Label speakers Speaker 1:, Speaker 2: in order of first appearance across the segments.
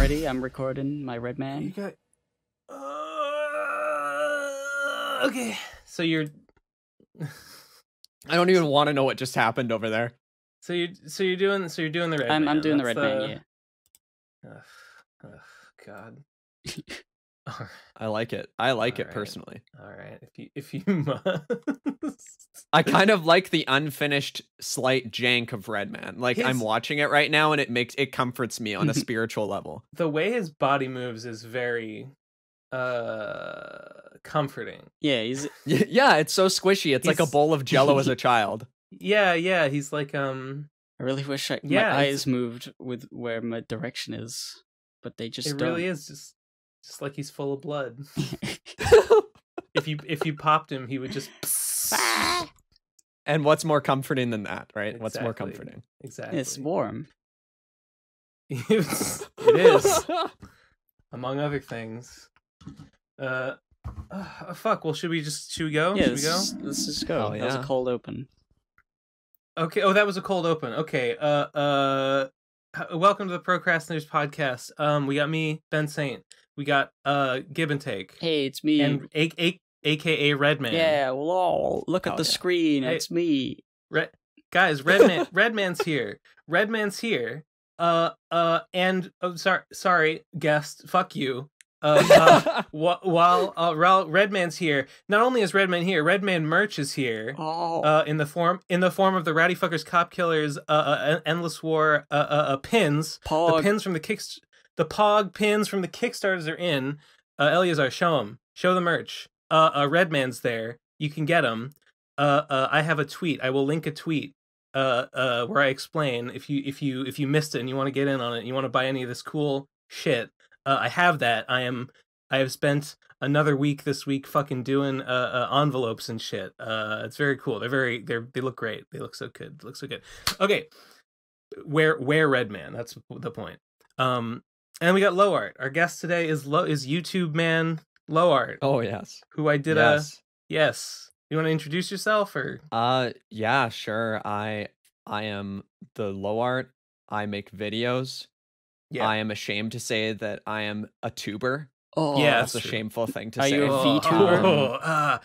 Speaker 1: ready. I'm recording my red man.
Speaker 2: You got. Okay, so you're.
Speaker 3: I don't even want to know what just happened over there.
Speaker 2: So you're doing the red man.
Speaker 1: I'm doing the
Speaker 2: That's
Speaker 1: red man. Yeah.
Speaker 2: God.
Speaker 3: I like it. I like it
Speaker 2: right.
Speaker 3: personally.
Speaker 2: All right. If you must.
Speaker 3: I kind of like the unfinished slight jank of Redman. Like I'm watching it right now and it comforts me on a spiritual level.
Speaker 2: The way his body moves is very comforting.
Speaker 1: Yeah,
Speaker 3: yeah, it's so squishy. It's like a bowl of Jello as a child.
Speaker 2: Yeah, he's like
Speaker 1: I really wish my eyes moved with where my direction is, but they just don't.
Speaker 2: It really is just like he's full of blood. If you popped him, he would just.
Speaker 3: And what's more comforting than that, right?
Speaker 2: Exactly.
Speaker 3: What's more comforting?
Speaker 2: Exactly.
Speaker 1: It's warm.
Speaker 2: It is, among other things. Fuck. Well, should we go?
Speaker 1: Yeah,
Speaker 2: should we go?
Speaker 1: Let's just go.
Speaker 3: Oh, yeah.
Speaker 1: That was a cold open.
Speaker 2: Okay. Oh, that was a cold open. Okay. Welcome to the Pro Crastinators podcast. We got me, Ben Saint. We got Give and Take.
Speaker 1: Hey, it's me.
Speaker 2: And AKA Redman.
Speaker 1: Yeah, lol. Look at the screen. Hey, it's me.
Speaker 2: Guys, Redman's here. Redman's here. And sorry, guest. Fuck you. While Redman's here, not only is Redman here, Redman merch is here. In the form of the Rowdy Fuckers Cop Killers Endless War pins.
Speaker 1: Pog.
Speaker 2: The pins from the Pog pins from the Kickstarters are in. Eleazar, show the merch. Redman's there. You can get them. I have a tweet. I will link a tweet where I explain if you missed it and you want to get in on it and you want to buy any of this cool shit. I have that. I have spent another week this week fucking doing envelopes and shit. It's very cool. They look great. They look so good. Okay. Where Redman? That's the point. And we got Lowart. Our guest today is YouTube man Lowart.
Speaker 3: Oh yes.
Speaker 2: Who I did yes. You want to introduce yourself or?
Speaker 3: Yeah, sure. I am the Lowart. I make videos. Yeah. I am ashamed to say that I am a tuber.
Speaker 1: Oh,
Speaker 3: yeah, that's a shameful thing to say.
Speaker 1: Are you a VTuber?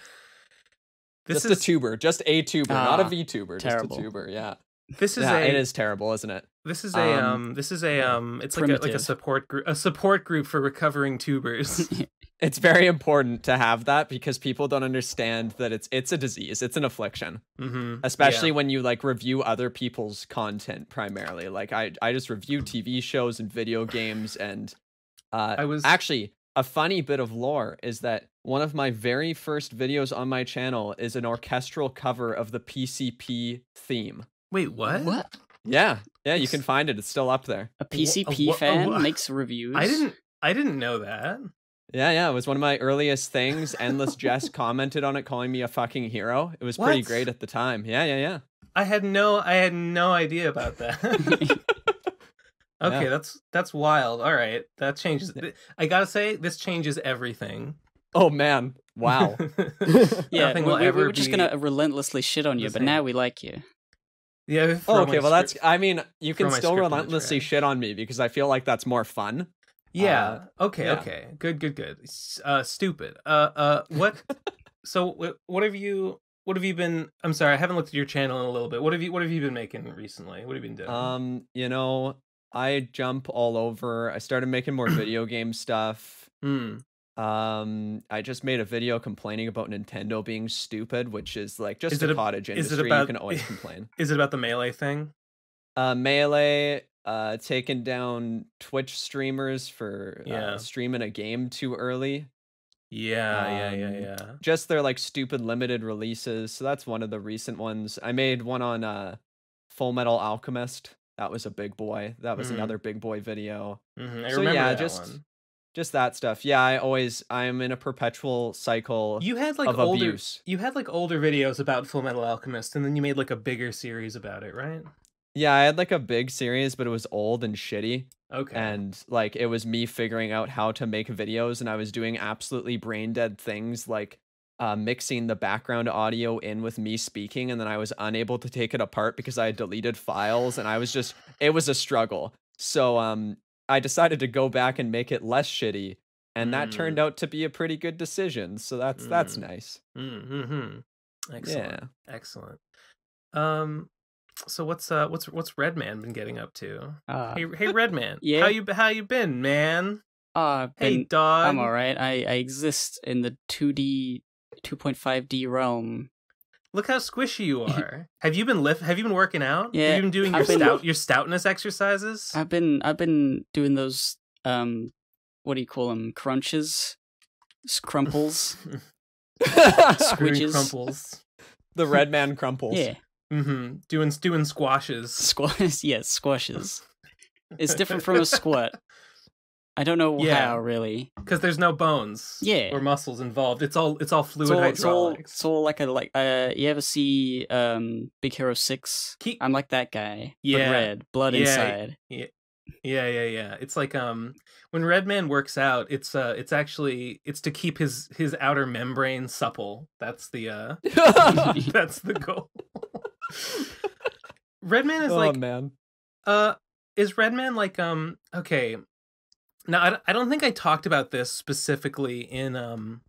Speaker 2: This
Speaker 3: is a tuber, just a tuber, not a VTuber,
Speaker 1: terrible.
Speaker 3: Just a tuber. Yeah.
Speaker 2: It
Speaker 3: is terrible, isn't it?
Speaker 2: This is it's like a support group for recovering tubers.
Speaker 3: It's very important to have that because people don't understand that it's a disease, it's an affliction. Especially when you like review other people's content primarily. Like I just review TV shows and video games, and actually a funny bit of lore is that one of my very first videos on my channel is an orchestral cover of the PCP theme.
Speaker 2: Wait, what?
Speaker 1: What?
Speaker 3: Yeah, you can find it. It's still up there.
Speaker 1: A PCP fan makes reviews.
Speaker 2: I didn't know that.
Speaker 3: Yeah, it was one of my earliest things. Endless Jess commented on it, calling me a fucking hero. It was pretty great at the time. Yeah.
Speaker 2: I had no idea about that. Okay, that's wild. All right, that changes. I gotta say, this changes everything.
Speaker 3: Oh man, wow.
Speaker 1: Yeah, we were just gonna relentlessly shit on you, but now we like you.
Speaker 2: Yeah.
Speaker 3: Okay, well that's. I mean, you can still relentlessly shit on me because I feel like that's more fun.
Speaker 2: Yeah. Okay. Good. Stupid. What? So what have you been? I'm sorry, I haven't looked at your channel in a little bit. What have you been making recently? What have you been doing? I jump all over. I started making more video game stuff. I just made a video complaining about Nintendo being stupid, which is like just a cottage industry. You can always complain. Is it about the Melee thing?
Speaker 3: Melee taking down Twitch streamers for streaming a game too early.
Speaker 2: Yeah.
Speaker 3: Just their like stupid limited releases. So that's one of the recent ones. I made one on Full Metal Alchemist. That was a big boy. That was another big boy video.
Speaker 2: I remember that one.
Speaker 3: Just that stuff. Yeah, I'm in a perpetual cycle of abuse.
Speaker 2: You had like older videos about Full Metal Alchemist, and then you made like a bigger series about it, right?
Speaker 3: Yeah, I had like a big series, but it was old and shitty.
Speaker 2: Okay.
Speaker 3: And like it was me figuring out how to make videos, and I was doing absolutely brain dead things like mixing the background audio in with me speaking, and then I was unable to take it apart because I had deleted files, and it was a struggle. So I decided to go back and make it less shitty, and that turned out to be a pretty good decision. So that's nice.
Speaker 2: Excellent.
Speaker 3: Yeah.
Speaker 2: Excellent. So what's Redman been getting up to? Hey Redman.
Speaker 1: Yeah.
Speaker 2: How you been, man? Hey dog.
Speaker 1: I'm all right. I exist in the 2.5D realm.
Speaker 2: Look how squishy you are. Have you been working out?
Speaker 1: Yeah.
Speaker 2: Have you been doing your stoutness exercises?
Speaker 1: I've been doing those what do you call them? Crunches? Crumples? Squidges?
Speaker 2: Crumples.
Speaker 3: The Redman crumples.
Speaker 1: Yeah.
Speaker 2: Mm-hmm. Doing squashes.
Speaker 1: Squashes. It's different from a squat. I don't know how, really.
Speaker 2: Because there's no bones or muscles involved. It's all fluid hydraulics.
Speaker 1: It's all like you ever see Big Hero 6? I'm like that guy.
Speaker 2: Yeah.
Speaker 1: But red, blood inside.
Speaker 2: Yeah. It's like when Redman works out, it's to keep his outer membrane supple. That's the that's the goal. Redman is
Speaker 3: man.
Speaker 2: Is Redman like okay. Now I don't think I talked about this specifically in the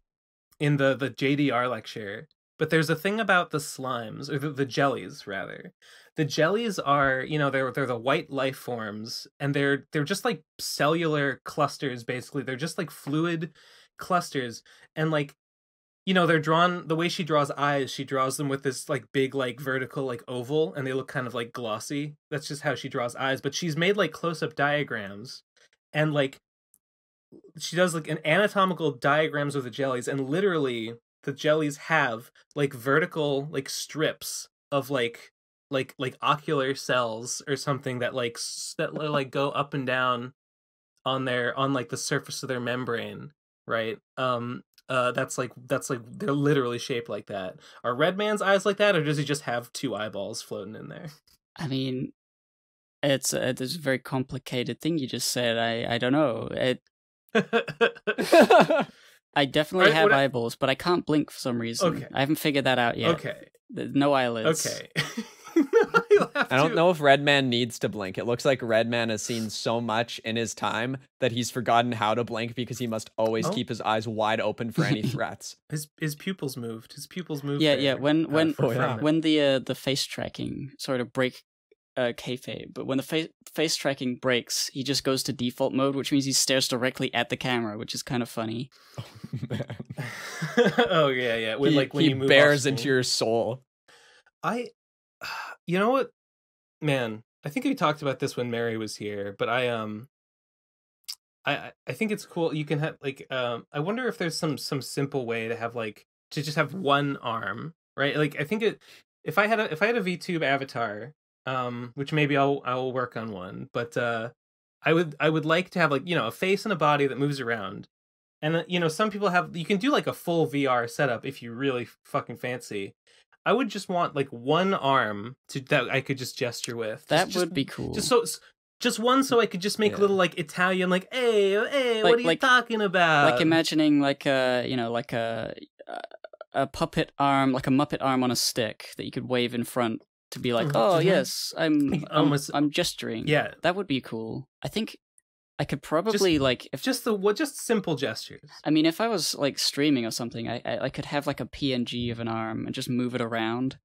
Speaker 2: JDR lecture, but there's a thing about the slimes, or the jellies rather. The jellies are, they're the white life forms, and they're just like cellular clusters basically. They're just like fluid clusters, and like they're drawn the way she draws eyes. She draws them with this like big like vertical like oval, and they look kind of like glossy. That's just how she draws eyes. But she's made like close-up diagrams, and like she does like an anatomical diagrams of the jellies, and literally the jellies have like vertical like strips of like ocular cells or something that go up and down on like the surface of their membrane, right? That's like they're literally shaped like that. Are Redman's eyes like that, or does he just have two eyeballs floating in there?
Speaker 1: I mean, it's a very complicated thing you just said. I don't know. I definitely have eyeballs, but I can't blink for some reason. Okay. I haven't figured that out yet.
Speaker 2: Okay.
Speaker 1: No eyelids.
Speaker 2: Okay.
Speaker 3: I don't know if Redman needs to blink. It looks like Redman has seen so much in his time that he's forgotten how to blink because he must always keep his eyes wide open for any threats.
Speaker 2: His pupils moved.
Speaker 1: Yeah. When the face tracking sort of break kayfabe, but when the face tracking breaks, he just goes to default mode, which means he stares directly at the camera, which is kind of funny.
Speaker 3: Oh man.
Speaker 2: Oh yeah. When
Speaker 3: he
Speaker 2: you move
Speaker 3: bears into your soul.
Speaker 2: You know what, man? I think we talked about this when Mary was here, but I think it's cool. You can have like I wonder if there's some simple way to have like to just have one arm, right? Like I think if I had a VTube avatar, which maybe I'll work on one, but I would like to have like a face and a body that moves around, and some people you can do like a full VR setup if you really fucking fancy. I would just want like one arm that I could just gesture with.
Speaker 1: That would be cool.
Speaker 2: Just one, so I could just make little like Italian like, hey, what are you talking about?
Speaker 1: Like imagining like a puppet arm, like a Muppet arm on a stick that you could wave in front to be like, oh yes, I'm gesturing.
Speaker 2: Yeah,
Speaker 1: that would be cool. I think I could probably
Speaker 2: just simple gestures.
Speaker 1: I mean, if I was like streaming or something, I could have like a PNG of an arm and just move it around.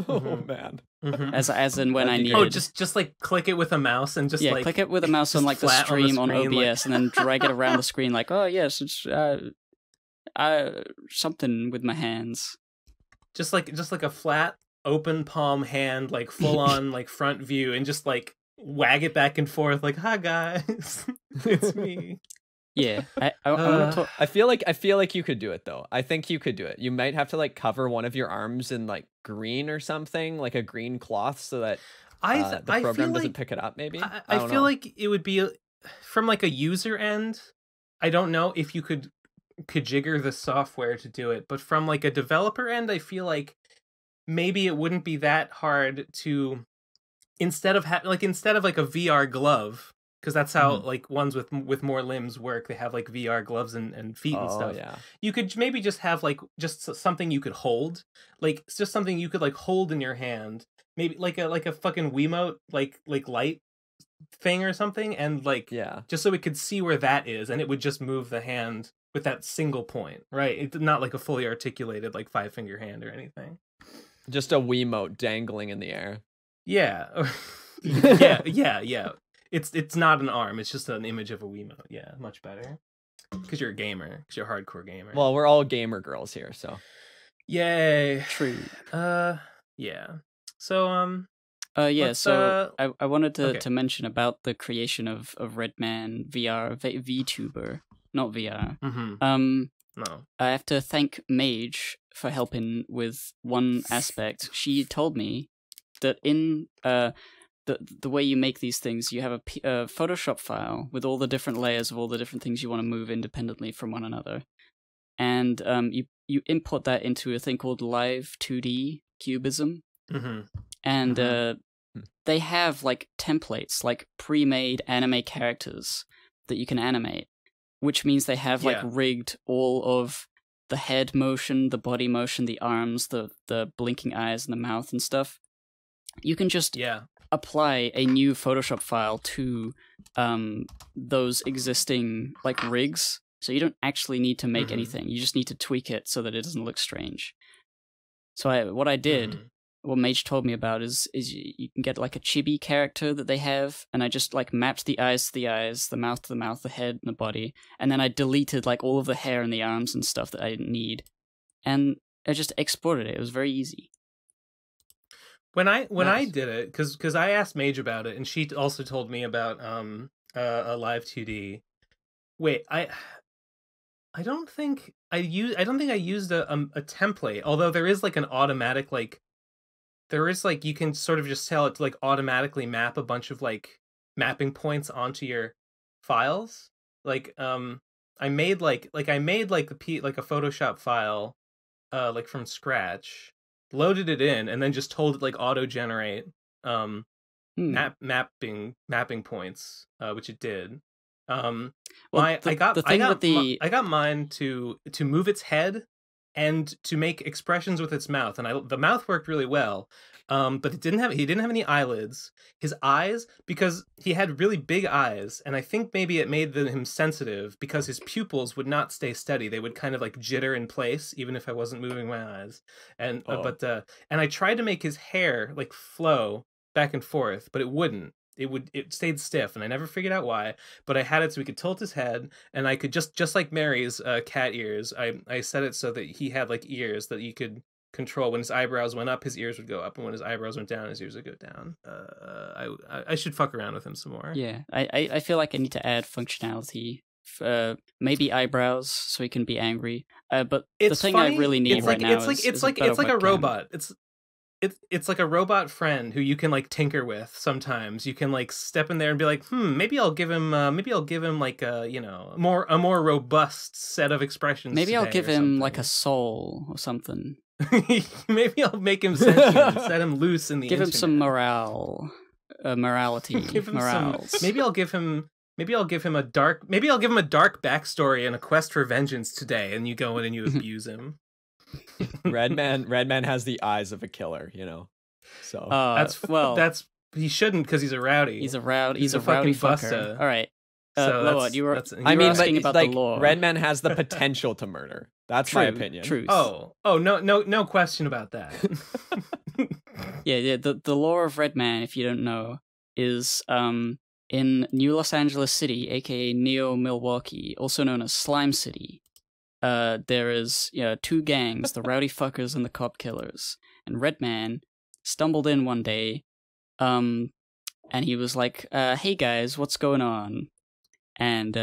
Speaker 3: Oh man.
Speaker 1: As in when I need. Oh,
Speaker 2: just like click it with a mouse and just
Speaker 1: click it with a mouse on like the stream on OBS and then drag it around the screen like, oh yes, it's something with my hands.
Speaker 2: Just like a flat open palm hand, like full on like front view, and just like wag it back and forth like, hi guys, it's me.
Speaker 1: Yeah, I
Speaker 3: feel like you could do it though. I think you could do it. You might have to like cover one of your arms in like green or something, like a green cloth, so that the program doesn't pick it up. Maybe
Speaker 2: I feel like it would be from like a user end. I don't know if you could jigger the software to do it, but from like a developer end, I feel like maybe it wouldn't be that hard to. Instead of like a VR glove, because that's how like ones with more limbs work. They have like VR gloves and feet and stuff. Yeah. You could maybe just have like just something you could hold, like it's just something you could like hold in your hand. Maybe like a fucking Wiimote like light thing or something, and like just so we could see where that is, and it would just move the hand with that single point, right? It's not like a fully articulated like 5-finger hand or anything.
Speaker 3: Just a Wiimote dangling in the air.
Speaker 2: Yeah. yeah. It's not an arm. It's just an image of a Wiimote. Yeah, much better. Because you're a gamer. Because you're a hardcore gamer.
Speaker 3: Well, we're all gamer girls here, so.
Speaker 2: Yay.
Speaker 1: True.
Speaker 2: Yeah. So
Speaker 1: I wanted to mention about the creation of Redman VR VTuber, not VR.
Speaker 2: No.
Speaker 1: I have to thank Mage for helping with one aspect. She told me that in the way you make these things, you have a Photoshop file with all the different layers of all the different things you want to move independently from one another, and you import that into a thing called Live 2D Cubism, and they have like templates, like pre-made anime characters that you can animate, which means they have like rigged all of the head motion, the body motion, the arms, the blinking eyes, and the mouth and stuff. You can just apply a new Photoshop file to those existing like rigs, so you don't actually need to make anything. You just need to tweak it so that it doesn't look strange. So what I did, what Mage told me about is you can get like a chibi character that they have, and I just like mapped the eyes to the eyes, the mouth to the mouth, the head and the body, and then I deleted like all of the hair and the arms and stuff that I didn't need, and I just exported it. It was very easy.
Speaker 2: When I did it, because I asked Mage about it, and she also told me about a Live 2D. Wait, I don't think I used a template. Although there is like an automatic you can sort of just tell it to like automatically map a bunch of like mapping points onto your files. Like I made a Photoshop file like from scratch, loaded it in, and then just told it like auto generate mapping points, which it did. I got mine to move its head and to make expressions with its mouth, and the mouth worked really well. But he didn't have any eyelids. His eyes, because he had really big eyes, and I think maybe it made him sensitive because his pupils would not stay steady. They would kind of like jitter in place even if I wasn't moving my eyes. And and I tried to make his hair like flow back and forth, but it wouldn't. It stayed stiff, and I never figured out why. But I had it so we could tilt his head, and I could just like Mary's cat ears. I set it so that he had like ears that you could control. When his eyebrows went up, his ears would go up, and when his eyebrows went down, his ears would go down. I should fuck around with him some more.
Speaker 1: Yeah, I feel like I need to add functionality. Maybe eyebrows so he can be angry. But the thing funny. I really need right now is like
Speaker 2: a robot. It's like a robot friend who you can like tinker with. Sometimes you can like step in there and be like, maybe I'll give him like a a more robust set of expressions.
Speaker 1: Maybe I'll give him like a soul or something.
Speaker 2: Maybe I'll make him sentient, set him loose in the
Speaker 1: give
Speaker 2: internet.
Speaker 1: Him some morality.
Speaker 2: Give him morals. Maybe I'll give him a dark backstory and a quest for vengeance today, and you go in and you abuse him.
Speaker 3: Redman has the eyes of a killer, So
Speaker 2: that's he shouldn't, because he's a rowdy.
Speaker 1: He's a rowdy fucker.
Speaker 2: Busta.
Speaker 1: All right. Lowart, you were asking about
Speaker 3: like,
Speaker 1: the lore.
Speaker 3: Redman has the potential to murder. That's my opinion.
Speaker 1: Truth.
Speaker 2: Oh, no question about that.
Speaker 1: Yeah. The lore of Redman, if you don't know, is in New Los Angeles City, aka Neo Milwaukee, also known as Slime City. There is two gangs, the Rowdy Fuckers and the Cop Killers. And Redman stumbled in one day, and he was like, "Hey guys, what's going on?" And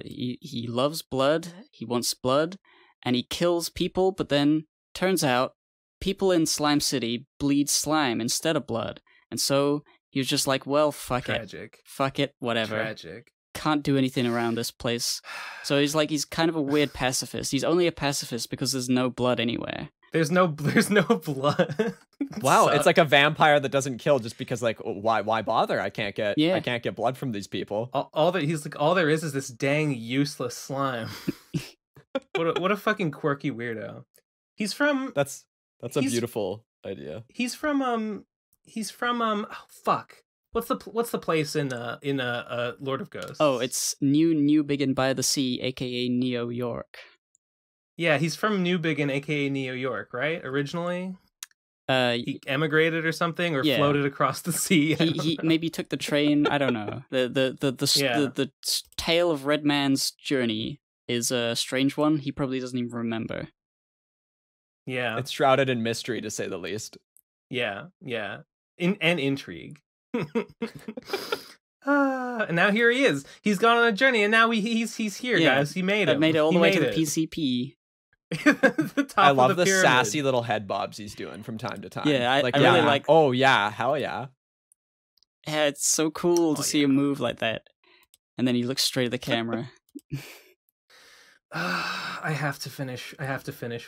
Speaker 1: he loves blood. He wants blood, and he kills people. But then turns out people in Slime City bleed slime instead of blood, and so he was just like, "Well, fuck it, whatever."
Speaker 2: Tragic.
Speaker 1: Can't do anything around this place. So he's kind of a weird pacifist. He's only a pacifist because there's no blood anywhere.
Speaker 2: There's no blood.
Speaker 3: Wow, it's like a vampire that doesn't kill just because like why bother? I can't get blood from these people.
Speaker 2: All there is this dang useless slime. What a fucking quirky weirdo. He's from
Speaker 3: That's a beautiful idea.
Speaker 2: He's from oh fuck. what's the place in Lord of Ghosts?
Speaker 1: Oh, it's New Biggin by the Sea, aka Neo York.
Speaker 2: Yeah, he's from New Biggin, aka Neo York, right? Originally, he emigrated or something, or floated across the sea.
Speaker 1: He maybe took the train. I don't know. The tale of Redman's journey is a strange one. He probably doesn't even remember.
Speaker 2: Yeah,
Speaker 3: it's shrouded in mystery, to say the least.
Speaker 2: Yeah, and intrigue. And now here he is. He's gone on a journey, and now he's here, guys. He made it.
Speaker 1: Made it all the way to the PCP.
Speaker 2: The top
Speaker 3: I love
Speaker 2: of the pyramid.
Speaker 3: sassy little head bobs he's doing from time to time.
Speaker 1: Yeah, I really like.
Speaker 3: Oh yeah, hell yeah.
Speaker 1: Yeah, it's so cool to see him move like that, and then he looks straight at the camera.
Speaker 2: I have to finish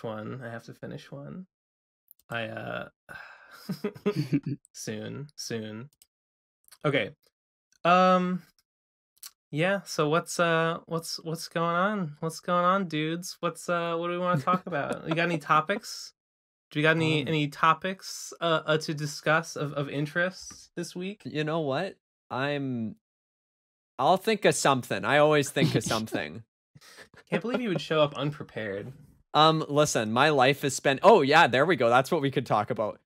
Speaker 2: one. Soon. Okay. Yeah, so what's going on? What's going on, dudes? What do we want to talk about? You got any topics? Do you got any topics to discuss of interest this week?
Speaker 3: You know what? I'll think of something. I always think of something.
Speaker 2: Can't believe you would show up unprepared.
Speaker 3: Listen, my life is spent. Oh yeah, there we go. That's what we could talk about.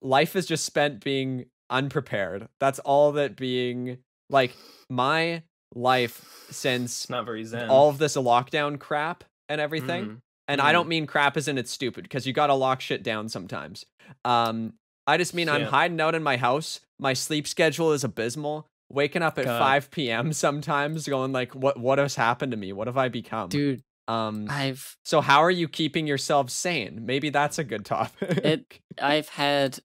Speaker 3: Life is just spent being unprepared. That's all that being like my life since
Speaker 2: not very zen.
Speaker 3: All of this lockdown crap and everything. And I don't mean crap as in it's stupid, because you gotta lock shit down sometimes. I just mean I'm hiding out in my house. My sleep schedule is abysmal. Waking up at 5 p.m. sometimes, going like, what has happened to me? What have I become?
Speaker 1: Dude,
Speaker 3: So how are you keeping yourself sane? Maybe that's a good topic.
Speaker 1: I've had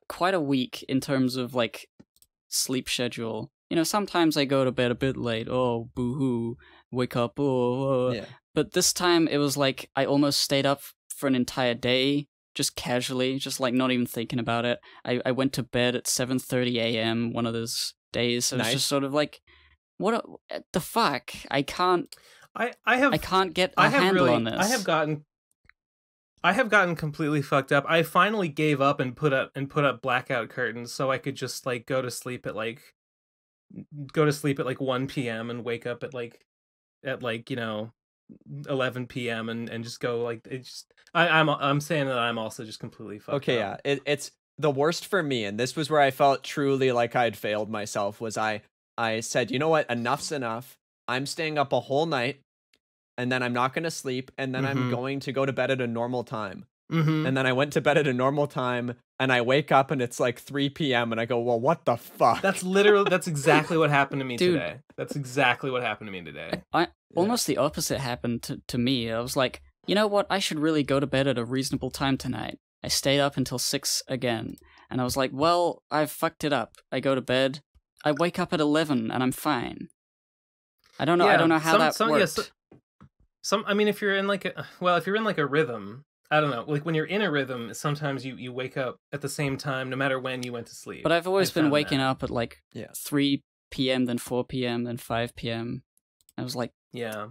Speaker 1: quite a week in terms of like sleep schedule. You know, sometimes I go to bed a bit late. Oh, boo-hoo. Wake up. Oh.
Speaker 3: Yeah.
Speaker 1: But this time it was like I almost stayed up for an entire day, just casually, just like not even thinking about it. I went to bed at 7:30 a.m. one of those days. So it's just sort of like, what the fuck? I can't get a handle on this.
Speaker 2: I have gotten completely fucked up. I finally gave up and put up blackout curtains so I could just like go to sleep at like 1 p.m. and wake up at 11 p.m. and just go like it just I'm saying that I'm also just completely fucked up.
Speaker 3: Okay, yeah. It's the worst for me, and this was where I felt truly like I'd failed myself, was I said, you know what, enough's enough. I'm staying up a whole night, and then I'm not going to sleep, and then I'm going to go to bed at a normal time. And then I went to bed at a normal time, and I wake up and it's like 3 p.m. and I go, well, what the fuck?
Speaker 2: That's exactly what happened to me today. That's exactly what happened to me today.
Speaker 1: Almost the opposite happened to me. I was like, you know what? I should really go to bed at a reasonable time tonight. I stayed up until 6 again. And I was like, well, I've fucked it up. I go to bed. I wake up at 11 and I'm fine. I don't know. I don't know how that worked.
Speaker 2: I mean, if you're in like a rhythm, I don't know. Like when you're in a rhythm, sometimes you wake up at the same time, no matter when you went to sleep.
Speaker 1: But I've always been waking up at like 3 p.m., then 4 p.m., then 5 p.m. I was like,
Speaker 2: yeah.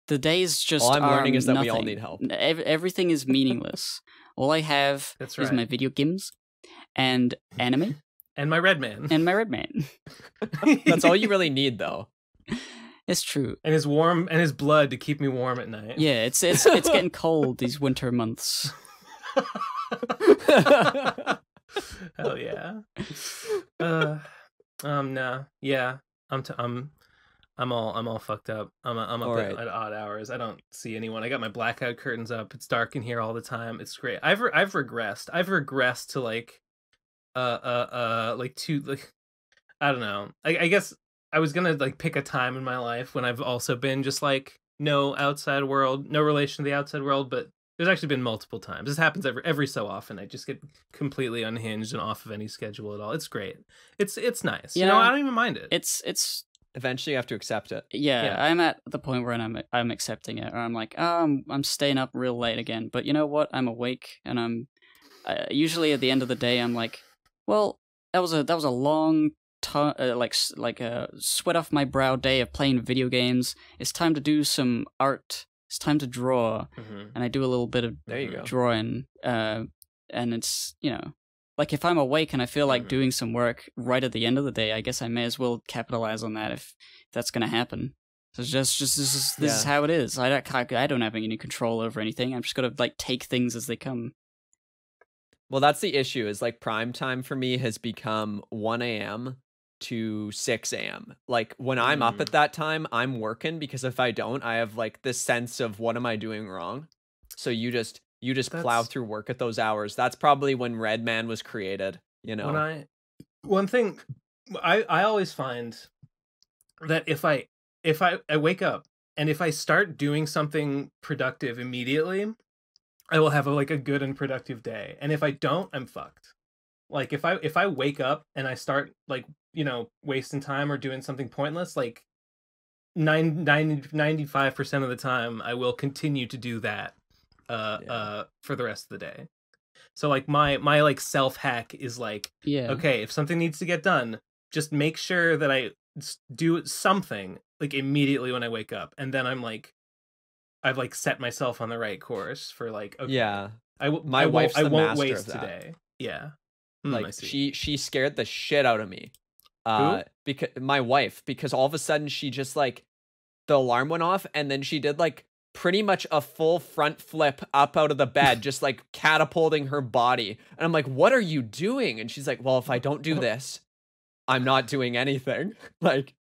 Speaker 1: The days just
Speaker 3: all I'm learning is that
Speaker 1: nothing.
Speaker 3: We all need help.
Speaker 1: Everything is meaningless. All I have is my video games and anime.
Speaker 2: And my Redman.
Speaker 3: That's all you really need, though.
Speaker 1: It's true.
Speaker 2: And his blood to keep me warm at night.
Speaker 1: Yeah, it's getting cold these winter months.
Speaker 2: Hell yeah. No. Yeah. I'm all fucked up. I'm up at odd hours. I don't see anyone. I got my blackout curtains up. It's dark in here all the time. It's great. I've regressed. I've regressed to like I don't know. I guess I was gonna like pick a time in my life when I've also been just like no outside world, no relation to the outside world, but there's actually been multiple times. This happens every so often. I just get completely unhinged and off of any schedule at all. It's great. It's nice. You know, I don't even mind it.
Speaker 1: It's
Speaker 3: eventually you have to accept it.
Speaker 1: Yeah, I'm at the point where I'm accepting it. Or I'm like, I'm staying up real late again. But you know what? I'm awake, and I'm usually at the end of the day, I'm like, well, that was a long like a sweat off my brow day of playing video games. It's time to do some art. It's time to draw, and I do a little bit of drawing. And it's like if I'm awake and I feel like doing some work right at the end of the day, I guess I may as well capitalize on that if that's going to happen. So this is how it is. I don't have any control over anything. I'm just going to like take things as they come.
Speaker 3: Well, that's the issue, is like prime time for me has become 1 a.m. to 6 a.m. Like when I'm up at that time, I'm working, because if I don't, I have like this sense of what am I doing wrong? So you just plow through work at those hours. That's probably when Redman was created, you know.
Speaker 2: One thing I always find that if I wake up and if I start doing something productive immediately, I will have a good and productive day. And if I don't, I'm fucked. Like if I wake up and I start like, wasting time or doing something pointless, like 95% of the time I will continue to do that for the rest of the day. So like my like self hack is like, okay, if something needs to get done, just make sure that I do something like immediately when I wake up, and then I'm like, I've like set myself on the right course for like, okay, I won't waste today. Yeah.
Speaker 3: Like she scared the shit out of me. Because my wife, because all of a sudden she just like, the alarm went off and then she did like pretty much a full front flip up out of the bed, just like catapulting her body. And I'm like, what are you doing? And she's like, well, if I don't do this, I'm not doing anything. Like,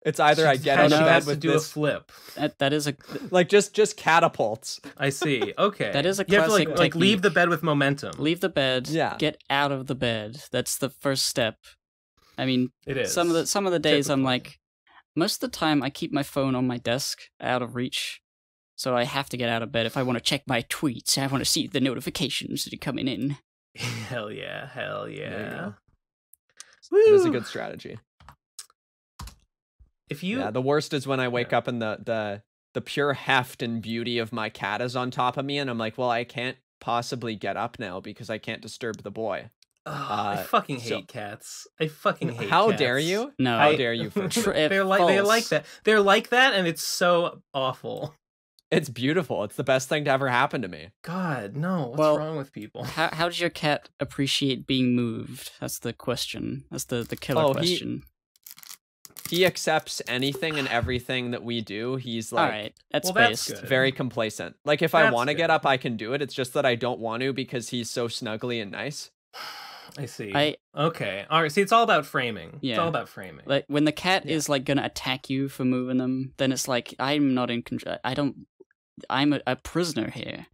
Speaker 3: it's either I get out of bed with
Speaker 2: a flip.
Speaker 1: That is a
Speaker 3: like just catapults.
Speaker 2: I see. Okay.
Speaker 1: That is a
Speaker 2: you
Speaker 1: classic
Speaker 2: have to like leave the bed with momentum.
Speaker 1: Leave the bed. Yeah. Get out of the bed. That's the first step. I mean,
Speaker 2: it is.
Speaker 1: Some of the days I'm like, most of the time I keep my phone on my desk out of reach. So I have to get out of bed if I want to check my tweets. I want to see the notifications that are coming in.
Speaker 2: Hell yeah.
Speaker 3: It is a good strategy. The worst is when I wake up and the pure heft and beauty of my cat is on top of me, and I'm like, well, I can't possibly get up now because I can't disturb the boy.
Speaker 2: I fucking hate cats. I fucking hate
Speaker 3: how
Speaker 2: cats.
Speaker 3: Dare you?
Speaker 1: No.
Speaker 3: How dare you?
Speaker 2: They're like that. They're like that, and it's so awful.
Speaker 3: It's beautiful. It's the best thing to ever happen to me.
Speaker 2: God, no. What's wrong with people?
Speaker 1: How does your cat appreciate being moved? That's the question. That's the killer question.
Speaker 3: He accepts anything and everything that we do. He's like,
Speaker 1: all right, that's
Speaker 3: very complacent. Like if I want to get up, I can do it. It's just that I don't want to because he's so snuggly and nice.
Speaker 2: I see. Okay. All right. See, it's all about framing.
Speaker 1: Yeah.
Speaker 2: It's all about framing.
Speaker 1: Like when the cat is like gonna attack you for moving them, then it's like I'm not in control. I'm a prisoner here.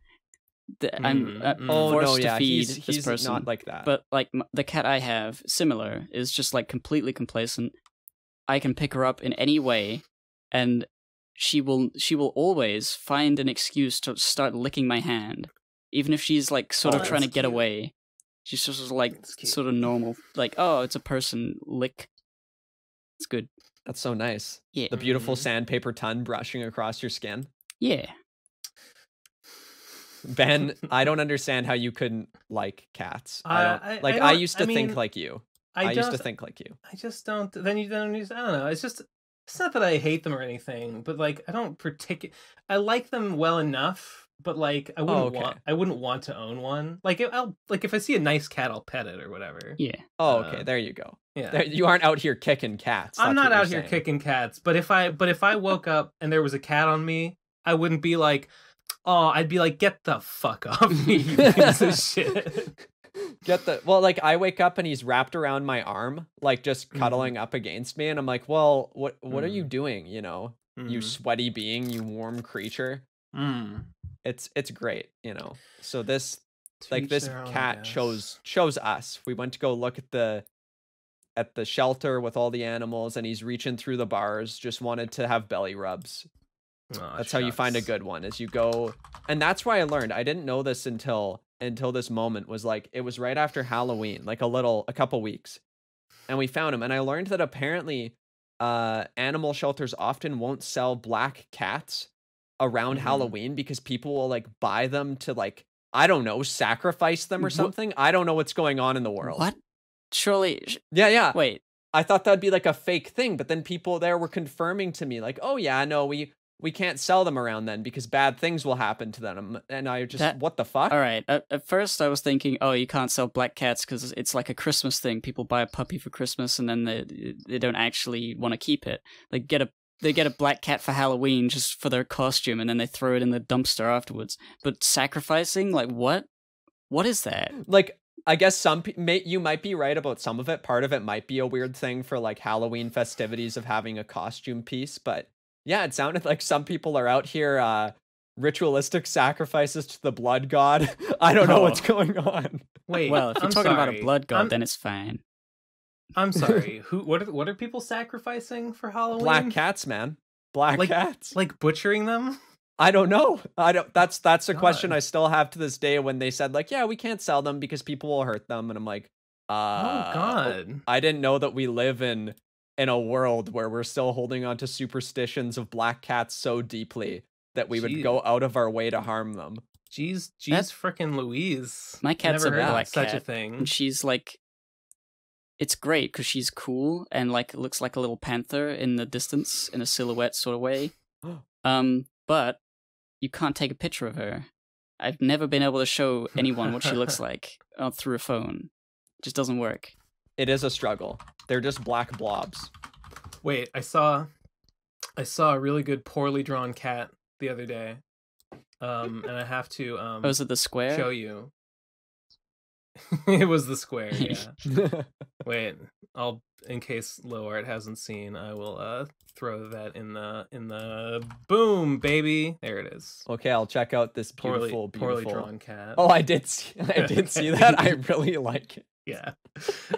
Speaker 1: I'm forced to feed this person.
Speaker 3: Not like that.
Speaker 1: But like the cat I have, similar, is just like completely complacent. I can pick her up in any way, and she will always find an excuse to start licking my hand, even if she's like sort of trying to get away. She's just like sort of normal, like, oh, it's a person, lick. It's good.
Speaker 3: That's so nice.
Speaker 1: Yeah.
Speaker 3: The beautiful sandpaper ton brushing across your skin.
Speaker 1: Yeah.
Speaker 3: Ben, I don't understand how you couldn't like cats. I used to think like you. I used to think like you.
Speaker 2: I just don't. Then you don't. I don't know. It's not that I hate them or anything, but like I don't I like them well enough, but like I wouldn't want to own one. Like if I see a nice cat, I'll pet it or whatever.
Speaker 1: Yeah.
Speaker 3: Oh, okay. There you go.
Speaker 2: Yeah.
Speaker 3: You aren't out here kicking cats.
Speaker 2: I'm not out here kicking cats. But if I woke up and there was a cat on me, I wouldn't be like, oh, I'd be like, get the fuck off me, you piece of shit.
Speaker 3: Like I wake up and he's wrapped around my arm, like just cuddling up against me, and I'm like, well, what are you doing? You sweaty being, you warm creature. It's great, So this cat chose us. We went to go look at the shelter with all the animals, and he's reaching through the bars, just wanted to have belly rubs. That's how you find a good one, is you go. And that's why I learned. I didn't know this until this moment, was like, it was right after Halloween, like a couple weeks, and we found him. And I learned that apparently animal shelters often won't sell black cats around Halloween because people will like buy them to like, I don't know, sacrifice them or something. I don't know what's going on in the world.
Speaker 1: What? Surely.
Speaker 3: Yeah.
Speaker 1: Wait.
Speaker 3: I thought that'd be like a fake thing, but then people there were confirming to me like, oh yeah, no, we we can't sell them around then because bad things will happen to them. And I just, what the fuck?
Speaker 1: All right. At first, I was thinking, oh, you can't sell black cats because it's like a Christmas thing. People buy a puppy for Christmas and then they don't actually want to keep it. They get a black cat for Halloween just for their costume, and then they throw it in the dumpster afterwards. But sacrificing, like, what? What is that?
Speaker 3: Like, I guess you might be right about some of it. Part of it might be a weird thing for like Halloween festivities of having a costume piece, but yeah, it sounded like some people are out here ritualistic sacrifices to the blood god. I don't know what's going on.
Speaker 2: Wait,
Speaker 1: well, if you're talking about a blood god, then it's fine.
Speaker 2: I'm sorry. What are people sacrificing for Halloween?
Speaker 3: Black cats, man. Black cats.
Speaker 2: Like butchering them?
Speaker 3: I don't know. That's a question I still have to this day when they said like, yeah, we can't sell them because people will hurt them, and I'm like,
Speaker 2: oh god.
Speaker 3: I didn't know that we live in a world where we're still holding on to superstitions of black cats so deeply that we would go out of our way to harm them.
Speaker 2: Jeez, frickin' Louise.
Speaker 1: My cat's a black cat.
Speaker 2: Such a thing.
Speaker 1: And she's like, it's great because she's cool and like looks like a little panther in the distance in a silhouette sort of way. But you can't take a picture of her. I've never been able to show anyone what she looks like through a phone. It just doesn't work.
Speaker 3: It is a struggle. They're just black blobs.
Speaker 2: Wait, I saw a really good poorly drawn cat the other day. And I have to
Speaker 1: was it the square?
Speaker 2: Show you. It was the square, yeah. Wait, in case Lowart hasn't seen, I will throw that in the boom, baby. There it is.
Speaker 3: Okay, I'll check out this beautiful
Speaker 2: poorly drawn cat.
Speaker 3: Oh, I did see that. I really like it.
Speaker 2: Yeah.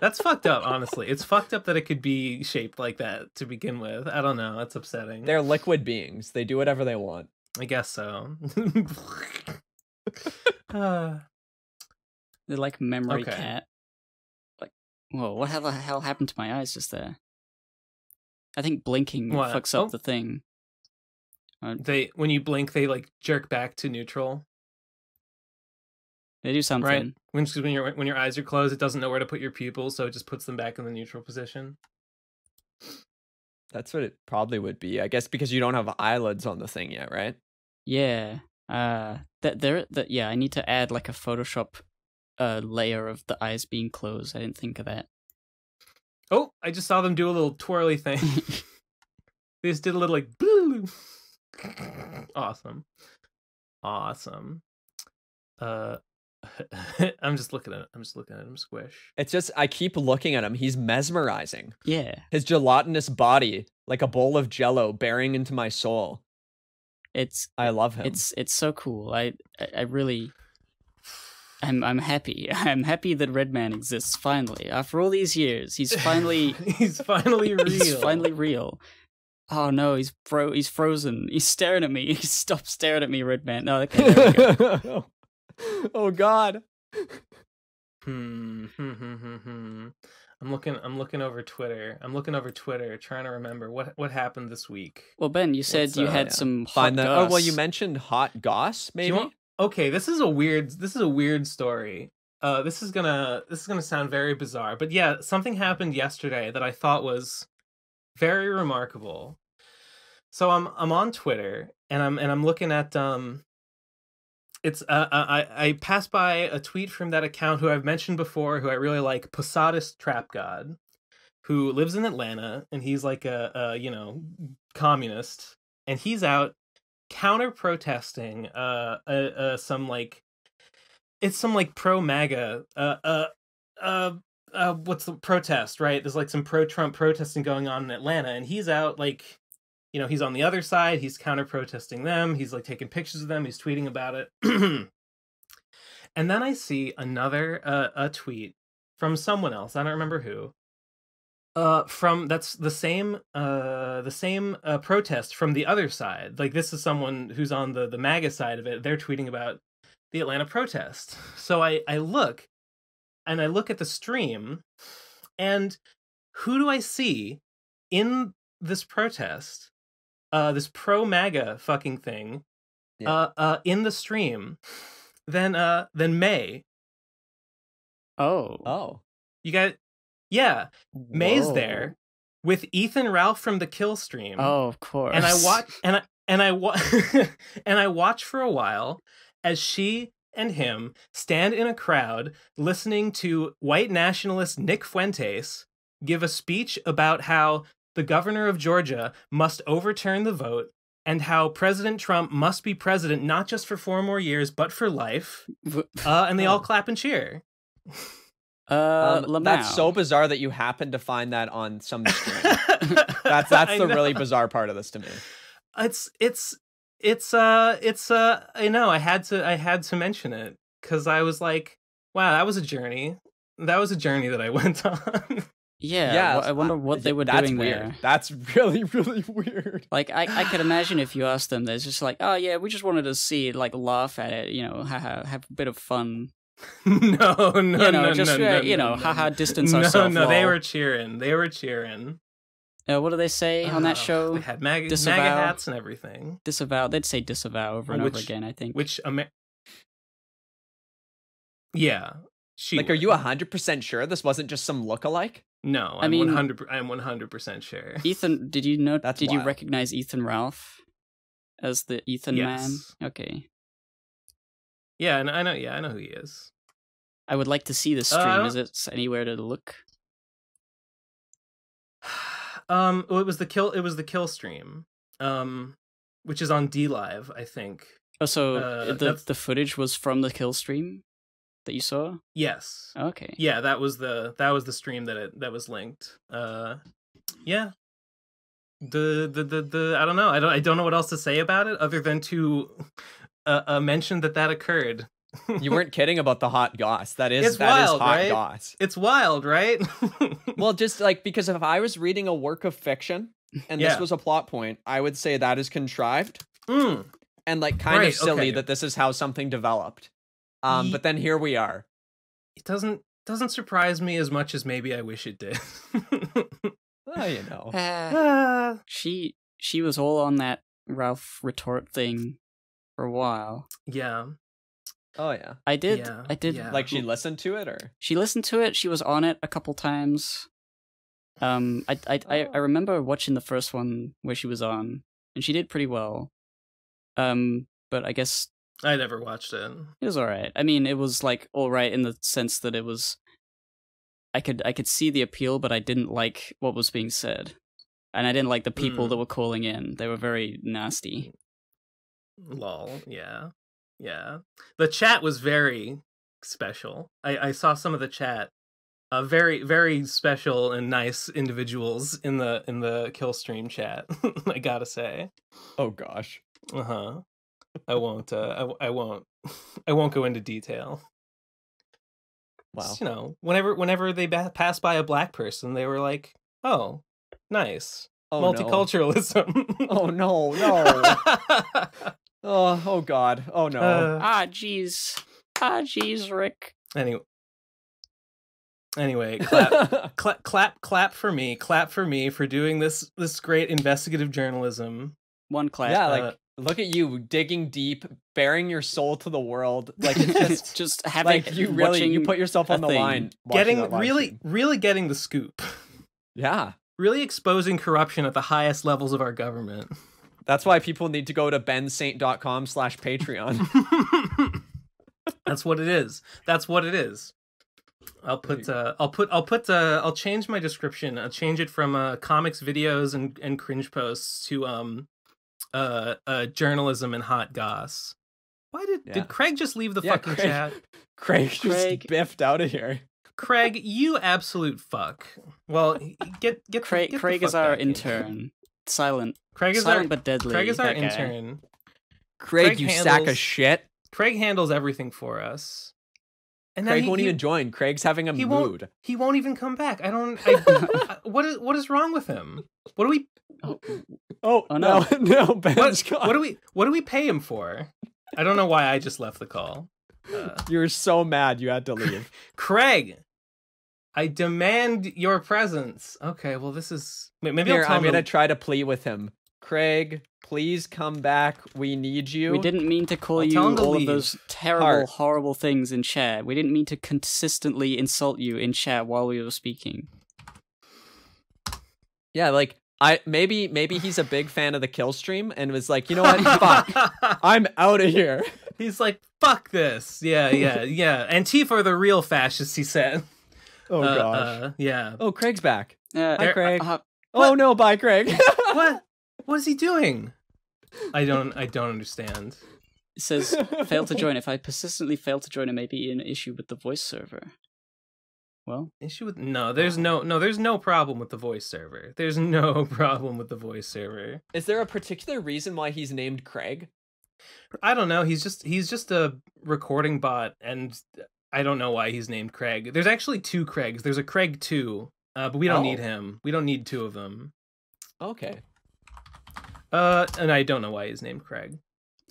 Speaker 2: That's fucked up, honestly. It's fucked up that it could be shaped like that to begin with. I don't know. That's upsetting.
Speaker 3: They're liquid beings. They do whatever they want.
Speaker 2: I guess so.
Speaker 1: They're like memory cat. Like, whoa, what the hell happened to my eyes just there? I think blinking fucks up the thing.
Speaker 2: When you blink, they like jerk back to neutral.
Speaker 1: They do something.
Speaker 2: Right? When your eyes are closed, it doesn't know where to put your pupils, so it just puts them back in the neutral position.
Speaker 3: That's what it probably would be, I guess, because you don't have eyelids on the thing yet, right?
Speaker 1: Yeah. I need to add like a Photoshop layer of the eyes being closed. I didn't think of that.
Speaker 2: Oh, I just saw them do a little twirly thing. They just did a little like boo. Awesome. I'm just looking at him squish.
Speaker 3: It's just I keep looking at him. He's mesmerizing.
Speaker 1: Yeah.
Speaker 3: His gelatinous body, like a bowl of jello, bearing into my soul. I love him.
Speaker 1: It's so cool. I'm happy. I'm happy that Redman exists finally. After all these years, he's finally
Speaker 2: he's finally real.
Speaker 1: He's finally real. Oh no, he's frozen. He's staring at me. Stop staring at me, Redman. No, okay, there we go.
Speaker 3: Oh God.
Speaker 2: I'm looking over Twitter. Trying to remember what happened this week.
Speaker 1: Well, Ben, you said you had some hot goss.
Speaker 3: Oh, well, you mentioned hot goss, maybe?
Speaker 2: Okay, this is a weird story. This is gonna sound very bizarre, but yeah, something happened yesterday that I thought was very remarkable. So I'm on Twitter and I'm looking at it's I passed by a tweet from that account who I've mentioned before, who I really like, Posadist Trap God, who lives in Atlanta, and he's like a communist, and he's out counter protesting some pro MAGA what's the protest, right? There's like some pro Trump protesting going on in Atlanta, and he's out like, he's on the other side. He's counter protesting them. He's like taking pictures of them. He's tweeting about it. And then I see another a tweet from someone else. I don't remember who. That's the same protest from the other side. Like, this is someone who's on the MAGA side of it. They're tweeting about the Atlanta protest. So I look at the stream, and who do I see in this protest? This pro MAGA fucking thing, in the stream, than May.
Speaker 3: Oh,
Speaker 2: you got, yeah,
Speaker 3: Whoa.
Speaker 2: May's there with Ethan Ralph from the Kill stream.
Speaker 1: Oh, of course.
Speaker 2: And and I and I watch for a while as she and him stand in a crowd listening to white nationalist Nick Fuentes give a speech about how the governor of Georgia must overturn the vote and how President Trump must be president not just for 4 more years but for life. And they all clap and cheer.
Speaker 3: That's so bizarre that you happen to find that on some stream. That's the really bizarre part of this to me. I know I had to mention it because I was like, wow, that was a journey. That was a journey that I went on.
Speaker 1: Yeah, I wonder what they were doing
Speaker 3: weird.
Speaker 1: there.
Speaker 3: That's really, really weird.
Speaker 1: Like, I could imagine if you asked them, there's just like, oh yeah, we just wanted to see it, like, laugh at it, you know, haha, have a bit of fun.
Speaker 2: No,
Speaker 1: haha, distance ourselves.
Speaker 2: No, they were cheering.
Speaker 1: What do they say on that show?
Speaker 2: They had MAGA hats and everything.
Speaker 1: Disavow. They'd say disavow over and over again, I think.
Speaker 2: Yeah.
Speaker 1: Like,
Speaker 3: are you 100% sure this wasn't just some lookalike?
Speaker 2: No, I'm 100% sure.
Speaker 1: Ethan, did you know?
Speaker 3: That's
Speaker 1: did
Speaker 3: wild.
Speaker 1: You recognize Ethan Ralph as the Ethan man? Okay.
Speaker 2: Yeah, I know. Yeah, I know who he is.
Speaker 1: I would like to see the stream. Is it anywhere to look?
Speaker 2: It was the kill stream, which is on DLive, I think.
Speaker 1: Oh, so the footage was from the kill stream that you saw?
Speaker 2: Yes.
Speaker 1: Okay.
Speaker 2: Yeah, that was the stream that was linked. Yeah. I don't know. I don't know what else to say about it other than to mention that occurred.
Speaker 3: You weren't kidding about the hot goss. That is
Speaker 2: wild,
Speaker 3: hot
Speaker 2: right?
Speaker 3: goss.
Speaker 2: It's wild, right?
Speaker 3: Well, just like, because if I was reading a work of fiction and this was a plot point, I would say that is contrived and like kind of silly that this is how something developed. But then here we are.
Speaker 2: It doesn't surprise me as much as maybe I wish it did.
Speaker 3: Oh, you know.
Speaker 1: She was all on that Ralph retort thing for a while.
Speaker 2: Yeah.
Speaker 3: Oh yeah.
Speaker 1: I did.
Speaker 2: Yeah.
Speaker 3: Like, she listened to it, or
Speaker 1: she listened to it. She was on it a couple times. I remember watching the first one where she was on, and she did pretty well. But I guess
Speaker 2: I never watched it.
Speaker 1: It was all right. I mean, it was like all right in the sense that it was. I could see the appeal, but I didn't like what was being said, and I didn't like the people that were calling in. They were very nasty.
Speaker 2: Lol. Yeah. Yeah. The chat was very special. I saw some of the chat. Very, very special and nice individuals in the kill stream chat. I gotta say.
Speaker 3: Oh gosh.
Speaker 2: I won't. I won't go into detail.
Speaker 3: Wow.
Speaker 2: Just, whenever they pass by a black person, they were like, "Oh, nice, multiculturalism."
Speaker 3: No. Oh no. Oh God. Oh no.
Speaker 1: Jeez, Rick.
Speaker 2: Anyway, clap for me. Clap for me for doing this great investigative journalism.
Speaker 1: One clap.
Speaker 3: Yeah, look at you digging deep, bearing your soul to the world. Like,
Speaker 1: just having
Speaker 3: you put yourself on the line.
Speaker 2: Getting really getting the scoop.
Speaker 3: Yeah.
Speaker 2: Really exposing corruption at the highest levels of our government.
Speaker 3: That's why people need to go to bensaint.com/Patreon.
Speaker 2: That's what it is. I'll change my description. I'll change it from comics, videos, and cringe posts to journalism and hot goss. Why did Craig just leave the fucking chat?
Speaker 3: Craig just biffed out of here.
Speaker 2: Craig, you absolute fuck. Well, get
Speaker 1: Craig. Craig is our intern. Silent.
Speaker 2: Craig is
Speaker 1: silent but deadly.
Speaker 2: Craig is our intern.
Speaker 3: Craig, you sack of shit.
Speaker 2: Craig handles everything for us. And
Speaker 3: Craig won't even join. Craig's having a mood.
Speaker 2: He won't even come back. What is wrong with him? What do we?
Speaker 3: Oh no, Ben's gone.
Speaker 2: What do we pay him for? I don't know why I just left the call.
Speaker 3: You were so mad you had to leave.
Speaker 2: Craig, I demand your presence. Okay, well this is maybe
Speaker 3: I'm gonna try to plead with him. Craig, please come back. We need you.
Speaker 1: We didn't mean to call you all of those terrible, horrible things in chat. We didn't mean to consistently insult you in chat while we were speaking.
Speaker 3: Yeah, like, Maybe he's a big fan of the kill stream and was like, you know what? Fuck, I'm out of here.
Speaker 2: He's like, fuck this. Yeah. Antifa are the real fascists, he said.
Speaker 3: Oh gosh.
Speaker 2: Yeah.
Speaker 3: Oh, Craig's back. Hi, Craig.
Speaker 2: What?
Speaker 3: Oh no, bye, Craig.
Speaker 2: What is he doing? I don't understand.
Speaker 1: It says fail to join. If I persistently fail to join, it may be an issue with the voice server. Well,
Speaker 2: there's no problem with the voice server. There's no problem with the voice server.
Speaker 3: Is there a particular reason why he's named Craig?
Speaker 2: I don't know. He's just a recording bot, and I don't know why he's named Craig. There's actually 2 Craigs. There's a Craig 2, but we don't need him. We don't need 2 of them.
Speaker 3: Okay.
Speaker 2: And I don't know why he's named Craig.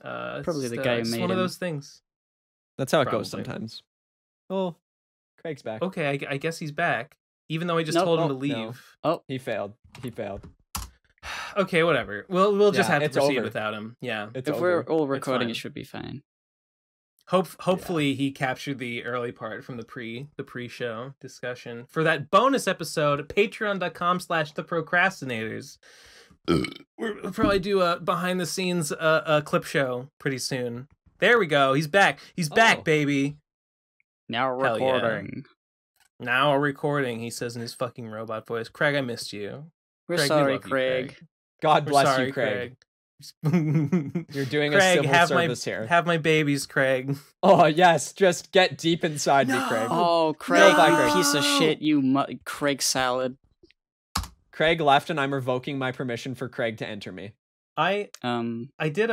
Speaker 1: Probably the guy who made
Speaker 2: one
Speaker 1: him.
Speaker 2: of those things.
Speaker 3: That's how it goes sometimes. Oh, Craig's back.
Speaker 2: Okay, I guess he's back. Even though I just told him to leave.
Speaker 3: No.
Speaker 1: Oh,
Speaker 3: he failed.
Speaker 2: Okay, whatever. We'll just have to proceed without him. Yeah.
Speaker 1: If we're all recording, it should be fine.
Speaker 2: Hopefully he captured the early part from the pre-show discussion. For that bonus episode, patreon.com/the Procrastinators. We'll probably do a behind the scenes clip show pretty soon. There we go. He's back. He's back, baby.
Speaker 1: Now recording.
Speaker 2: Yeah. Now recording, he says in his fucking robot voice. Craig, I missed you.
Speaker 1: We're
Speaker 2: Craig,
Speaker 1: sorry, Craig.
Speaker 3: God bless you, Craig. You're doing a civil service here.
Speaker 2: Have my babies, Craig.
Speaker 3: Oh, yes. Just get deep inside me, Craig.
Speaker 1: Oh, Craig, you piece of shit, you Craig salad.
Speaker 3: Craig left, and I'm revoking my permission for Craig to enter me.
Speaker 2: I did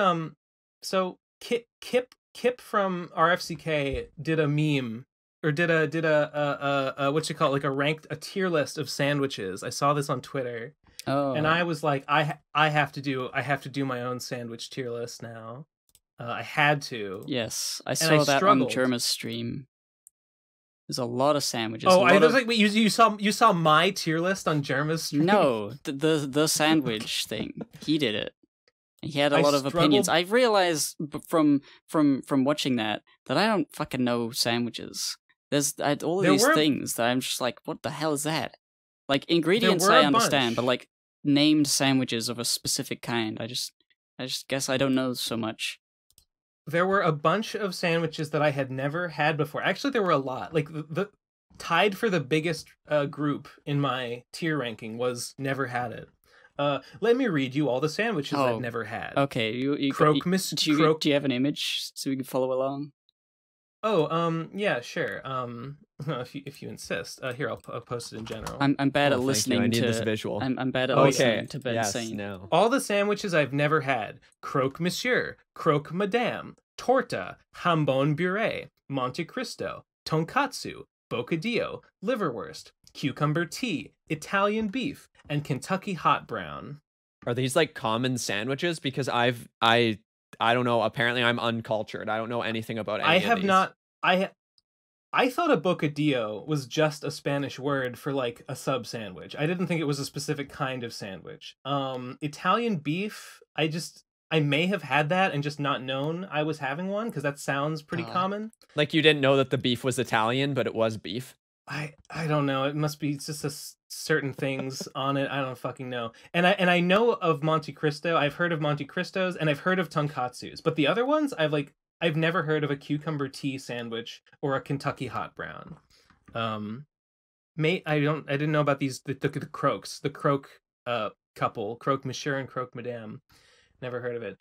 Speaker 2: so Kip from RFCK did a meme, or did a what you call it, like a tier list of sandwiches. I saw this on Twitter. Oh. And I was like, I have to do my own sandwich tier list now. I had to.
Speaker 1: Yes, I saw that on Germa's stream. There's a lot of sandwiches.
Speaker 2: Oh, I was like, wait, you saw my tier list on Germa's stream?
Speaker 1: No, the sandwich thing. He did it. He had a lot of opinions. I realized from watching that I don't fucking know sandwiches. There's all of these things that I'm just like, what the hell is that? Like ingredients I understand, but like named sandwiches of a specific kind, I just guess I don't know so much.
Speaker 2: There were a bunch of sandwiches that I had never had before. Actually, there were a lot. Like the tied for the biggest group in my tier ranking was never had it. Let me read you all the sandwiches I've never had.
Speaker 1: Okay, do you have an image so we can follow along?
Speaker 2: Oh, yeah, sure. If you insist. Here, I'll post it in general.
Speaker 1: I'm bad at listening.
Speaker 3: I need this visual.
Speaker 1: I'm bad at listening to Ben saying.
Speaker 3: No.
Speaker 2: All the sandwiches I've never had: croque monsieur, croque madame, torta, jambon beurre, Monte Cristo, tonkatsu, bocadillo, liverwurst, cucumber tea, Italian beef, and Kentucky hot brown.
Speaker 3: Are these like common sandwiches? Because I don't know. Apparently, I'm uncultured. I don't know anything about any of these. I thought a bocadillo was just a Spanish word for like a sub sandwich. I didn't think it was a specific kind of sandwich. Italian beef, I may have had that and just not known I was having one, because that sounds pretty common. Like you didn't know that the beef was Italian, but it was beef.
Speaker 2: I don't know. It must be just certain things on it. I don't fucking know. And I know of Monte Cristo. I've heard of Monte Cristos and I've heard of tonkatsus, but the other ones I've never heard of a cucumber tea sandwich or a Kentucky hot brown. I didn't know about these the croques, the croque couple, croque monsieur and croque madame. Never heard of it.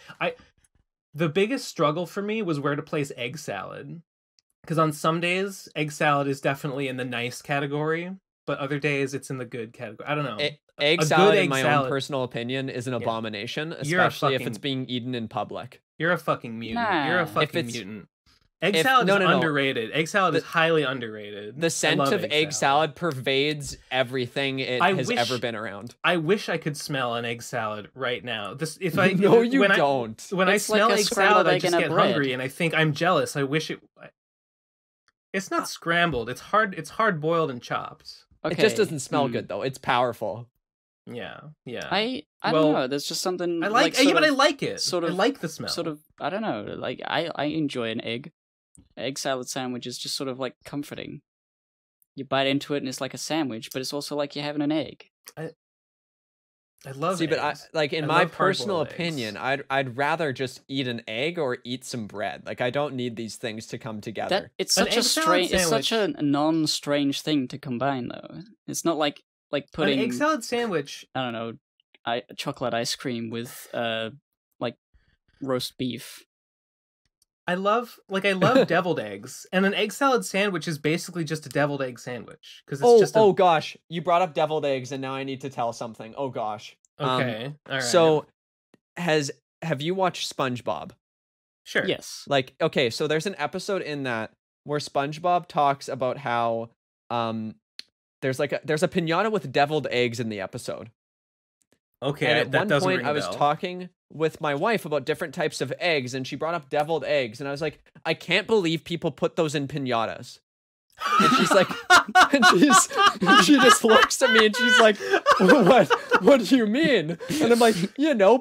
Speaker 2: The biggest struggle for me was where to place egg salad. Because on some days, egg salad is definitely in the nice category, but other days it's in the good category. I don't know.
Speaker 3: Egg salad, in my own personal opinion, is an abomination, especially if it's being eaten in public.
Speaker 2: You're a fucking mutant. Nah. You're a fucking mutant. Egg salad is underrated. Egg salad is highly underrated.
Speaker 3: The scent of egg salad pervades everything it has ever been around.
Speaker 2: I wish I could smell an egg salad right now.
Speaker 3: No, you don't.
Speaker 2: When I smell egg salad, I just get hungry and I think I'm jealous. I wish it. It's not scrambled. It's hard boiled and chopped.
Speaker 3: Okay. It just doesn't smell good though. It's powerful.
Speaker 2: Yeah.
Speaker 1: I don't know. There's just something
Speaker 2: I like. But I like it. I like the smell.
Speaker 1: Sort of. I don't know. Like I enjoy an egg. Egg salad sandwich is just sort of like comforting. You bite into it and it's like a sandwich, but it's also like you're having an egg.
Speaker 2: I love
Speaker 3: See,
Speaker 2: eggs.
Speaker 3: but I like in my personal opinion, I'd rather just eat an egg or eat some bread. Like I don't need these things to come together.
Speaker 1: It's such a non-strange thing to combine, though. It's not like putting
Speaker 2: an egg salad sandwich.
Speaker 1: I don't know, chocolate ice cream with like roast beef.
Speaker 2: I love deviled eggs, and an egg salad sandwich is basically just a deviled egg sandwich because it's just.
Speaker 3: Oh gosh, you brought up deviled eggs, and now I need to tell something. Oh gosh.
Speaker 2: Okay. All right.
Speaker 3: So, have you watched SpongeBob?
Speaker 2: Sure.
Speaker 1: Yes.
Speaker 3: Like, okay, so there's an episode in that where SpongeBob talks about how there's a piñata with deviled eggs in the episode.
Speaker 2: Okay.
Speaker 3: And at one point, I was talking with my wife about different types of eggs, and she brought up deviled eggs, and I was like, I can't believe people put those in piñatas. And she's like, she just looks at me and she's like, what do you mean? And I'm like,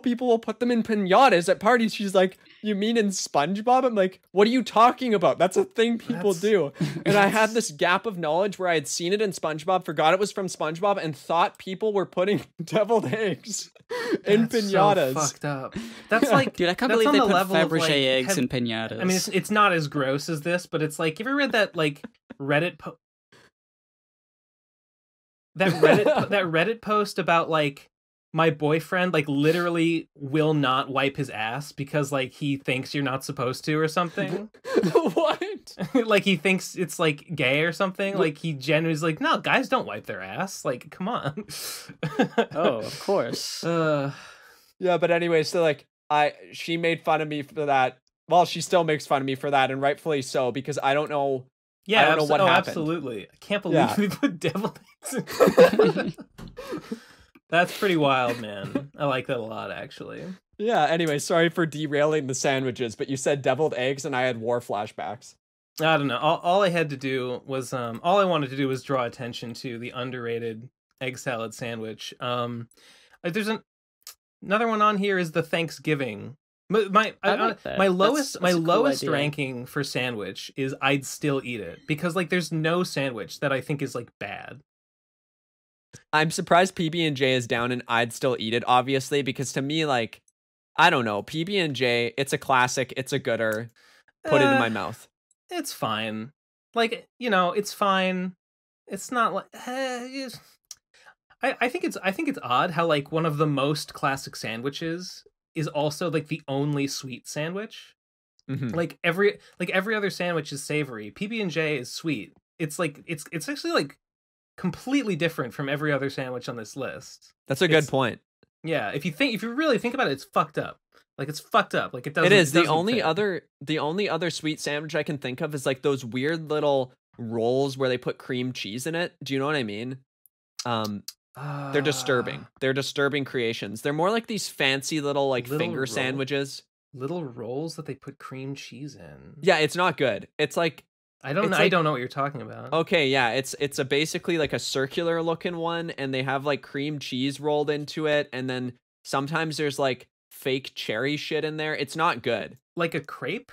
Speaker 3: people will put them in piñatas at parties. She's like, you mean in SpongeBob? I'm like, what are you talking about? That's a thing people do. And I had this gap of knowledge where I had seen it in SpongeBob, forgot it was from SpongeBob, and thought people were putting deviled eggs in piñatas.
Speaker 2: So fucked up. That's like,
Speaker 1: dude, I can't believe they put Fabergé eggs in piñatas.
Speaker 2: I mean, it's not as gross as this, but it's like, you ever read that like Reddit Reddit post about like my boyfriend like literally will not wipe his ass because like he thinks you're not supposed to or something?
Speaker 3: What?
Speaker 2: Like he thinks it's like gay or something? Like he genuinely is like, no, guys don't wipe their ass. Like, come on.
Speaker 1: Oh, of course.
Speaker 3: Yeah, but anyway, so like she made fun of me for that. Well, she still makes fun of me for that, and rightfully so, because I don't know.
Speaker 2: Yeah,
Speaker 3: I don't know what happened.
Speaker 2: Absolutely. I can't believe we put deviled eggs. That's pretty wild, man. I like that a lot, actually.
Speaker 3: Yeah, anyway, sorry for derailing the sandwiches, but you said deviled eggs and I had war flashbacks.
Speaker 2: I don't know. All I had to do was all I wanted to do was draw attention to the underrated egg salad sandwich. There's another one on here is the Thanksgiving. My lowest cool ranking for sandwich is I'd still eat it, because like there's no sandwich that I think is like bad.
Speaker 3: I'm surprised PB&J is down and I'd still eat it, obviously, because to me, like, I don't know, PB&J, it's a classic, it's a gooder. Put it in my mouth.
Speaker 2: It's fine. Like, it's fine. It's not like I think it's odd how like one of the most classic sandwiches is also like the only sweet sandwich.
Speaker 3: Mm-hmm.
Speaker 2: Like every other sandwich is savory. PB&J is sweet. It's like it's actually like completely different from every other sandwich on this list.
Speaker 3: That's a good point.
Speaker 2: Yeah, if you really think about it, it's fucked up. Like it's fucked up. Like it doesn't.
Speaker 3: It is.
Speaker 2: The
Speaker 3: only other sweet sandwich I can think of is like those weird little rolls where they put cream cheese in it. Do you know what I mean? They're disturbing. They're disturbing creations. They're more like these fancy little finger sandwiches.
Speaker 2: Little rolls that they put cream cheese in.
Speaker 3: Yeah, it's not good. It's like
Speaker 2: I don't know what you're talking about.
Speaker 3: Okay, yeah, it's a basically like a circular looking one, and they have like cream cheese rolled into it, and then sometimes there's like fake cherry shit in there. It's not good.
Speaker 2: Like a crepe?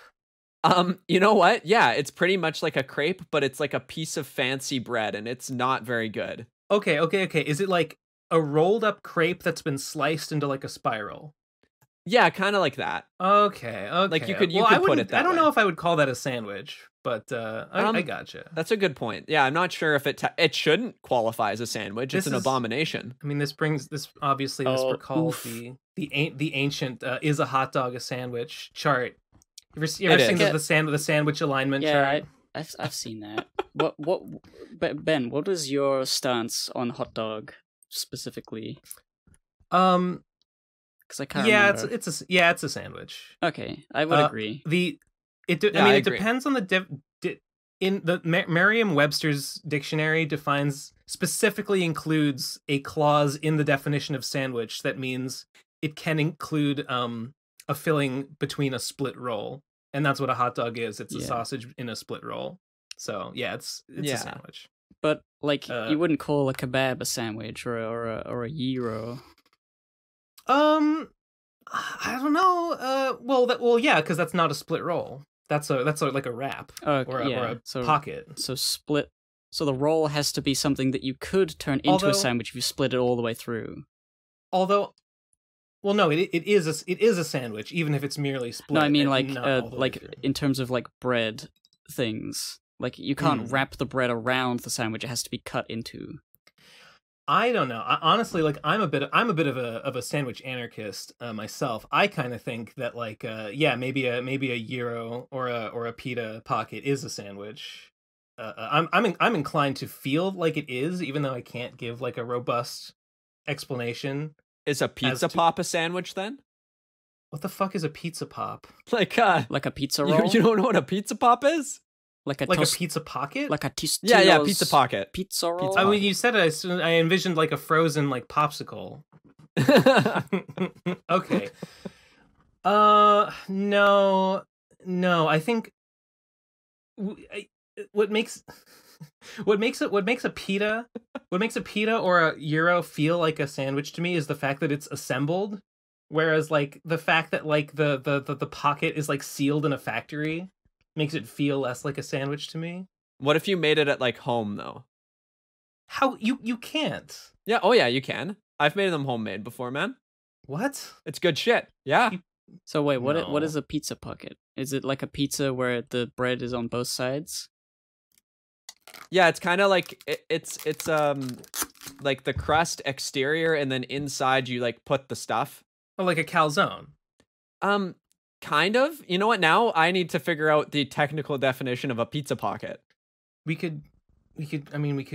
Speaker 3: You know what? Yeah, it's pretty much like a crepe, but it's like a piece of fancy bread, and it's not very good.
Speaker 2: Okay. Is it like a rolled up crepe that's been sliced into like a spiral?
Speaker 3: Yeah, kind of like that.
Speaker 2: Okay.
Speaker 3: Like you could put it that
Speaker 2: I don't
Speaker 3: way.
Speaker 2: know if I would call that a sandwich, but I gotcha.
Speaker 3: That's a good point. Yeah, I'm not sure if it shouldn't qualify as a sandwich. It's an abomination.
Speaker 2: I mean, this obviously recalls the ancient is a hot dog a sandwich chart. You ever seen the sandwich alignment chart?
Speaker 1: Yeah, I've seen that. Ben, what is your stance on hot dog specifically? Because I can't remember.
Speaker 2: It's a sandwich.
Speaker 1: Okay, I would agree.
Speaker 2: It depends on the Merriam-Webster's dictionary specifically includes a clause in the definition of sandwich that means it can include a filling between a split roll, and that's what a hot dog is. It's a sausage in a split roll. So yeah, it's a sandwich.
Speaker 1: But like, you wouldn't call a kebab a sandwich or a gyro.
Speaker 2: I don't know. Yeah, because that's not a split roll. That's like a wrap or a pocket.
Speaker 1: So split. So the roll has to be something that you could turn into a sandwich if you split it all the way through.
Speaker 2: Although, well, no, it is a sandwich, even if it's merely split.
Speaker 1: No, I mean like in terms of like bread things. Like you can't wrap the bread around the sandwich; it has to be cut into.
Speaker 2: I don't know. Honestly, like I'm a bit of a sandwich anarchist myself. I kind of think that like maybe a gyro or a pita pocket is a sandwich. I'm inclined to feel like it is, even though I can't give like a robust explanation.
Speaker 3: Is a pizza pop a sandwich then?
Speaker 2: What the fuck is a pizza pop?
Speaker 3: Like
Speaker 1: a pizza roll?
Speaker 3: You don't know what a pizza pop is?
Speaker 2: Like a pizza pocket?
Speaker 1: Like a
Speaker 3: yeah, pizza pocket.
Speaker 1: Pizza roll?
Speaker 2: I mean, you said it, I envisioned like a frozen like popsicle. Okay. No, I think what makes a pita or a gyro feel like a sandwich to me is the fact that it's assembled, whereas like the fact that like the pocket is like sealed in a factory makes it feel less like a sandwich to me.
Speaker 3: What if you made it at like home though?
Speaker 2: How you can't?
Speaker 3: Yeah, oh yeah, you can. I've made them homemade before, man.
Speaker 2: What?
Speaker 3: It's good shit. Yeah.
Speaker 1: So wait, what is a pizza pocket? Is it like a pizza where the bread is on both sides?
Speaker 3: Yeah, it's kind of like it's like the crust exterior, and then inside you like put the stuff.
Speaker 2: Oh, like a calzone.
Speaker 3: Kind of. You know what? Now I need to figure out the technical definition of a pizza pocket.
Speaker 2: We could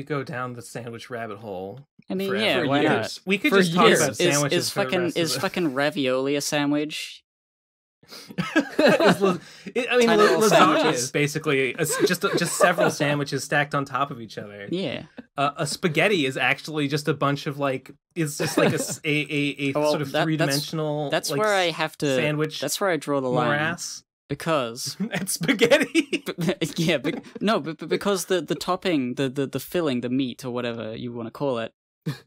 Speaker 2: go down the sandwich rabbit hole.
Speaker 1: I mean,
Speaker 2: forever.
Speaker 1: yeah, why not?
Speaker 2: We could just talk about sandwiches.
Speaker 1: Is fucking ravioli a sandwich?
Speaker 2: Lasagna is basically just several sandwiches stacked on top of each other.
Speaker 1: Yeah.
Speaker 2: A spaghetti is actually just a bunch of like it's just like a sort of three-dimensional.
Speaker 1: That's
Speaker 2: like,
Speaker 1: where I have to
Speaker 2: sandwich.
Speaker 1: That's where I draw the line.
Speaker 2: Morass.
Speaker 1: Because
Speaker 2: it's spaghetti.
Speaker 1: Yeah, but because the topping, the filling, the meat or whatever you want to call it,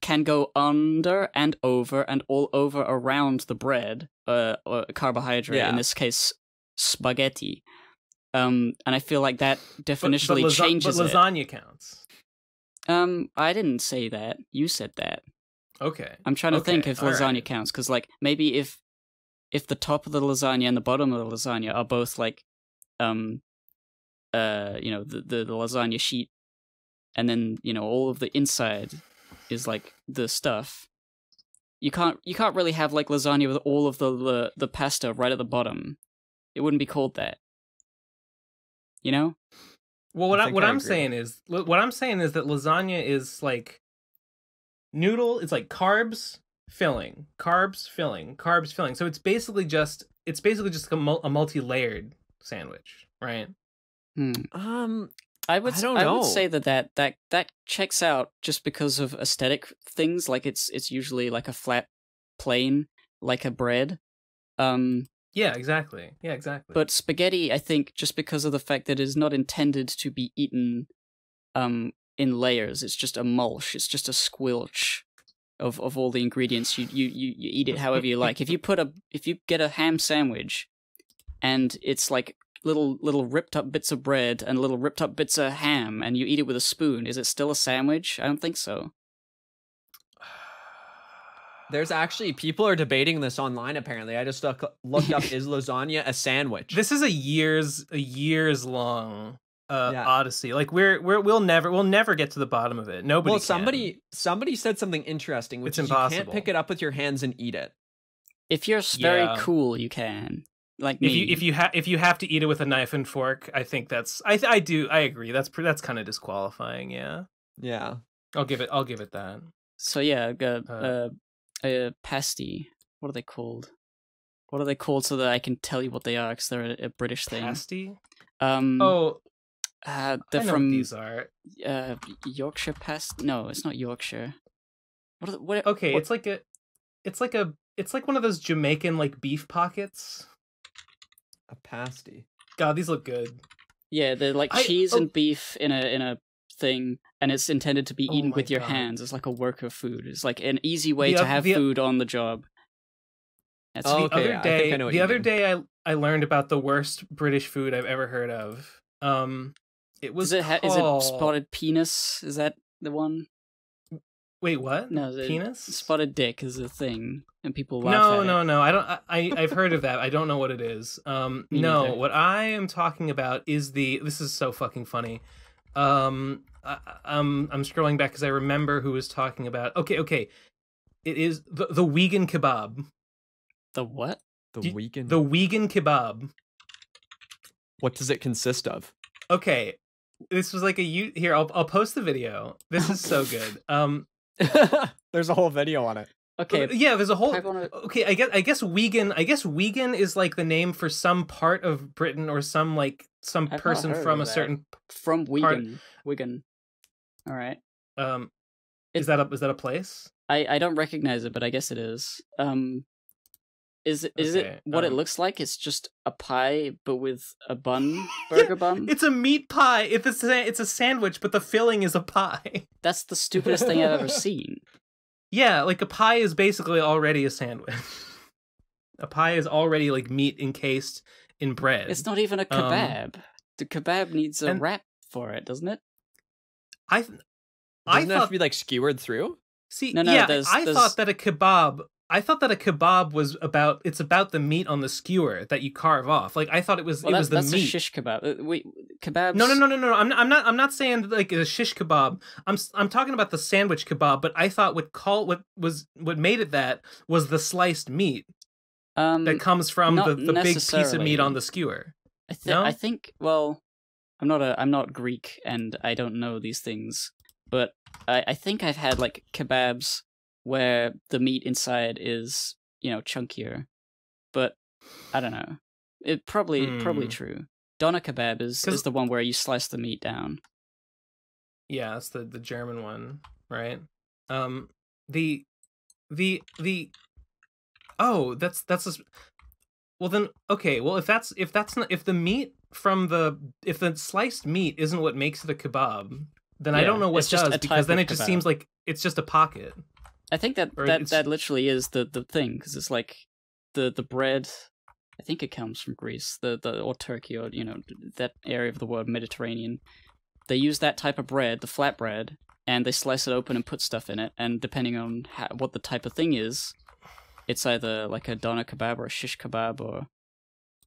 Speaker 1: can go under and over and all over around the bread, or carbohydrate, in this case, spaghetti. And I feel like that definitionally changes
Speaker 2: it. But lasagna counts.
Speaker 1: I didn't say that. You said that.
Speaker 2: Okay.
Speaker 1: I'm trying to think if lasagna counts, because like maybe if the top of the lasagna and the bottom of the lasagna are both like, the lasagna sheet, and then all of the inside is like the stuff. You can't really have like lasagna with all of the pasta right at the bottom. It wouldn't be called that. You know?
Speaker 2: Well, what I'm saying is that lasagna is like noodle. It's like carbs, filling, carbs, filling, carbs, filling. So it's basically just a multi-layered sandwich, right?
Speaker 1: I would say that checks out just because of aesthetic things. Like it's usually like a flat plane, like a bread.
Speaker 2: Yeah, exactly.
Speaker 1: But spaghetti, I think, just because of the fact that it is not intended to be eaten in layers. It's just a mulch. It's just a squelch of all the ingredients. You eat it however you like. If you get a ham sandwich and it's like little ripped up bits of bread and little ripped up bits of ham, and you eat it with a spoon, is it still a sandwich? I don't think so.
Speaker 3: There's actually people are debating this online. Apparently, I just looked up: is lasagna a sandwich?
Speaker 2: This is a years long odyssey. Like we'll never get to the bottom of it. Nobody.
Speaker 3: Well, somebody said something interesting, which
Speaker 2: is impossible.
Speaker 3: You can't pick it up with your hands and eat it.
Speaker 1: If you're very cool, you can. Like me.
Speaker 2: If you have to eat it with a knife and fork, I think that's I agree. That's kind of disqualifying. Yeah.
Speaker 3: Yeah.
Speaker 2: I'll give it that.
Speaker 1: So yeah, a pasty. What are they called? What are they called so that I can tell you what they are? Because they're a British thing.
Speaker 2: Pasty.
Speaker 1: They're
Speaker 2: I know
Speaker 1: from
Speaker 2: what these are.
Speaker 1: Yorkshire pasty. No, it's not Yorkshire. What?
Speaker 2: Okay, it's like one of those Jamaican like beef pockets.
Speaker 3: A pasty.
Speaker 2: God, these look good.
Speaker 1: Yeah, they're like cheese and beef in a thing, and it's intended to be eaten with your hands. It's like a work of food. It's like an easy way to have food on the job.
Speaker 2: The other day I learned about the worst British food I've ever heard of. It was
Speaker 1: is it spotted penis? Is that the one?
Speaker 2: Wait, what?
Speaker 1: No,
Speaker 2: penis?
Speaker 1: Spotted dick is a thing, and people laugh at it.
Speaker 2: No. I don't. I've heard of that. I don't know what it is. No,
Speaker 1: neither.
Speaker 2: what I am talking about is This is so fucking funny. I'm scrolling back because I remember who was talking about. Okay. It is the Wigen Kebab.
Speaker 1: The what?
Speaker 3: The Wigen
Speaker 2: Kebab. What
Speaker 3: does it consist of?
Speaker 2: Okay, this was like here. I'll post the video. This is so good.
Speaker 3: There's a whole video on it.
Speaker 1: Okay.
Speaker 2: Yeah, there's a whole. Okay, I guess Wigen is like the name for some part of Britain or some person from a certain
Speaker 1: from Wigen. Wigen. All right.
Speaker 2: Is that a place?
Speaker 1: I don't recognize it, but I guess it is. Is it what it looks like? It's just a pie, but with a bun, burger bun.
Speaker 2: It's a meat pie. It's a sandwich, but the filling is a pie.
Speaker 1: That's the stupidest thing I've ever seen.
Speaker 2: Yeah, like a pie is basically already a sandwich. A pie is already like meat encased in bread.
Speaker 1: It's not even a kebab. The kebab needs a wrap for it, doesn't it?
Speaker 3: Doesn't it have to be like skewered through?
Speaker 2: See,
Speaker 1: no,
Speaker 2: yeah, I thought that a kebab was about the meat on the skewer that you carve off. Like I thought it was the meat.
Speaker 1: That's a shish kebab. Wait, kebabs?
Speaker 2: No. I'm not saying like a shish kebab. I'm talking about the sandwich kebab. But I thought what made it that was the sliced meat that comes from the big piece of meat on the skewer.
Speaker 1: I think. Well, I'm not Greek and I don't know these things, but I think I've had like kebabs where the meat inside is, chunkier. But I don't know. It probably true. Doner kebab is the one where you slice the meat down.
Speaker 2: Yeah, that's the German one, right? Well then okay, well if the sliced meat isn't what makes it a kebab, then I don't know what does, because then it just seems like it's just a pocket.
Speaker 1: I think that literally is the thing, because it's like the bread. I think it comes from Greece, or Turkey, or that area of the world, Mediterranean. They use that type of bread, the flat bread, and they slice it open and put stuff in it. And depending on what the type of thing is, it's either like a doner kebab or a shish kebab, or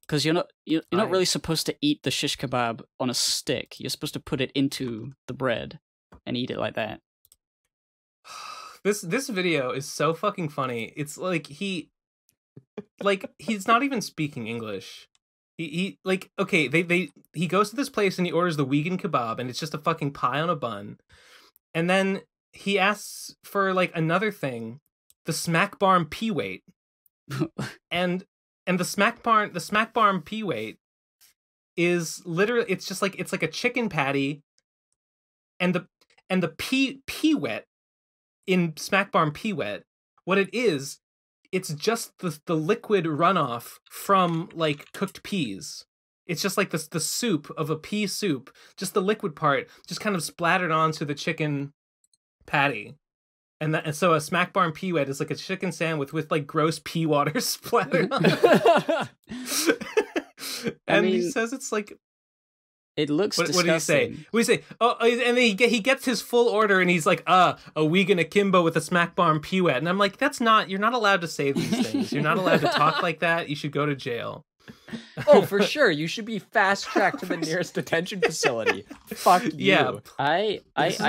Speaker 1: because you're not really supposed to eat the shish kebab on a stick. You're supposed to put it into the bread and eat it like that.
Speaker 2: This video is so fucking funny. It's like he's not even speaking English. He goes to this place and he orders the Wigen Kebab, and it's just a fucking pie on a bun. And then he asks for like another thing, the smack barm peeweight. and the smack barm peeweight is literally, it's like a chicken patty, and the peewet in Smack Barm Peewet, what it is, it's just the liquid runoff from like cooked peas. It's just like the soup of a pea soup, just the liquid part, just kind of splattered onto the chicken patty. And so a Smack Barm Peewet is like a chicken sandwich with like gross pea water splattered on it. And he says it's like,
Speaker 1: it looks disgusting.
Speaker 2: What do you say? Oh, and then he gets his full order, and he's like, a Wigen Akimbo with a Smack Barm Peewet. And I'm like, you're not allowed to say these things. You're not allowed to talk like that. You should go to jail.
Speaker 3: Oh, for sure. You should be fast-tracked to the nearest detention facility. Fuck you.
Speaker 2: Yeah.
Speaker 1: I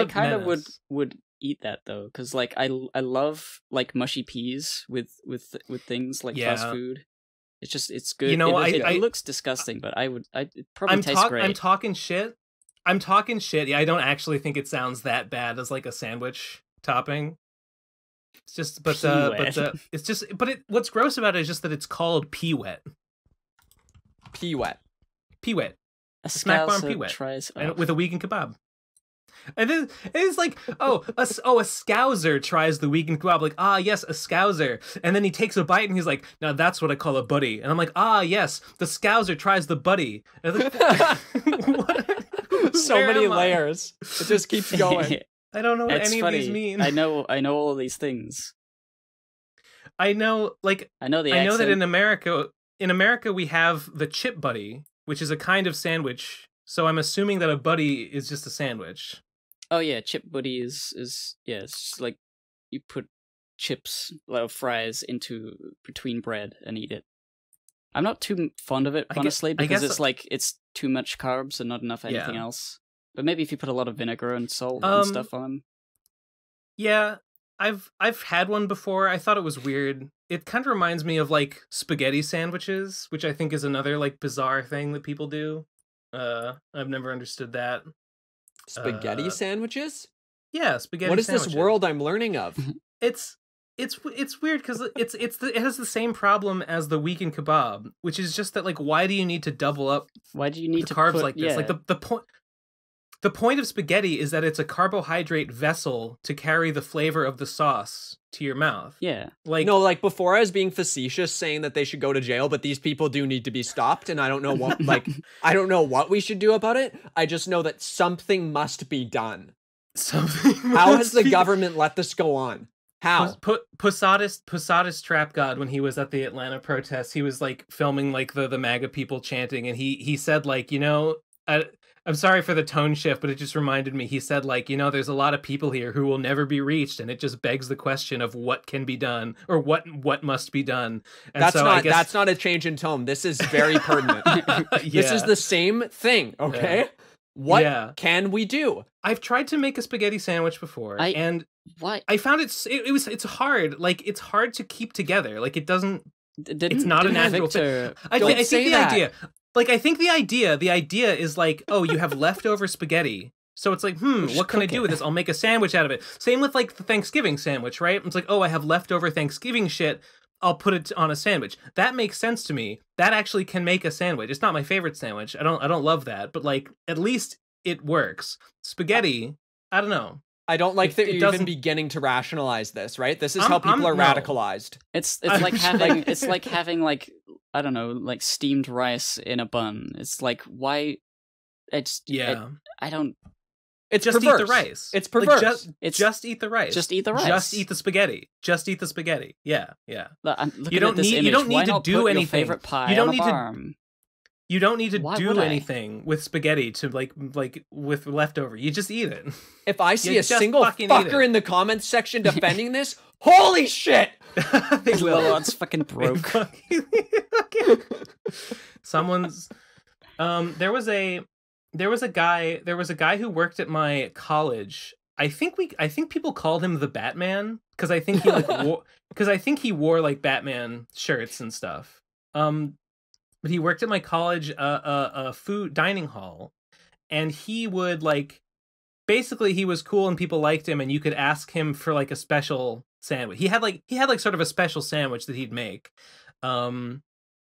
Speaker 1: kind of would eat that, though, because like I love like mushy peas with things like fast food. It's good. It looks disgusting, but it probably tastes great.
Speaker 2: I'm talking shit. Yeah, I don't actually think it sounds that bad as like a sandwich topping. It's just, what's gross about it is just that it's called peewet. Peewet.
Speaker 1: A
Speaker 2: Smack Barm Peewet. And with a Wigen Kebab. And then it's like, a scouser tries the Wigen Kebab, like, yes, a scouser. And then he takes a bite and he's like, now that's what I call a buddy. And I'm like, yes, the scouser tries the buddy. And like,
Speaker 3: so many layers. It just keeps going.
Speaker 2: I don't know what any of these mean.
Speaker 1: I know all these things.
Speaker 2: I know the accent. I know that in America we have the chip buddy, which is a kind of sandwich. So I'm assuming that a buddy is just a sandwich.
Speaker 1: Oh yeah, chip buddy is it's just like put chips, like fries, into between bread and eat it. I'm not too fond of it, honestly, because it's like it's too much carbs and not enough anything else. But maybe if you put a lot of vinegar and salt and stuff on them.
Speaker 2: Yeah, I've had one before. I thought it was weird. It kind of reminds me of like spaghetti sandwiches, which I think is another like bizarre thing that people do. I've never understood that.
Speaker 3: Spaghetti sandwiches?
Speaker 2: Yeah, spaghetti.
Speaker 3: What is
Speaker 2: sandwiches.
Speaker 3: This world I'm learning of?
Speaker 2: It's weird because it has the same problem as the Wigen Kebab, which is just that like, why do you need to double up?
Speaker 1: Why do you need to
Speaker 2: carbs like this? Like the point of spaghetti is that it's a carbohydrate vessel to carry the flavor of the sauce to your mouth.
Speaker 1: Yeah.
Speaker 2: Like
Speaker 3: no, like before I was being facetious saying that they should go to jail, but these people do need to be stopped, and I don't know what I don't know what we should do about it. I just know that something must be done. How has the government let this go on? How?
Speaker 2: Posadis Trap God, when he was at the Atlanta protests, he was like filming like the MAGA people chanting, and he said like, I'm sorry for the tone shift, but it just reminded me. He said, like, there's a lot of people here who will never be reached, and it just begs the question of what can be done or what must be done. And
Speaker 3: that's not a change in tone. This is very pertinent. This is the same thing. Okay, yeah. What can we do?
Speaker 2: I've tried to make a spaghetti sandwich before, and
Speaker 1: what
Speaker 2: I found it's hard. Like it's hard to keep together. Like it doesn't. It's not a natural thing. I think the idea. Like, I think the idea is like, oh, you have leftover spaghetti. So it's like, what can I do with this? I'll make a sandwich out of it. Same with like the Thanksgiving sandwich, right? It's like, oh, I have leftover Thanksgiving shit. I'll put it on a sandwich. That makes sense to me. That actually can make a sandwich. It's not my favorite sandwich. I don't love that, but like at least it works. Spaghetti, I don't know.
Speaker 3: I don't like that you're even beginning to rationalize this, right? This is how people are radicalized.
Speaker 1: It's like having like I don't know, like steamed rice in a bun. It's like, why? I don't.
Speaker 3: It's
Speaker 2: just
Speaker 3: perverse.
Speaker 2: Eat the rice.
Speaker 3: It's perverse.
Speaker 2: Like just eat the rice.
Speaker 1: Just eat the rice.
Speaker 2: Just eat the spaghetti. Just eat the spaghetti. Yeah.
Speaker 1: I'm looking at this image.
Speaker 2: You don't need to do anything.
Speaker 1: Favorite pie you don't need to.
Speaker 2: You don't need to do anything with spaghetti to like with leftover. You just eat it.
Speaker 3: If I see a single fucker in the comments section defending this, holy shit!
Speaker 2: They will.
Speaker 1: Lowart's fucking broke.
Speaker 2: Someone's there was a guy who worked at my college. I think people called him the Batman because I think he wore like Batman shirts and stuff. But he worked at my college food dining hall, and he would like basically he was cool and people liked him, and you could ask him for like a special sandwich. He had like sort of a special sandwich that he'd make,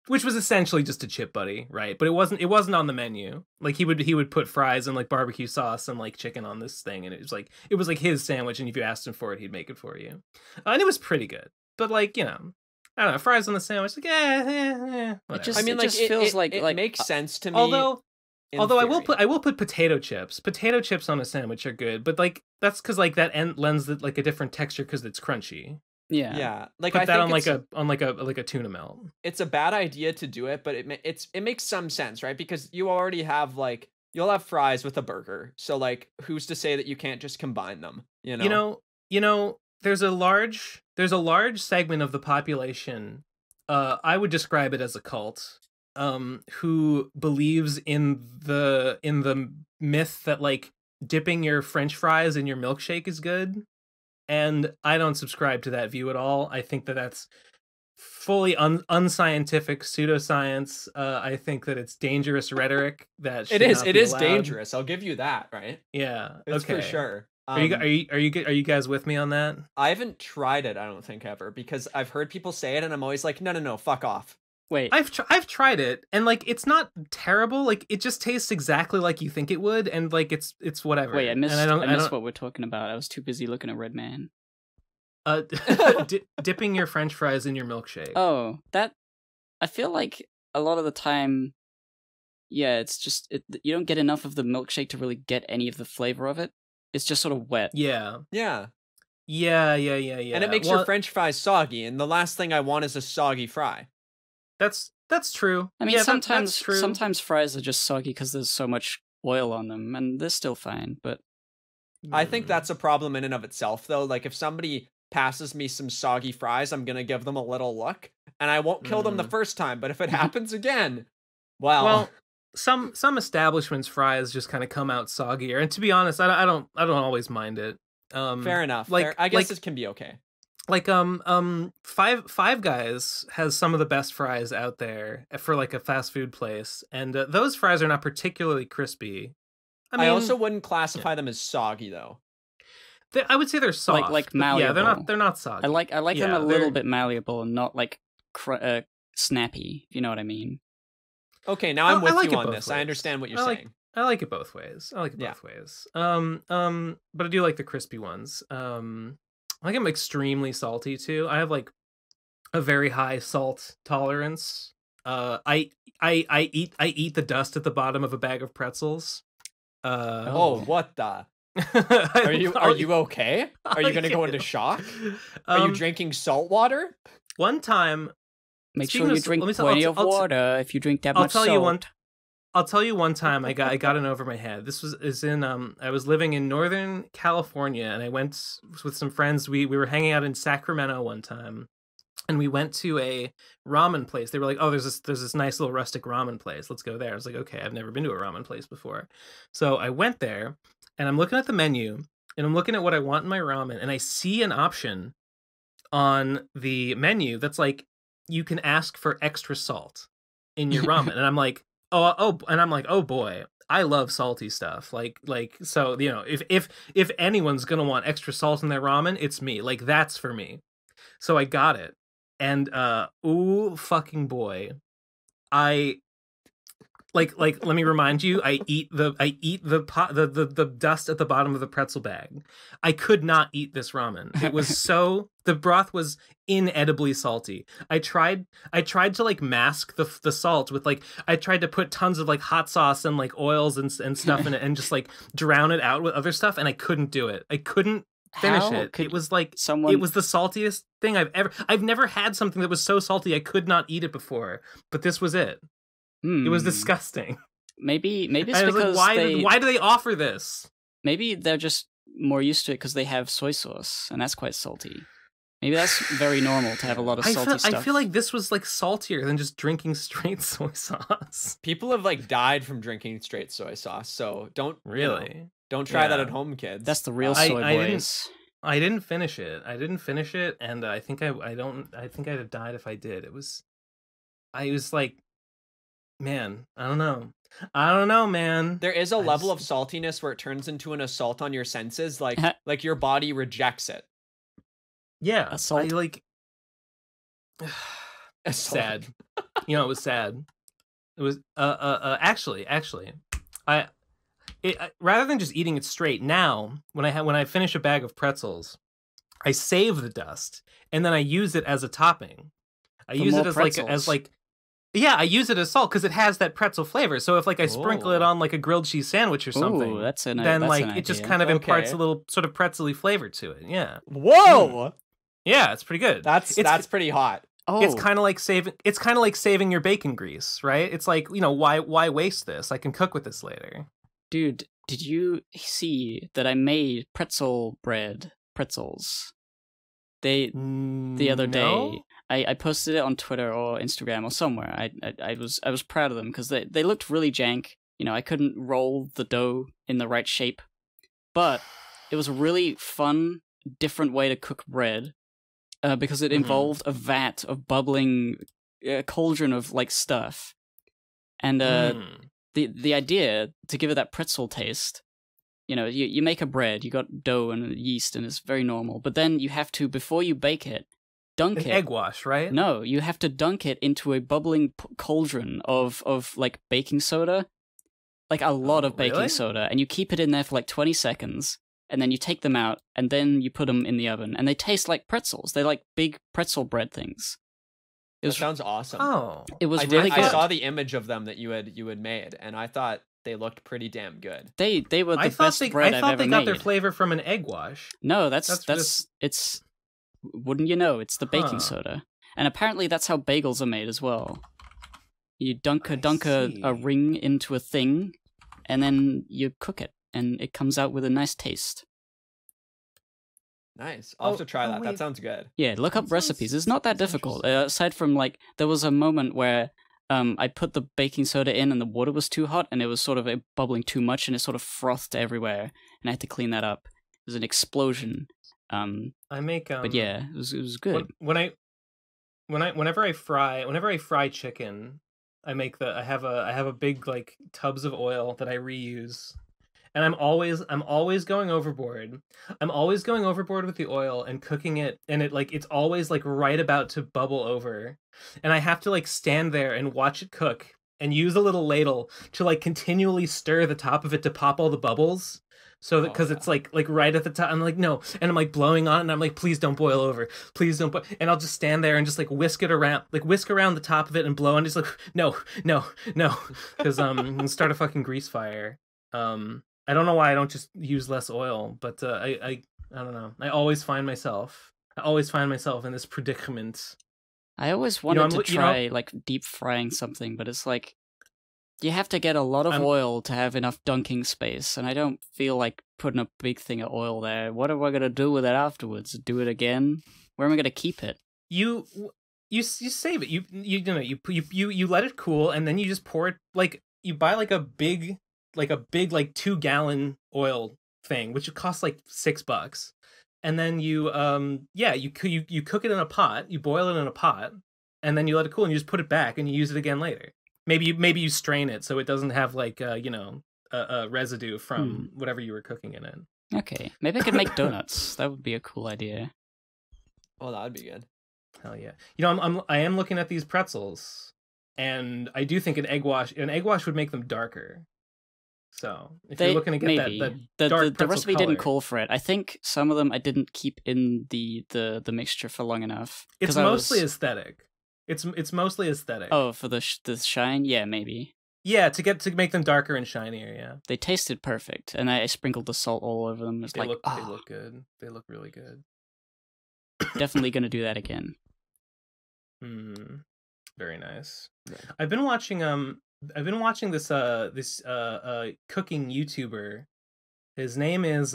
Speaker 2: which was essentially just a chip buddy, right? But it wasn't on the menu. Like he would put fries and like barbecue sauce and like chicken on this thing, and it was like his sandwich, and if you asked him for it, he'd make it for you, and it was pretty good. But like I don't know, fries on the sandwich, like whatever.
Speaker 1: It just feels like
Speaker 3: it makes sense to me.
Speaker 2: Although I will put potato chips. Potato chips on a sandwich are good, but like that's because like that lends it like a different texture because it's crunchy.
Speaker 3: Yeah. Like
Speaker 2: put that on like a tuna melt.
Speaker 3: It's a bad idea to do it, but it makes some sense, right? Because you already have like you'll have fries with a burger, so like who's to say that you can't just combine them? There's a large segment of the population, I would describe it as a cult, who believes in the myth that like dipping your French fries in your milkshake is good, and I don't subscribe to that view at all. I think that that's fully unscientific pseudoscience. I think that it's dangerous rhetoric. That it is dangerous. I'll give you that, right?
Speaker 2: Yeah,
Speaker 3: it's for sure.
Speaker 2: Are you guys with me on that?
Speaker 3: I haven't tried it, I don't think, ever, because I've heard people say it and I'm always like, no, fuck off.
Speaker 1: Wait.
Speaker 2: I've tried it, and like it's not terrible. Like it just tastes exactly like you think it would, and like it's whatever.
Speaker 1: Wait, I missed what we're talking about. I was too busy looking at Red Man.
Speaker 2: Dipping your French fries in your milkshake.
Speaker 1: Oh, that I feel like a lot of the time, yeah, it's just you don't get enough of the milkshake to really get any of the flavor of it. It's just sort of wet.
Speaker 2: Yeah.
Speaker 3: And
Speaker 2: it
Speaker 3: makes your French fries soggy, and the last thing I want is a soggy fry.
Speaker 2: That's true.
Speaker 1: I mean, sometimes fries are just soggy because there's so much oil on them, and they're still fine. But
Speaker 3: I think that's a problem in and of itself, though. Like if somebody passes me some soggy fries, I'm gonna give them a little look, and I won't kill them the first time. But if it happens again, well,
Speaker 2: some establishments' fries just kind of come out soggier, and to be honest, I don't always mind it.
Speaker 3: Fair enough. I guess it can be okay.
Speaker 2: Like Five Guys has some of the best fries out there for like a fast food place, and those fries are not particularly crispy.
Speaker 3: I also wouldn't classify them as soggy though.
Speaker 2: I would say they're soft,
Speaker 1: like malleable.
Speaker 2: Yeah, they're not soggy.
Speaker 1: I like them a little bit malleable and not like snappy. If you know what I mean.
Speaker 3: Okay, now I'm with you on this.
Speaker 2: Ways.
Speaker 3: I understand what you're saying.
Speaker 2: I like it both ways. But I do like the crispy ones. I like them extremely salty too. I have like a very high salt tolerance. I eat the dust at the bottom of a bag of pretzels.
Speaker 3: What the? Are you okay? Are you gonna go into shock? Are you drinking salt water?
Speaker 2: One time,
Speaker 1: make sure you drink plenty of water. If you drink that much salt.
Speaker 2: I'll tell you one time I got in over my head. This is in I was living in Northern California, and I went with some friends. We were hanging out in Sacramento one time, and we went to a ramen place. They were like, "Oh, there's this nice little rustic ramen place. Let's go there." I was like, "Okay, I've never been to a ramen place before." So I went there, and I'm looking at the menu, and I'm looking at what I want in my ramen, and I see an option on the menu that's like, you can ask for extra salt in your ramen, and I'm like, oh boy, I love salty stuff. Like so, you know, if anyone's gonna want extra salt in their ramen, it's me. Like, that's for me. So I got it, and ooh fucking boy, I like let me remind you, I eat the dust at the bottom of the pretzel bag. I could not eat this ramen. It was the broth was inedibly salty. I tried to like mask the salt with like, I tried to put tons of like hot sauce and like oils and stuff in it and just like drown it out with other stuff, and I couldn't do it. I couldn't finish it. It was like it was the saltiest thing I've never had something that was so salty I could not eat it before, but this was it. It was disgusting.
Speaker 1: Maybe it's because
Speaker 2: why do they offer this?
Speaker 1: Maybe they're just more used to it because they have soy sauce, and that's quite salty. Maybe that's very normal to have a lot of salty stuff.
Speaker 2: I feel like this was like saltier than just drinking straight soy sauce.
Speaker 3: People have like died from drinking straight soy sauce, so don't try that at home, kids.
Speaker 1: That's the real soy boys.
Speaker 2: I didn't finish it. And I think I'd have died if I did. I was like, man, I don't know, man.
Speaker 3: There is a level of saltiness where it turns into an assault on your senses, like your body rejects it.
Speaker 2: Yeah,
Speaker 1: assault.
Speaker 2: I like sad. You know, it was sad. It was actually, rather than just eating it straight, now when I finish a bag of pretzels, I save the dust and then I use it as a topping. I use it I use it as salt because it has that pretzel flavor. So if like I sprinkle it on like a grilled cheese sandwich or something, then like it just kind of imparts a little sort of pretzely flavor to it. Yeah.
Speaker 3: Whoa.
Speaker 2: Yeah, it's pretty good.
Speaker 3: That's pretty hot.
Speaker 1: Oh.
Speaker 2: It's kind of like saving your bacon grease, right? It's like, you know, why waste this? I can cook with this later.
Speaker 1: Dude, did you see that I made pretzels the other day? I posted it on Twitter or Instagram or somewhere. I was proud of them because they looked really jank. You know, I couldn't roll the dough in the right shape, but it was a really fun, different way to cook bread because it involved a vat of bubbling cauldron of like stuff, and the idea to give it that pretzel taste. You know, you make a bread, you got dough and yeast, and it's very normal. But then you have to, before you bake it, dunk it.
Speaker 2: Egg wash, right?
Speaker 1: No, you have to dunk it into a bubbling cauldron of like baking soda, like a lot of baking soda, and you keep it in there for like 20 seconds, and then you take them out, and then you put them in the oven, and they taste like pretzels. They're like big pretzel bread things.
Speaker 3: That sounds awesome.
Speaker 2: Oh,
Speaker 1: it was really good.
Speaker 3: I saw the image of them that you had made, and I thought they looked pretty damn good.
Speaker 1: They were the best bread I've ever made. I thought they got
Speaker 2: their flavor from an egg wash.
Speaker 1: No, it's wouldn't you know, it's the baking soda. And apparently that's how bagels are made as well. You dunk a ring into a thing, and then you cook it, and it comes out with a nice taste.
Speaker 3: Nice. I'll have to try that.
Speaker 2: Wait.
Speaker 3: That sounds good.
Speaker 1: Yeah, look up recipes. It's not that difficult. Aside from like, there was a moment where I put the baking soda in and the water was too hot and it was sort of bubbling too much and it sort of frothed everywhere and I had to clean that up. It was an explosion.
Speaker 2: I make
Speaker 1: but yeah, it was good.
Speaker 2: Whenever I fry chicken, I have a big like tubs of oil that I reuse. And I'm always going overboard. I'm always going overboard with the oil and cooking it, and it's always like right about to bubble over. And I have to like stand there and watch it cook and use a little ladle to like continually stir the top of it to pop all the bubbles. So that because it's like right at the top, I'm like, no, and I'm like blowing on it, and I'm like, please don't boil over, please don't and I'll just stand there and just like whisk around the top of it and blow, and just like no, because start a fucking grease fire. I don't know why I don't just use less oil, but I don't know. I always find myself in this predicament.
Speaker 1: I always wanted to try like deep frying something, but it's like you have to get a lot of oil to have enough dunking space, and I don't feel like putting a big thing of oil there. What am I gonna do with it afterwards? Do it again? Where am I gonna keep it?
Speaker 2: You save it. You let it cool, and then you just pour it. Like you buy like a big like 2-gallon oil thing, which costs like $6, and then you cook it in a pot, you boil it in a pot, and then you let it cool, and you just put it back, and you use it again later. Maybe you strain it so it doesn't have like a residue from whatever you were cooking in it.
Speaker 1: Okay, maybe I could make donuts. That would be a cool idea.
Speaker 3: Oh, that would be good.
Speaker 2: Hell yeah! I am looking at these pretzels, and I do think an egg wash would make them darker. So if you're looking to get that dark
Speaker 1: the recipe
Speaker 2: color,
Speaker 1: didn't call for it. I think some of them I didn't keep in the mixture for long enough.
Speaker 2: It's mostly aesthetic. It's mostly aesthetic.
Speaker 1: Oh, for the shine, yeah, maybe.
Speaker 2: Yeah, to make them darker and shinier. Yeah,
Speaker 1: they tasted perfect, and I sprinkled the salt all over them. They look
Speaker 2: good. They look really good.
Speaker 1: Definitely gonna do that again.
Speaker 2: Very nice. Right. I've been watching this cooking YouTuber. His name is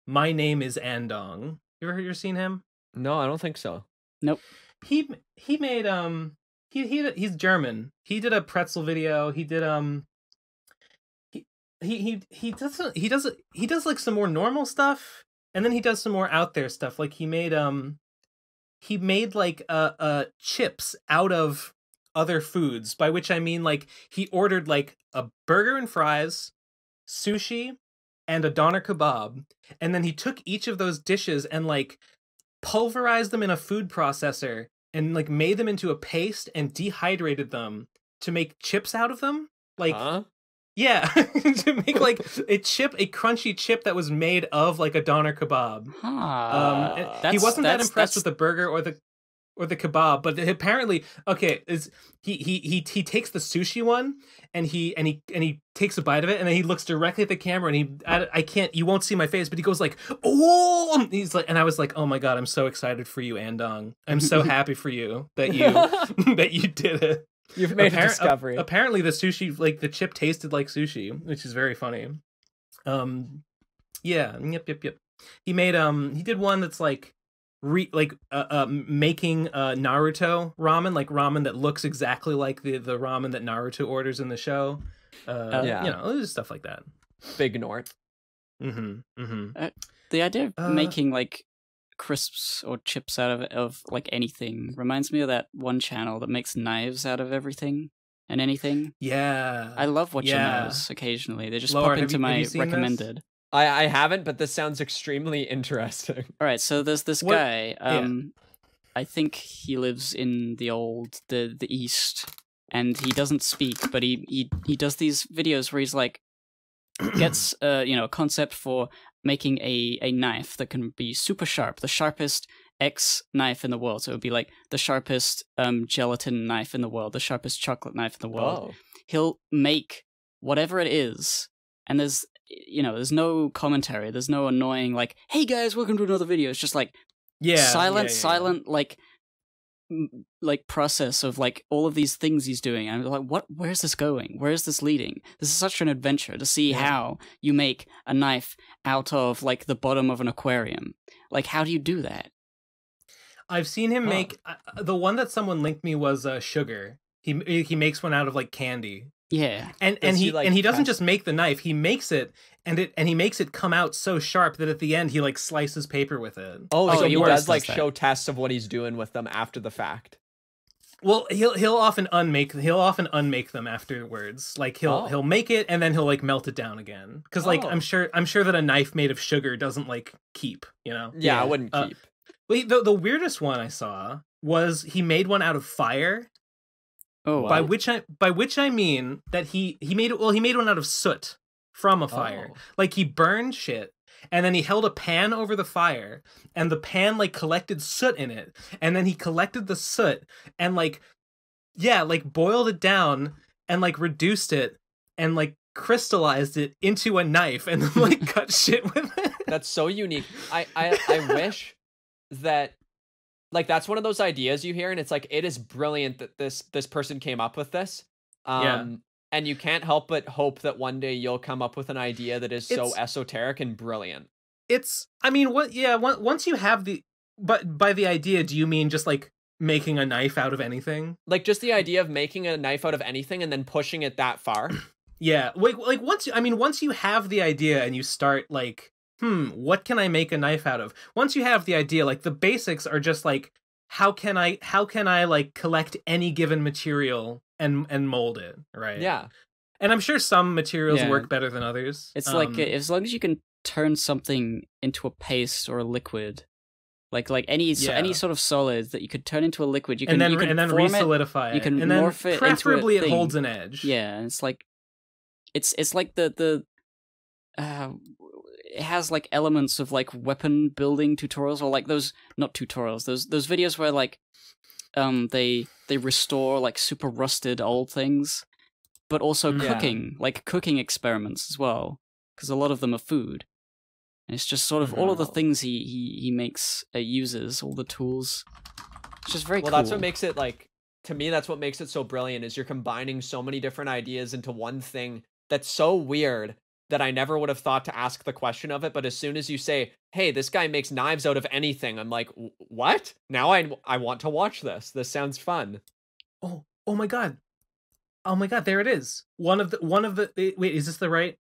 Speaker 2: My Name is Andong. You ever seen him?
Speaker 3: No, I don't think so.
Speaker 1: Nope.
Speaker 2: He made he's German. He did a pretzel video. He did he does like some more normal stuff, and then he does some more out there stuff. Like he made like chips out of other foods, by which I mean like he ordered like a burger and fries, sushi, and a doner kebab, and then he took each of those dishes and like pulverized them in a food processor and like made them into a paste and dehydrated them to make chips out of them. Like yeah, to make like a crunchy chip that was made of like a doner kebab. He wasn't that impressed with the burger or the kebab, but apparently, he takes the sushi one and he takes a bite of it, and then he looks directly at the camera, and you won't see my face, but he goes like, oh, he's like, and I was like, oh my god, I'm so excited for you, Andong. I'm so happy for you that you did it.
Speaker 3: You've made a discovery.
Speaker 2: Apparently, the sushi, like the chip, tasted like sushi, which is very funny. Yeah, yep. He made he did one that's like making Naruto ramen, like ramen that looks exactly like the ramen that Naruto orders in the show. There's stuff like that.
Speaker 3: Big North.
Speaker 1: The idea of making like crisps or chips out of like anything reminds me of that one channel that makes knives out of everything and anything.
Speaker 2: Yeah,
Speaker 1: I love watching those occasionally. They just pop into my recommended.
Speaker 3: This? I haven't, but this sounds extremely interesting.
Speaker 1: All right, so there's this guy. I think he lives in the East, and he doesn't speak, but he does these videos where he's like gets a concept for making a knife that can be super sharp, the sharpest X knife in the world. So it would be like the sharpest gelatin knife in the world, the sharpest chocolate knife in the world. Oh. He'll make whatever it is, and there's no commentary. There's no annoying like, hey guys, welcome to another video. It's just like silent, like like process of like all of these things he's doing. And I'm like, where's this going? Where is this leading? This is such an adventure to see how you make a knife out of like the bottom of an aquarium. Like, how do you do that?
Speaker 2: I've seen him make the one that someone linked me was sugar. He makes one out of like candy.
Speaker 1: Yeah,
Speaker 2: and he doesn't just make the knife. He makes it and he makes it come out so sharp that at the end he like slices paper with it.
Speaker 3: Oh, so he does like show tests of what he's doing with them after the fact.
Speaker 2: Well, he'll often unmake them afterwards. Like he'll make it and then he'll like melt it down again. Because like I'm sure that a knife made of sugar doesn't like keep. You know?
Speaker 3: Yeah, it wouldn't keep.
Speaker 2: Wait, the weirdest one I saw was he made one out of fire.
Speaker 1: Oh,
Speaker 2: by which I mean that he made one out of soot from a fire. Like he burned shit and then he held a pan over the fire and the pan like collected soot in it and then he collected the soot and like boiled it down and like reduced it and like crystallized it into a knife and then like cut shit with it.
Speaker 3: That's so unique. I wish that like that's one of those ideas you hear and it's like it is brilliant that this person came up with this. And you can't help but hope that one day you'll come up with an idea that is so esoteric and brilliant.
Speaker 2: Once you have but by the idea do you mean just like making a knife out of anything?
Speaker 3: Like just the idea of making a knife out of anything and then pushing it that far?
Speaker 2: Yeah. Like once you have the idea and you start like what can I make a knife out of? Once you have the idea, like the basics are just like, how can I like collect any given material and mold it, right?
Speaker 3: Yeah.
Speaker 2: And I'm sure some materials work better than others.
Speaker 1: It's like as long as you can turn something into a paste or a liquid, like any sort of solid that you could turn into a liquid, you can and then
Speaker 2: re-solidify it.
Speaker 1: You can
Speaker 2: and
Speaker 1: morph
Speaker 2: then
Speaker 1: it
Speaker 2: preferably
Speaker 1: into a thing.
Speaker 2: It holds an edge.
Speaker 1: Yeah, and it's like the it has like elements of like weapon building tutorials or like those not tutorials those videos where like they restore like super rusted old things, but also cooking experiments as well, because a lot of them are food, and it's just sort of all of the things he makes uses all the tools. It's just very cool.
Speaker 3: That's what makes it like, to me that's what makes it so brilliant, is you're combining so many different ideas into one thing that's so weird that I never would have thought to ask the question of it, but as soon as you say, hey, this guy makes knives out of anything, I'm like, what? Now I want to watch this. This sounds fun.
Speaker 2: Oh my god. Oh my god, there it is. One of the wait, is this the right?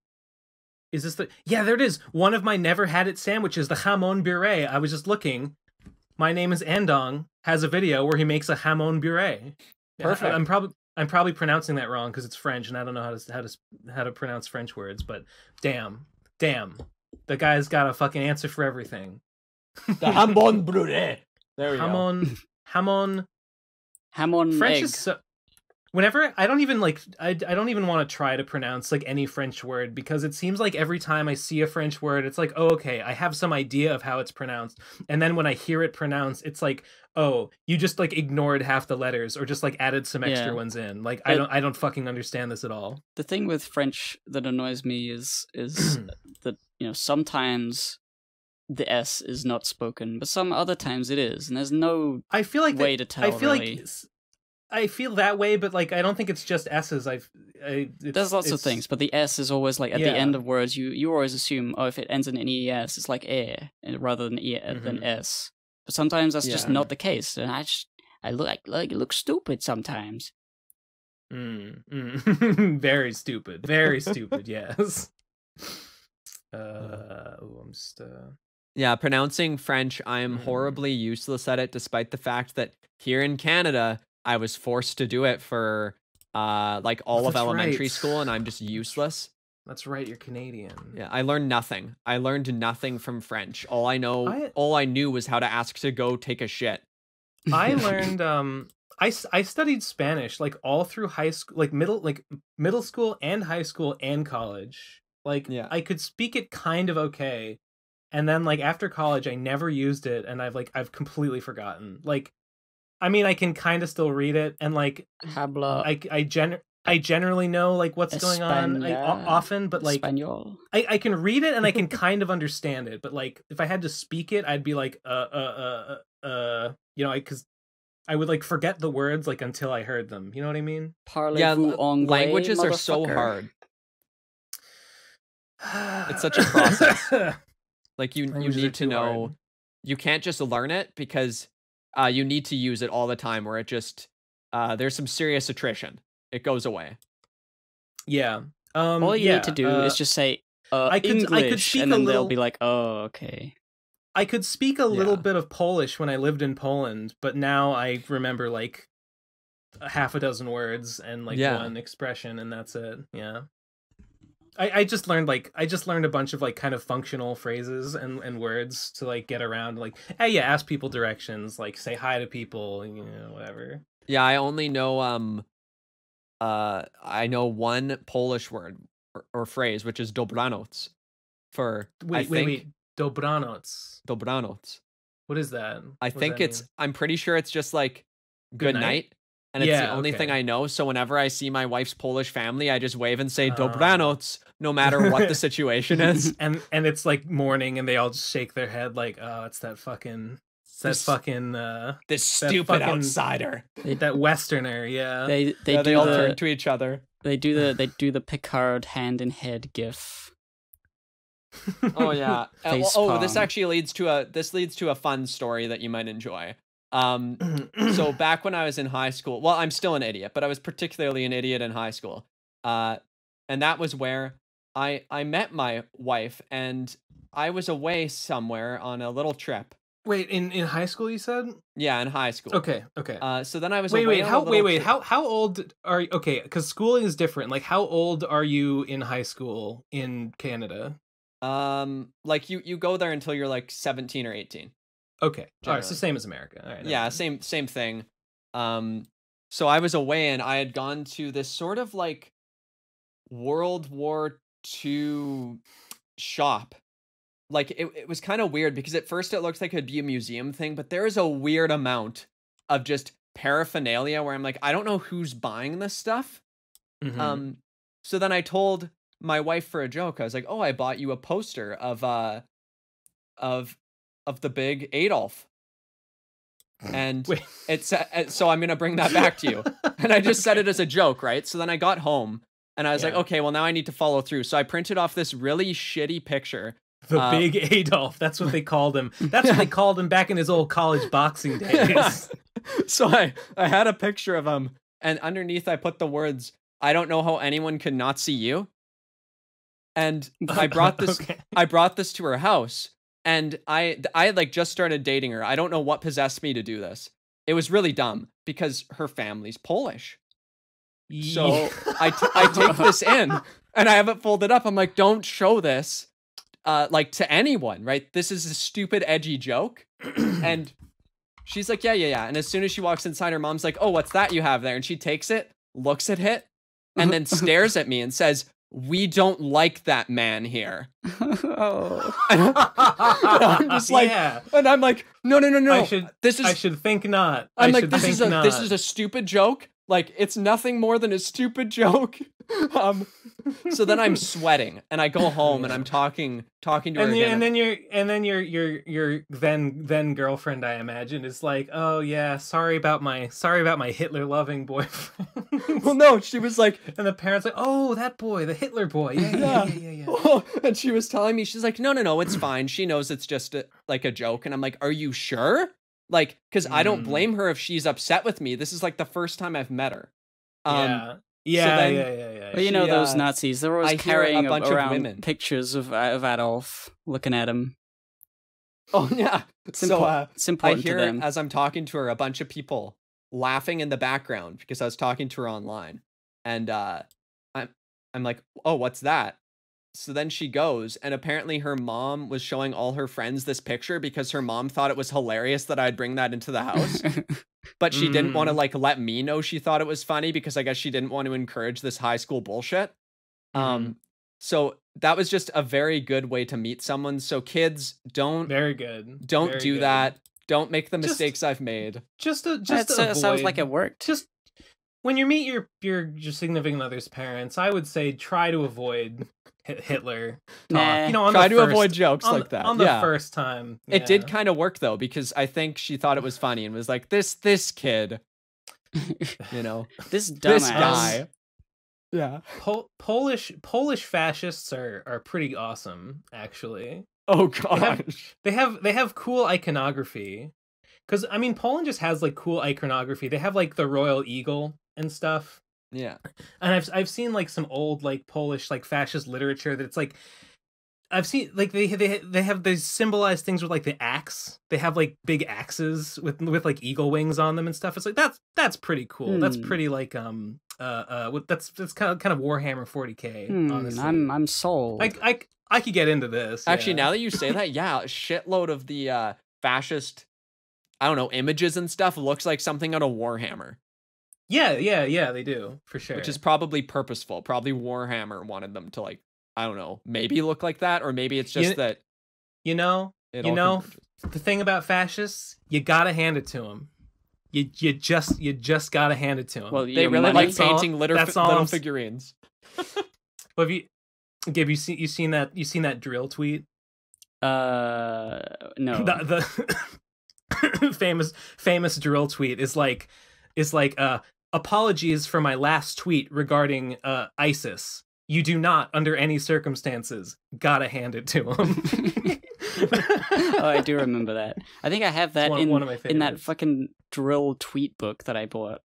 Speaker 2: Yeah, there it is. One of my never had it sandwiches, the jamon beurre. I was just looking. My name is Andong has a video where he makes a jamon beurre.
Speaker 3: Perfect.
Speaker 2: I'm probably pronouncing that wrong because it's French and I don't know how to pronounce French words, but damn, the guy's got a fucking answer for everything.
Speaker 3: The jamon beurre. There we go.
Speaker 1: Hamon
Speaker 2: French
Speaker 1: egg.
Speaker 2: is so. Whenever I don't even want to try to pronounce like any French word, because it seems like every time I see a French word, it's like, oh, okay, I have some idea of how it's pronounced, and then when I hear it pronounced, it's like, oh, you just like ignored half the letters or just like added some extra ones in. Like I don't fucking understand this at all.
Speaker 1: The thing with French that annoys me is that, you know, sometimes the S is not spoken, but some other times it is, and there's no way to tell.
Speaker 2: I feel that way, but like I don't think it's just S's.
Speaker 1: There's lots of things, but the S is always like at the end of words. You always assume, oh, if it ends in an ES, it's like air rather than than S. But sometimes that's just not the case, and I look like it looks stupid sometimes.
Speaker 2: Very stupid. Very stupid. Yes. I'm just.
Speaker 3: Yeah, pronouncing French, I am horribly useless at it, despite the fact that here in Canada, I was forced to do it for like all of elementary school, and I'm just useless.
Speaker 2: That's right, you're Canadian.
Speaker 3: Yeah, I learned nothing. I learned nothing from French. All I knew was how to ask to go take a shit.
Speaker 2: I learned I studied Spanish like all through high school, like middle school and high school and college. Like I could speak it kind of okay. And then like after college I never used it, and I've completely forgotten. Like I mean, I can kind of still read it, and like I generally know like what's going on often, but like I can read it and I can kind of understand it, but like if I had to speak it, I'd be like you know, because I would like forget the words like until I heard them. You know what I mean?
Speaker 1: Parlez-vous anglais,
Speaker 3: languages are so hard. It's such a process. Like you need to know. Hard. You can't just learn it because you need to use it all the time. Where it just there's some serious attrition. It goes away.
Speaker 2: Yeah.
Speaker 1: All you need to do is just say English, and then they'll be like, "Oh, okay."
Speaker 2: I could speak a little bit of Polish when I lived in Poland, but now I remember like half a dozen words and like one expression, and that's it. Yeah. I just learned a bunch of like kind of functional phrases and words to like get around, like, hey, yeah, ask people directions, like say hi to people, you know, whatever.
Speaker 3: Yeah, I only know I know one Polish word or phrase, which is dobranoc. For
Speaker 2: wait, dobranoc.
Speaker 3: Dobranoc.
Speaker 2: What is that?
Speaker 3: I'm pretty sure it's just like good night. And it's the only thing I know. So whenever I see my wife's Polish family, I just wave and say dobranoc, no matter what the situation is.
Speaker 2: And it's like morning, and they all just shake their head like, oh, it's that fucking this
Speaker 3: stupid outsider,
Speaker 2: that Westerner. Yeah,
Speaker 3: they all turn to each other.
Speaker 1: They do the Picard hand in head gif.
Speaker 3: Oh yeah. This actually leads to a fun story that you might enjoy. So back when I was in high school, well, I'm still an idiot, but I was particularly an idiot in high school. And that was where I met my wife, and I was away somewhere on a little trip.
Speaker 2: Wait, in high school you said?
Speaker 3: Yeah, in high school.
Speaker 2: Okay.
Speaker 3: So then I was
Speaker 2: how old are you? Okay, because schooling is different. Like, how old are you in high school in Canada?
Speaker 3: Like you go there until you're like 17 or 18.
Speaker 2: Okay. All right, it's the same as America. All right,
Speaker 3: yeah, same thing. So I was away, and I had gone to this sort of like World War II shop. Like it was kind of weird because at first it looked like it'd be a museum thing, but there is a weird amount of just paraphernalia where I'm like, I don't know who's buying this stuff. Mm-hmm. So then I told my wife for a joke, I was like, "Oh, I bought you a poster of the big Adolf." And it's so I'm gonna bring that back to you. And I just said it as a joke, right? So then I got home and I was like, okay, well now I need to follow through. So I printed off this really shitty picture.
Speaker 2: The big Adolf. That's what they called him. That's what they called him back in his old college boxing days.
Speaker 3: So I had a picture of him, and underneath I put the words, "I don't know how anyone could not see you." And I brought this I brought this to her house. And I like just started dating her. I don't know what possessed me to do this. It was really dumb because her family's Polish. So I take this in and I have it folded up. I'm like, don't show this like to anyone, right? This is a stupid, edgy joke. And she's like, yeah. And as soon as she walks inside, her mom's like, oh, what's that you have there? And she takes it, looks at it, and then stares at me and says, "We don't like that man here."
Speaker 1: Oh.
Speaker 3: And I'm just like, and I'm like, no.
Speaker 2: I should think not.
Speaker 3: I'm like, this is a stupid joke. Like, it's nothing more than a stupid joke. So then I'm sweating, and I go home, and I'm talking to her again.
Speaker 2: And then your then girlfriend, I imagine, is like, "Oh yeah, sorry about my Hitler loving boyfriend."
Speaker 3: Well, no, she was like,
Speaker 2: and the parents like, "Oh, that boy, the Hitler boy, yeah."
Speaker 3: Oh, and she was telling me, she's like, no, it's fine. She knows it's just like a joke, and I'm like, are you sure? Like, because I don't blame her if she's upset with me. This is like the first time I've met her.
Speaker 2: Yeah.
Speaker 1: Well, you know those Nazis. They're always carrying a bunch around of women pictures of Adolf, looking at him.
Speaker 3: Oh yeah,
Speaker 1: it's important
Speaker 3: I hear
Speaker 1: to them.
Speaker 3: As I'm talking to her, a bunch of people laughing in the background because I was talking to her online, and I'm like, oh, what's that? So then she goes, and apparently her mom was showing all her friends this picture because her mom thought it was hilarious that I'd bring that into the house. But she didn't want to like let me know she thought it was funny because I guess she didn't want to encourage this high school bullshit. So that was just a very good way to meet someone. So kids, don't do that. Don't make the mistakes I've made.
Speaker 2: Just avoid.
Speaker 1: Sounds like it worked.
Speaker 2: when you meet your significant other's parents, I would say try to avoid Hitler talk.
Speaker 1: Nah.
Speaker 2: You know,
Speaker 3: try to avoid jokes like that.
Speaker 2: On the first time. Yeah.
Speaker 3: It did kind of work though, because I think she thought it was funny and was like, this kid, you know,
Speaker 1: this
Speaker 3: guy. Yeah.
Speaker 2: Polish fascists are pretty awesome, actually.
Speaker 3: Oh gosh.
Speaker 2: They have cool iconography. Because I mean, Poland just has like cool iconography. They have like the royal eagle and stuff.
Speaker 3: Yeah.
Speaker 2: And I've seen like some old like Polish like fascist literature that it's like I've seen like they have these symbolized things with like the axe. They have like big axes with like eagle wings on them and stuff. It's like that's pretty cool. That's pretty like that's kind of Warhammer 40K. Honestly,
Speaker 1: I'm sold.
Speaker 2: I could get into this.
Speaker 3: Actually, now that you say that, yeah, a shitload of the fascist, I don't know, images and stuff looks like something out of Warhammer.
Speaker 2: Yeah, they do, for sure.
Speaker 3: Which is probably purposeful. Probably Warhammer wanted them to, like, I don't know, maybe look like that, or maybe it's just that.
Speaker 2: The thing about fascists, you gotta hand it to them. You just gotta hand it to them.
Speaker 1: Well,
Speaker 3: they really like painting little figurines.
Speaker 2: Well, Gabe, you seen that drill tweet?
Speaker 1: No.
Speaker 2: The famous drill tweet is like apologies for my last tweet regarding ISIS. You do not, under any circumstances, gotta hand it to him.
Speaker 1: Oh, I do remember that. I think I have that
Speaker 2: one of my favorites.
Speaker 1: in that fucking drill tweet book that I bought.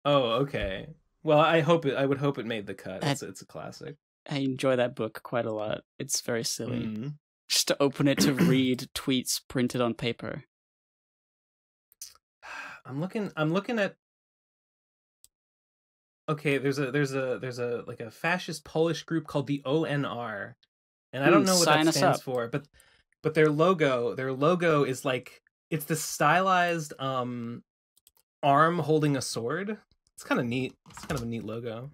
Speaker 2: Oh, okay. Well, I would hope it made the cut. It's a classic.
Speaker 1: I enjoy that book quite a lot. It's very silly. Just to open it to read tweets printed on paper.
Speaker 2: I'm looking at. Okay, there's a like a fascist Polish group called the ONR, and I don't know what that stands for, but their logo is like it's this stylized arm holding a sword. It's kind of neat. It's kind of a neat logo.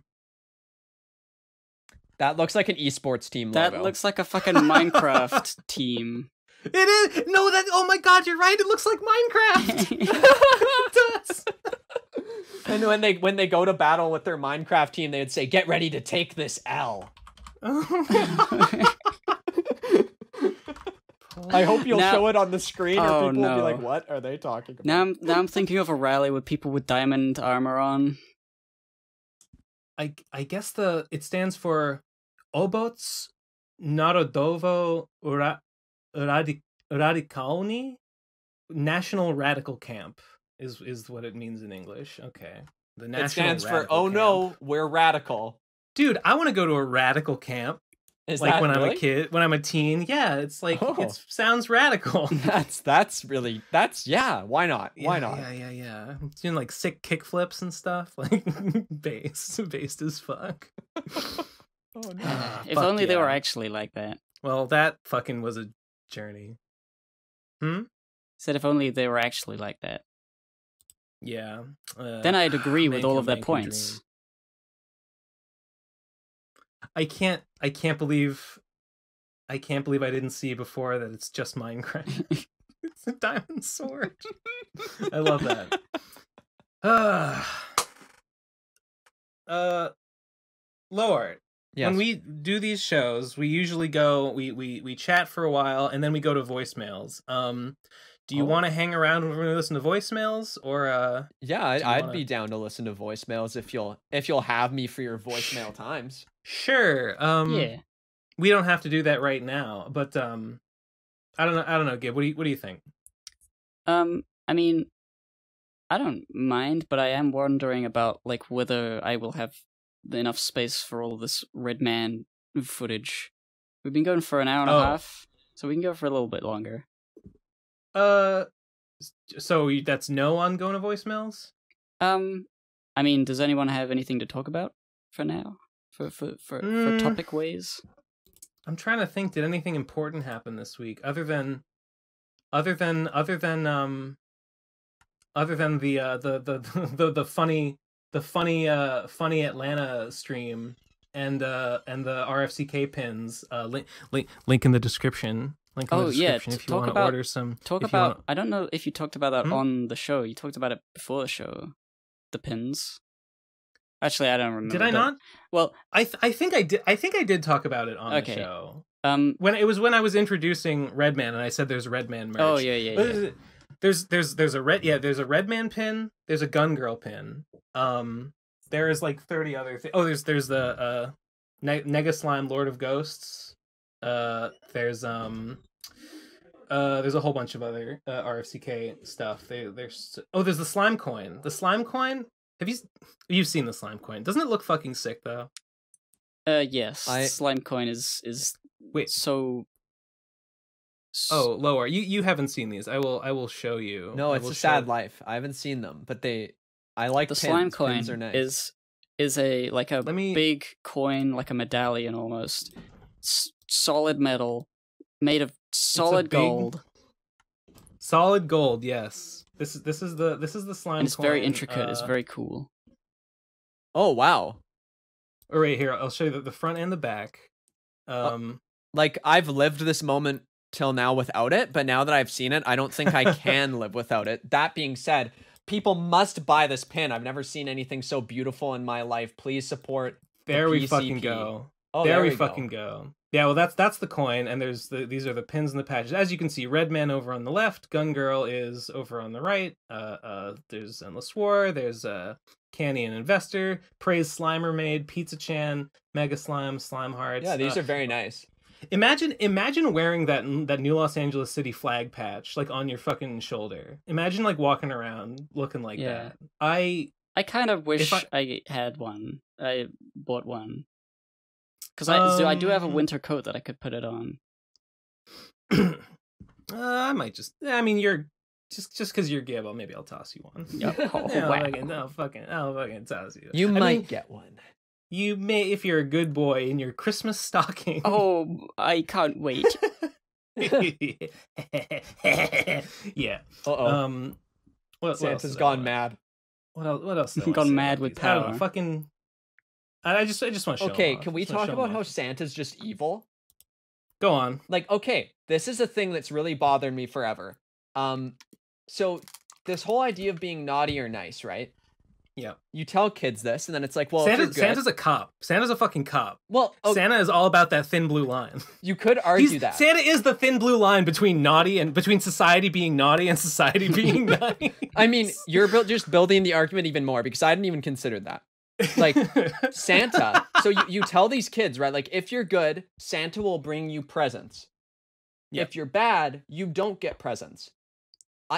Speaker 3: That looks like an esports team logo.
Speaker 1: That looks like a fucking Minecraft team.
Speaker 2: It is. No, oh my god, you're right. It looks like Minecraft. It does.
Speaker 3: And when they go to battle with their Minecraft team, they would say, "Get ready to take this L." I hope you'll show it on the screen, or people will be like, "What are they talking about?"
Speaker 1: Now I'm thinking of a rally with people with diamond armor on.
Speaker 2: I guess it stands for Oboz Narodowo Radikalny, National Radical Camp is what it means in English. Okay.
Speaker 3: It stands for no, we're radical.
Speaker 2: Dude, I want to go to a radical camp.
Speaker 3: Is
Speaker 2: like
Speaker 3: that
Speaker 2: when
Speaker 3: really?
Speaker 2: I'm a kid, when I'm a teen. Yeah, it's like it sounds radical.
Speaker 3: That's yeah, why not? Why not?
Speaker 2: Yeah. Doing like sick kick flips and stuff, like based as fuck.
Speaker 1: Oh no. If only they were actually like that.
Speaker 2: Well, that fucking was a journey.
Speaker 1: Said if only they were actually like that.
Speaker 2: Yeah.
Speaker 1: Then I'd agree with all of their points.
Speaker 2: I can't believe I didn't see before that it's just Minecraft. It's a diamond sword. I love that. Lowart.
Speaker 3: Yes.
Speaker 2: When we do these shows, we usually go we chat for a while and then we go to voicemails. Do you want to hang around when we listen to voicemails, or
Speaker 3: yeah, I'd be down to listen to voicemails if you'll have me for your voicemail times.
Speaker 2: Sure.
Speaker 1: Yeah.
Speaker 2: We don't have to do that right now, but I don't know, Gib. What do you think?
Speaker 1: I mean, I don't mind, but I am wondering about like whether I will have enough space for all this Red Man footage. We've been going for an hour and a half, so we can go for a little bit longer.
Speaker 2: So that's no on going to voicemails?
Speaker 1: I mean, does anyone have anything to talk about for now? For topic ways?
Speaker 2: I'm trying to think, did anything important happen this week other than the funny Atlanta stream and the RFCK pins, link in the description. Link in the description if you want to order some.
Speaker 1: I don't know if you talked about that on the show. You talked about it before the show. the pins. Actually, I don't remember.
Speaker 2: Did I not?
Speaker 1: Well,
Speaker 2: I think I did. I think I did talk about it on the show. When I was introducing Redman, and I said there's Redman merch.
Speaker 1: Oh yeah.
Speaker 2: There's a Redman pin. There's a Gun Girl pin. There is like 30 other things. Oh, there's the Nega Slime Lord of Ghosts. There's a whole bunch of other RFCK stuff. There's the Slimecoin. The Slimecoin. You've seen the Slimecoin? Doesn't it look fucking sick though?
Speaker 1: Yes. Slimecoin is
Speaker 2: wait.
Speaker 1: So.
Speaker 2: Oh, Lowart, you haven't seen these. I will show you.
Speaker 3: No, it's a sad life. I haven't seen them, but I like
Speaker 1: the
Speaker 3: pins.
Speaker 1: Slimecoin.
Speaker 3: Pins are nice.
Speaker 1: Is a big coin, like a medallion almost. Solid metal, made of solid gold.
Speaker 2: Solid gold, yes. This is the Slimecoin.
Speaker 1: It's very intricate. It's very cool.
Speaker 3: Oh wow!
Speaker 2: All right, here I'll show you the front and the back.
Speaker 3: Like I've lived this moment till now without it, but now that I've seen it, I don't think I can live without it. That being said, people must buy this pin. I've never seen anything so beautiful in my life. Please support.
Speaker 2: There we fucking go. Oh, there we fucking go. Yeah, well, that's the coin, and these are the pins and the patches. As you can see, Redman over on the left, Gun Girl is over on the right. There's Endless War. There's Canny and Investor, Praise Slimer Maid, Pizza Chan, Mega Slime, Slime Hearts.
Speaker 3: Yeah, these are very nice.
Speaker 2: Imagine wearing that New Los Angeles City flag patch like on your fucking shoulder. Imagine like walking around looking like that. I
Speaker 1: kind of wish I had one. I bought one. Because I do have a winter coat that I could put it on.
Speaker 2: I might just. I mean, you're just because you're Gibbo, maybe I'll toss you one. I'll fucking toss you.
Speaker 3: You might get one.
Speaker 2: You may if you're a good boy in your Christmas stocking.
Speaker 1: Oh, I can't wait.
Speaker 2: Yeah.
Speaker 3: Santa's gone mad.
Speaker 2: What else?
Speaker 1: Gone mad with power.
Speaker 2: I don't know, fucking. I just want to show.
Speaker 3: Okay, can we talk about how Santa's just evil?
Speaker 2: Go on.
Speaker 3: Like, okay, this is a thing that's really bothered me forever. So this whole idea of being naughty or nice, right?
Speaker 2: Yeah.
Speaker 3: You tell kids this, and then it's like, well,
Speaker 2: Santa's a cop. Santa's a fucking cop.
Speaker 3: Well,
Speaker 2: Santa is all about that thin blue line.
Speaker 3: You could argue that
Speaker 2: Santa is the thin blue line between society being naughty and society being nice.
Speaker 3: I mean, you're just building the argument even more because I didn't even consider that. Like Santa. So you tell these kids, right? Like, if you're good, Santa will bring you presents. Yep. If you're bad, you don't get presents.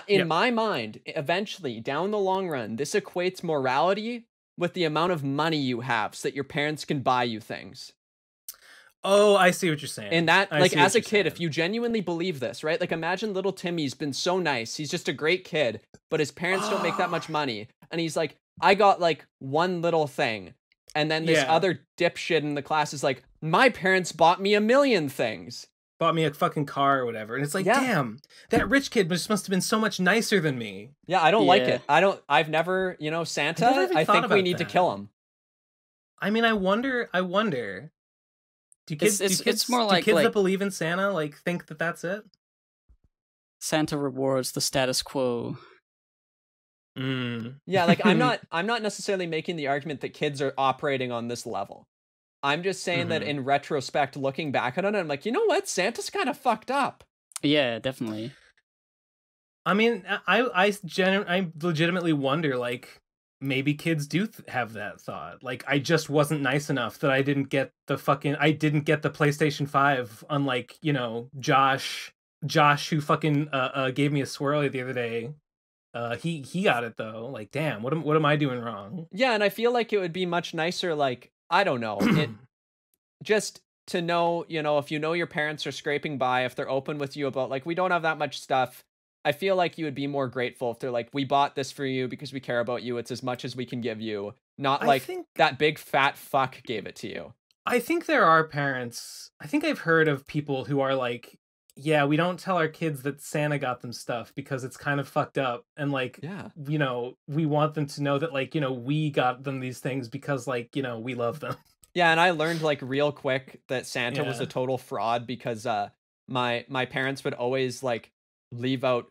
Speaker 3: In my mind, eventually, down the long run, this equates morality with the amount of money you have so that your parents can buy you things.
Speaker 2: Oh, I see what you're saying.
Speaker 3: And that, like, as a kid, if you genuinely believe this, right? Like, imagine little Timmy's been so nice. He's just a great kid, but his parents don't make that much money. And he's like, I got, like, one little thing. And then this other dipshit in the class is like, my parents bought me 1 million things.
Speaker 2: Bought me a fucking car or whatever. And it's like, damn, that rich kid must have been so much nicer than me.
Speaker 3: Yeah, I don't like it. I've never, Santa, I think we need to kill him.
Speaker 2: I mean, I wonder. Do kids,
Speaker 1: it's more like
Speaker 2: kids that believe in Santa, like, think that that's it?
Speaker 1: Santa rewards the status quo.
Speaker 3: Yeah, like, I'm not necessarily making the argument that kids are operating on this level. I'm just saying that in retrospect, looking back at it, I'm like, you know what? Santa's kind of fucked up.
Speaker 1: Yeah, definitely.
Speaker 2: I mean, I legitimately wonder, like, maybe kids do have that thought. Like, I just wasn't nice enough that I didn't get the PlayStation 5, unlike, Josh who fucking gave me a swirly the other day. He got it though. Like, damn, what am I doing wrong?
Speaker 3: Yeah, and I feel like it would be much nicer, like, I don't know, just to know, if your parents are scraping by, if they're open with you about, like, we don't have that much stuff, I feel like you would be more grateful if they're like, we bought this for you because we care about you. It's as much as we can give you. Not like that big fat fuck gave it to you.
Speaker 2: I think there are parents. I think I've heard of people who are like, yeah, we don't tell our kids that Santa got them stuff because it's kind of fucked up. And like, we want them to know that, like, we got them these things because, like, we love them.
Speaker 3: Yeah. And I learned, like, real quick that Santa was a total fraud because my parents would always, like, leave out,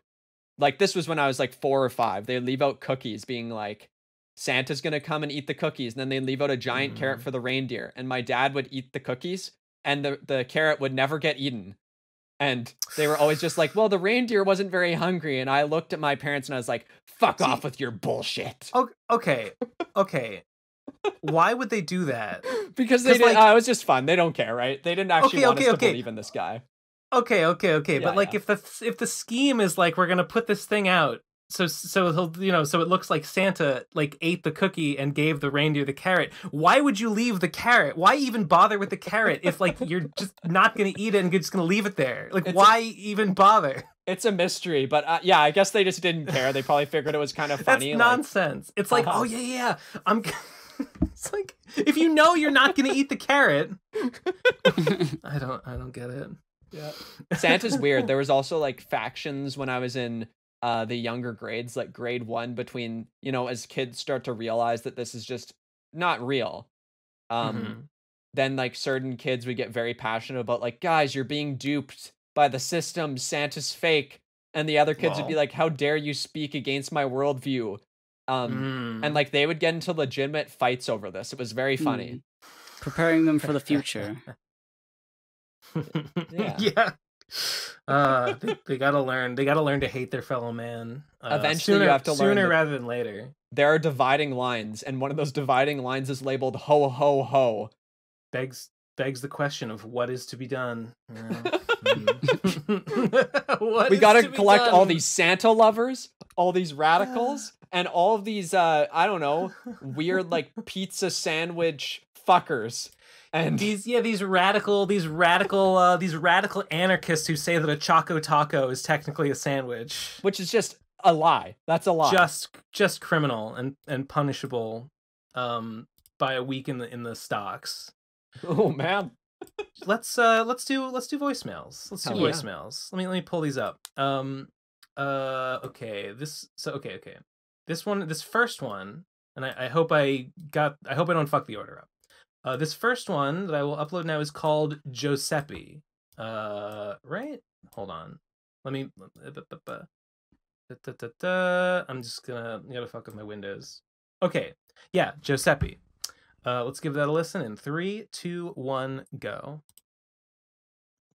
Speaker 3: like, this was when I was like 4 or 5. They'd leave out cookies being like, Santa's gonna come and eat the cookies, and then they'd leave out a giant carrot for the reindeer, and my dad would eat the cookies, and the carrot would never get eaten. And they were always just like, well, the reindeer wasn't very hungry. And I looked at my parents and I was like, fuck off with your bullshit.
Speaker 2: Okay. Why would they do that?
Speaker 3: Because they didn't, it was just fun. They don't care, right? They didn't actually want us to believe in this guy.
Speaker 2: Okay. But like, if the scheme is like, we're going to put this thing out, so he'll, so it looks like Santa like ate the cookie and gave the reindeer the carrot. Why would you leave the carrot? Why even bother with the carrot if like you're just not going to eat it and you're just going to leave it there? Like, why even bother?
Speaker 3: It's a mystery, but I guess they just didn't care. They probably figured it was kind of funny.
Speaker 2: That's nonsense. It's like, oh yeah, it's like, if you know you're not going to eat the carrot. I don't get it.
Speaker 3: Yeah. Santa's weird. There was also like factions when I was in the younger grades, like grade 1, between, as kids start to realize that this is just not real. Then like certain kids would get very passionate about like, guys, you're being duped by the system. Santa's fake. And the other kids would be like, how dare you speak against my worldview? And like they would get into legitimate fights over this. It was very funny.
Speaker 1: Preparing them for the future.
Speaker 2: Yeah. They gotta learn to hate their fellow man.
Speaker 3: Eventually you have to learn
Speaker 2: sooner rather than later.
Speaker 3: There are dividing lines, and one of those dividing lines is labeled ho ho ho.
Speaker 2: Begs the question of what is to be done.
Speaker 3: We gotta collect all these Santa lovers, all these radicals, and all of these I don't know, weird like pizza sandwich fuckers. And
Speaker 2: these radical anarchists who say that a Choco Taco is technically a sandwich,
Speaker 3: which is just a lie. That's a lie.
Speaker 2: Just criminal and punishable by a week in the stocks.
Speaker 3: Oh man.
Speaker 2: Let's do voicemails. Let's do voicemails. Let me pull these up. Okay. This first one, and I hope I don't fuck the order up. This first one that I will upload now is called Giuseppe. Right? Hold on. Let me. I'm just gotta fuck with my windows. Okay. Yeah, Giuseppe. Let's give that a listen in 3, 2, 1, go.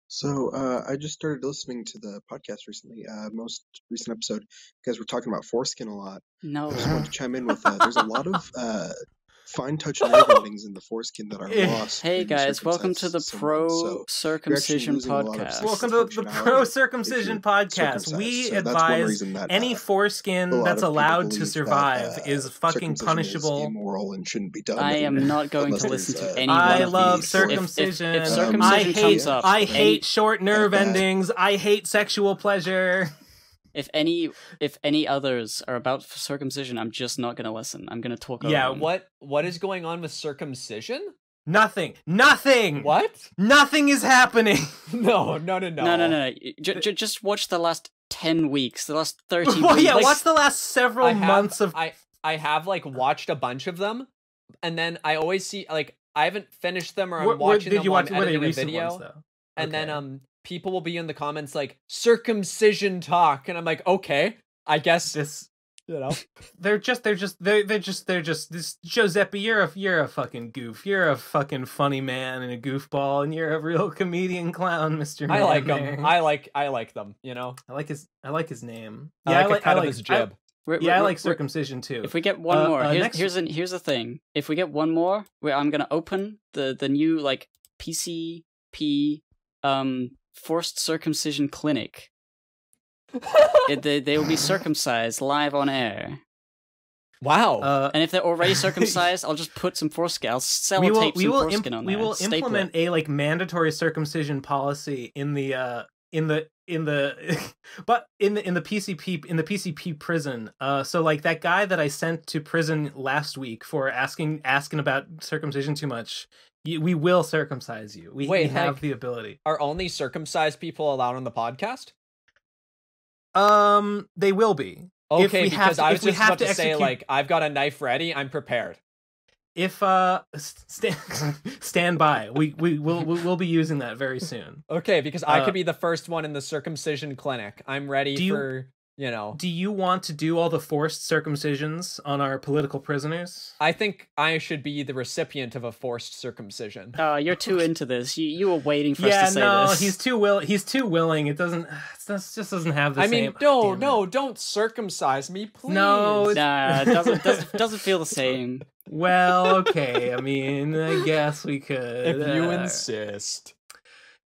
Speaker 4: So I just started listening to the podcast recently. Most recent episode, you guys were talking about foreskin a lot.
Speaker 1: No.
Speaker 4: I just wanted to chime in with there's a lot of fine touch nerve endings in the foreskin that are lost.
Speaker 1: Hey guys, welcome to the Pro Circumcision Podcast.
Speaker 2: Welcome to the Pro Circumcision Podcast. We advise any foreskin that's allowed to survive is fucking punishable.
Speaker 4: Immoral and shouldn't be done.
Speaker 1: I am not going to listen to any
Speaker 2: I
Speaker 1: one of
Speaker 2: love
Speaker 1: these.
Speaker 2: circumcision.
Speaker 1: If circumcision comes up,
Speaker 2: I hate short nerve endings. I hate sexual pleasure.
Speaker 1: If any others are about circumcision, I'm just not gonna listen. I'm gonna talk over them.
Speaker 3: What is going on with circumcision?
Speaker 2: Nothing.
Speaker 3: What?
Speaker 2: Nothing is happening.
Speaker 3: No.
Speaker 1: Just watch the last 10 weeks, the last 30
Speaker 2: well,
Speaker 1: weeks.
Speaker 2: Yeah, watch the last several months of.
Speaker 3: I have like watched a bunch of them, and then I always see like I haven't finished them, or I'm watching them while I'm editing a video,
Speaker 2: ones, though?
Speaker 3: And then people will be in the comments like circumcision talk, and I'm like, okay, I guess
Speaker 2: this,
Speaker 3: they're
Speaker 2: just this Giuseppe, you're a fucking goof. You're a fucking funny man and a goofball, and you're a real comedian clown, Mr.
Speaker 3: I like them. I like them.
Speaker 2: I like his name.
Speaker 3: I like his jib.
Speaker 2: I like circumcision too.
Speaker 1: If we get one more, here's the thing. If we get one more, I'm gonna open the new like PCP forced circumcision clinic. They will be circumcised live on air.
Speaker 3: Wow.
Speaker 1: And if they're already circumcised, I'll just put some foreskin. I'll sellotape some foreskin on there.
Speaker 2: We will implement a like mandatory circumcision policy in the PCP prison. So like that guy that I sent to prison last week for asking about circumcision too much. We will circumcise you. We have the ability.
Speaker 3: Are only circumcised people allowed on the podcast?
Speaker 2: They will be.
Speaker 3: Okay, because I was just about to say, like, I've got a knife ready. I'm prepared.
Speaker 2: If stand by, we'll be using that very soon.
Speaker 3: Okay, because I could be the first one in the circumcision clinic. I'm ready for you know.
Speaker 2: Do you want to do all the forced circumcisions on our political prisoners?
Speaker 3: I think I should be the recipient of a forced circumcision.
Speaker 1: You're too into this. You were waiting for us to say this.
Speaker 2: He's too willing. It just doesn't have the same.
Speaker 3: I mean, no, don't circumcise me, please.
Speaker 2: No,
Speaker 1: nah, it doesn't feel the same.
Speaker 2: Well, okay. I mean, I guess we could.
Speaker 3: If you insist.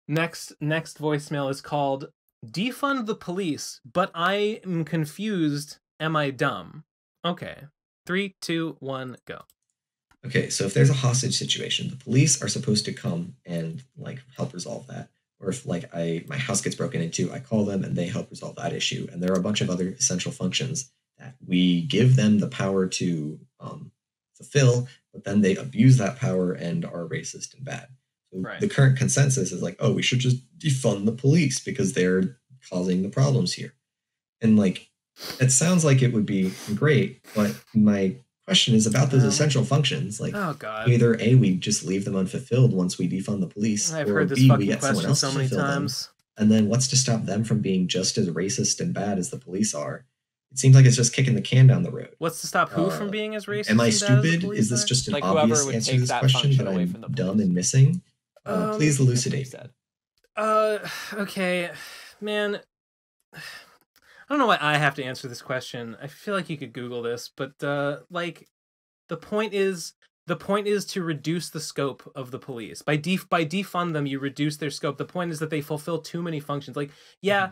Speaker 2: Next voicemail is called "Defund the Police, but I am confused. Am I dumb?" Okay. 3, 2, 1, go.
Speaker 5: Okay, so if there's a hostage situation, the police are supposed to come and like help resolve that. Or if like my house gets broken into, I call them and they help resolve that issue. And there are a bunch of other essential functions that we give them the power to fulfill, but then they abuse that power and are racist and bad. So
Speaker 2: Right.
Speaker 5: The current consensus is like, oh, we should just defund the police because they're causing the problems here. And like, it sounds like it would be great, but my question is about those essential functions. Like,
Speaker 2: oh god,
Speaker 5: either A, we just leave them unfulfilled once we defund the police,
Speaker 2: I've
Speaker 5: or
Speaker 2: heard this
Speaker 5: B, we
Speaker 2: fucking
Speaker 5: get someone
Speaker 2: question
Speaker 5: else
Speaker 2: so
Speaker 5: to
Speaker 2: many
Speaker 5: fulfill them.
Speaker 2: times.
Speaker 5: And then what's to stop them from being just as racist and bad as the police are? It seems like it's just kicking the can down the road.
Speaker 2: What's to stop who from being as racist?
Speaker 5: Am I
Speaker 2: and bad as the
Speaker 5: stupid?
Speaker 2: police
Speaker 5: Is this
Speaker 2: are?
Speaker 5: just an
Speaker 3: Like,
Speaker 5: obvious
Speaker 3: whoever would
Speaker 5: answer
Speaker 3: take
Speaker 5: to this
Speaker 3: that
Speaker 5: question,
Speaker 3: function
Speaker 5: but
Speaker 3: away
Speaker 5: I'm
Speaker 3: from the
Speaker 5: dumb
Speaker 3: police.
Speaker 5: and missing? Please elucidate.
Speaker 2: Okay, man. I don't know why I have to answer this question. I feel like you could Google this, but like, the point is to reduce the scope of the police. By defund them, you reduce their scope. The point is that they fulfill too many functions. Like, yeah,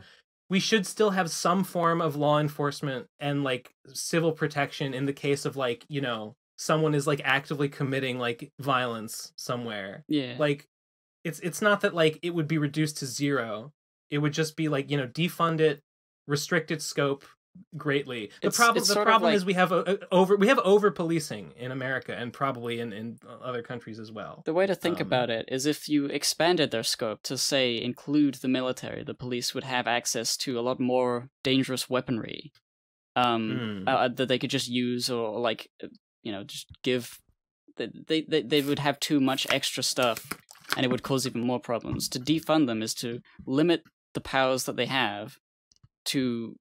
Speaker 2: we should still have some form of law enforcement and like civil protection in the case of like, you know, someone is like actively committing like violence somewhere.
Speaker 1: Yeah.
Speaker 2: Like, it's not that like it would be reduced to zero. It would just be like, you know, defund it, restrict its scope greatly. The problem is we have over policing in America and probably in other countries as well.
Speaker 1: The way to think about it is if you expanded their scope to, say, include the military, the police would have access to a lot more dangerous weaponry that they could just use, or like, you know, just give. They would have too much extra stuff, and it would cause even more problems. To defund them is to limit the powers that they have to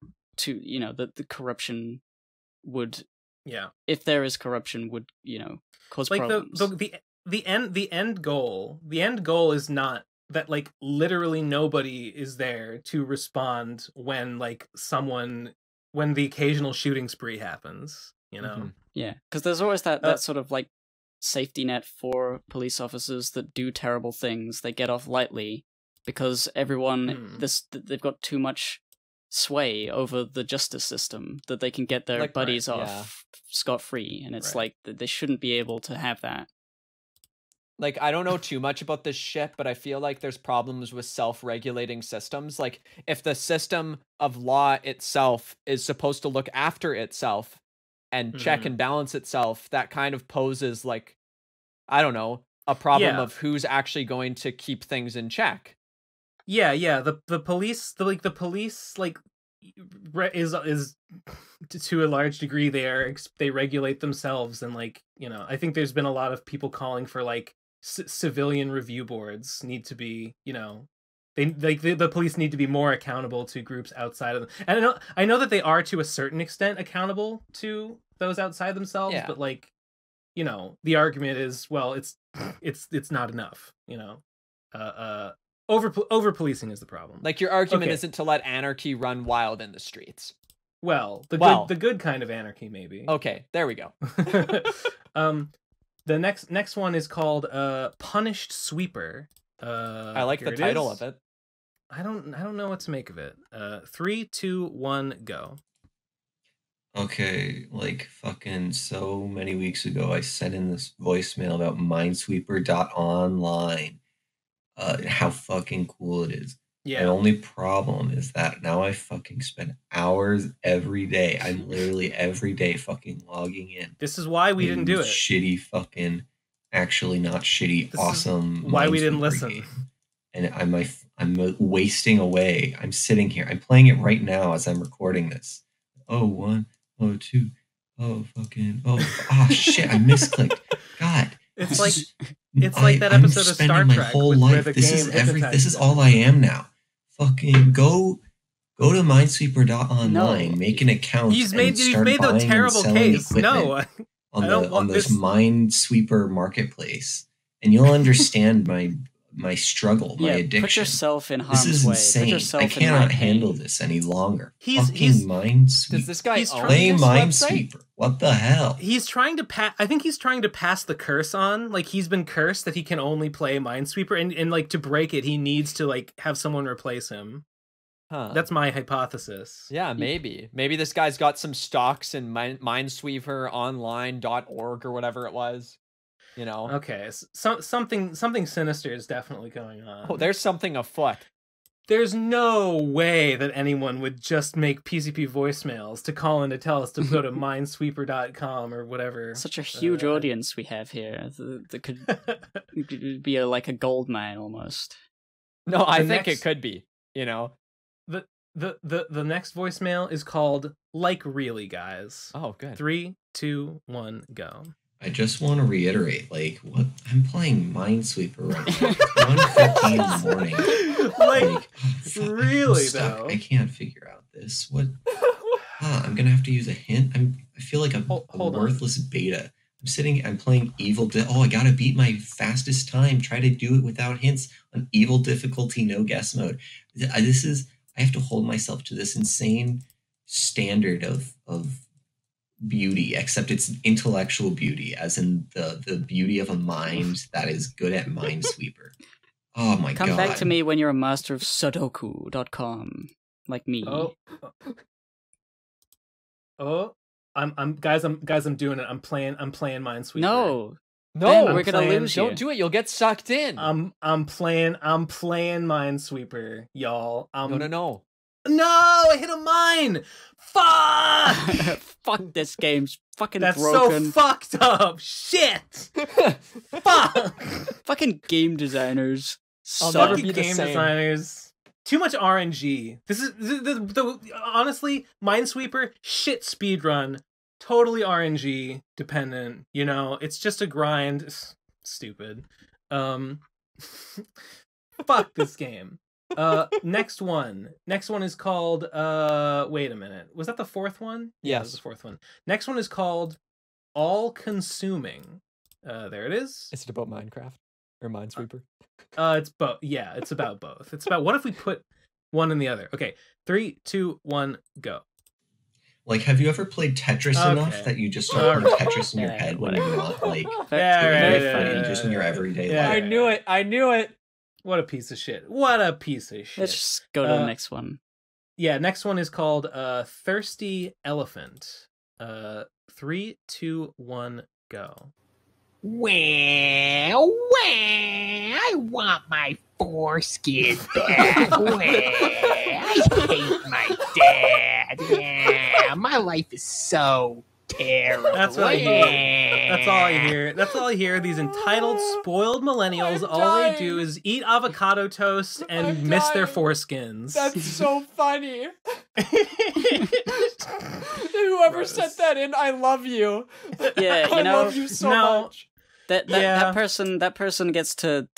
Speaker 1: you know, the corruption would, if there is corruption, would, you know, cause
Speaker 2: like
Speaker 1: problems.
Speaker 2: the end goal is not that like literally nobody is there to respond when like when the occasional shooting spree happens, you know.
Speaker 1: Yeah, because there's always that sort of like safety net for police officers that do terrible things. They get off lightly because everyone they've got too much sway over the justice system that they can get their
Speaker 3: like,
Speaker 1: buddies off scot-free, and it's like they shouldn't be able to have that.
Speaker 3: Like, I don't know too much about this shit, but I feel like there's problems with self-regulating systems. Like, if the system of law itself is supposed to look after itself and check and balance itself, that kind of poses like, I don't know, a problem of who's actually going to keep things in check.
Speaker 2: Yeah. The police like is to a large degree they regulate themselves, and like, you know, I think there's been a lot of people calling for like civilian review boards need to be, you know, the police need to be more accountable to groups outside of them. And I know that they are to a certain extent accountable to those outside themselves, but like, you know, the argument is, well, it's not enough, you know. Over policing is the problem.
Speaker 3: Like, your argument isn't to let anarchy run wild in the streets.
Speaker 2: Well, the good kind of anarchy, maybe.
Speaker 3: Okay, there we go.
Speaker 2: The next one is called Punished Sweeper.
Speaker 3: I like the title of it.
Speaker 2: I don't know what to make of it. 3, 2, 1, go.
Speaker 5: Okay, like fucking so many weeks ago, I sent in this voicemail about Minesweeper.online. How fucking cool it is.
Speaker 2: Yeah.
Speaker 5: My only problem is that now I fucking spend hours every day. I'm literally every day fucking logging in.
Speaker 2: This is why we didn't do it.
Speaker 5: Shitty fucking, actually not shitty, awesome.
Speaker 2: Why we didn't listen.
Speaker 5: Game. And I'm wasting away. I'm sitting here. I'm playing it right now as I'm recording this. Oh, 1, oh, 2, oh, fucking, oh shit, I misclicked. God.
Speaker 2: It's like that episode of Star Trek
Speaker 5: my whole life. This is all I am now. Fucking go Go to Minesweeper.online, make an account.
Speaker 2: You've made the terrible case. No,
Speaker 5: on this Minesweeper marketplace, and you'll understand my struggle, my addiction.
Speaker 1: Put yourself in harm's way.
Speaker 5: This is insane. I cannot handle this any longer.
Speaker 2: He's
Speaker 5: Minesweeper.
Speaker 3: Does this guy
Speaker 5: play Minesweeper? What the hell?
Speaker 2: He's trying to I think he's trying to pass the curse on. Like, he's been cursed that he can only play Minesweeper, and like, to break it, he needs to like have someone replace him. Huh. That's my hypothesis.
Speaker 3: Yeah, maybe this guy's got some stocks in minesweeperonline.org or whatever it was. You know.
Speaker 2: Okay, something sinister is definitely going on.
Speaker 3: Oh, there's something afoot.
Speaker 2: There's no way that anyone would just make PCP voicemails to call in to tell us to go to minesweeper.com or whatever.
Speaker 1: Such a huge audience we have here. That could be like a gold mine almost.
Speaker 3: No, I think it could be. You know.
Speaker 2: The next voicemail is called Like Really Guys.
Speaker 3: Oh, good.
Speaker 2: 3, 2, 1, go.
Speaker 5: I just want to reiterate, like, what I'm playing Minesweeper right now. 1:15 in the morning.
Speaker 2: Like really though.
Speaker 5: I can't figure out this. What? I'm gonna have to use a hint. I feel like a worthless beta. I'm playing Evil. I gotta beat my fastest time. Try to do it without hints on Evil difficulty, no guess mode. I have to hold myself to this insane standard of beauty, except it's intellectual beauty, as in the beauty of a mind that is good at Minesweeper. Oh my god.
Speaker 1: Come back to me when you're a master of Sudoku.com, like me.
Speaker 2: I'm doing it. I'm playing Minesweeper.
Speaker 1: No,
Speaker 3: ben,
Speaker 1: we're gonna lose you.
Speaker 3: Don't do it. You'll get sucked in.
Speaker 2: I'm playing Minesweeper, y'all.
Speaker 3: No.
Speaker 2: No, I hit a mine. Fuck!
Speaker 1: Fuck, this game's fucking
Speaker 2: That's
Speaker 1: broken.
Speaker 2: So fucked up. Shit. Fuck.
Speaker 1: Fucking game designers.
Speaker 3: I'll never be the
Speaker 2: game
Speaker 3: same.
Speaker 2: Designers. Too much RNG. This is honestly, Minesweeper shit speedrun. Totally RNG dependent. You know, it's just a grind. It's stupid. Fuck this game. Next one is called wait a minute, was that the fourth one?
Speaker 3: Yes,
Speaker 2: that was the fourth one. Next one is called All Consuming. There it is.
Speaker 3: Is it about Minecraft or Minesweeper?
Speaker 2: It's both. Yeah, it's about both. It's about what if we put one in the other. Okay, 3, 2, 1, go.
Speaker 5: Like, have you ever played Tetris enough that you just start playing Tetris in your head when you're not like just in your everyday life?
Speaker 3: I knew it.
Speaker 2: What a piece of shit. Let's
Speaker 1: just go to the next one.
Speaker 2: Yeah, next one is called Thirsty Elephant. 3, 2, 1, go.
Speaker 6: Well, I want my foreskin back. I hate my dad. Yeah, my life is so terrible.
Speaker 2: That's what I hear. That's all I hear. These entitled, spoiled millennials, all they do is eat avocado toast and miss their foreskins.
Speaker 3: That's so funny. Whoever sent that in, I love you.
Speaker 1: Yeah,
Speaker 3: I love you so much.
Speaker 1: That person gets to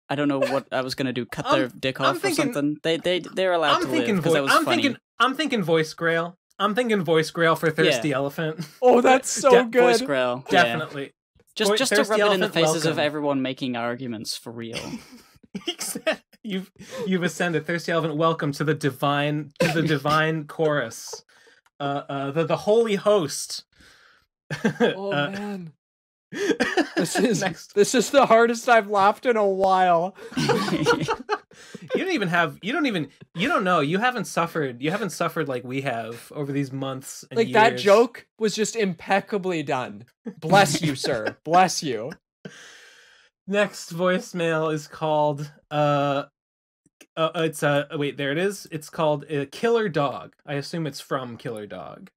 Speaker 1: I don't know what I was gonna do. Cut their dick off or something. They're allowed to live because that was funny.
Speaker 2: I'm thinking voice grail. I'm thinking voice grail for Thirsty Elephant.
Speaker 3: Oh, that's so good.
Speaker 1: Voice grail,
Speaker 2: definitely.
Speaker 1: Just to rub it in the faces of everyone making arguments for real.
Speaker 2: You've ascended, Thirsty Elephant. Welcome to the divine chorus, the holy host.
Speaker 3: Oh man. This is the hardest I've laughed in a while.
Speaker 2: You don't know. You haven't suffered like we have over these months and years.
Speaker 3: That joke was just impeccably done. Bless you, sir. Bless you.
Speaker 2: Next voicemail is called wait, there it is. It's called Killer Dog. I assume it's from Killer Dog.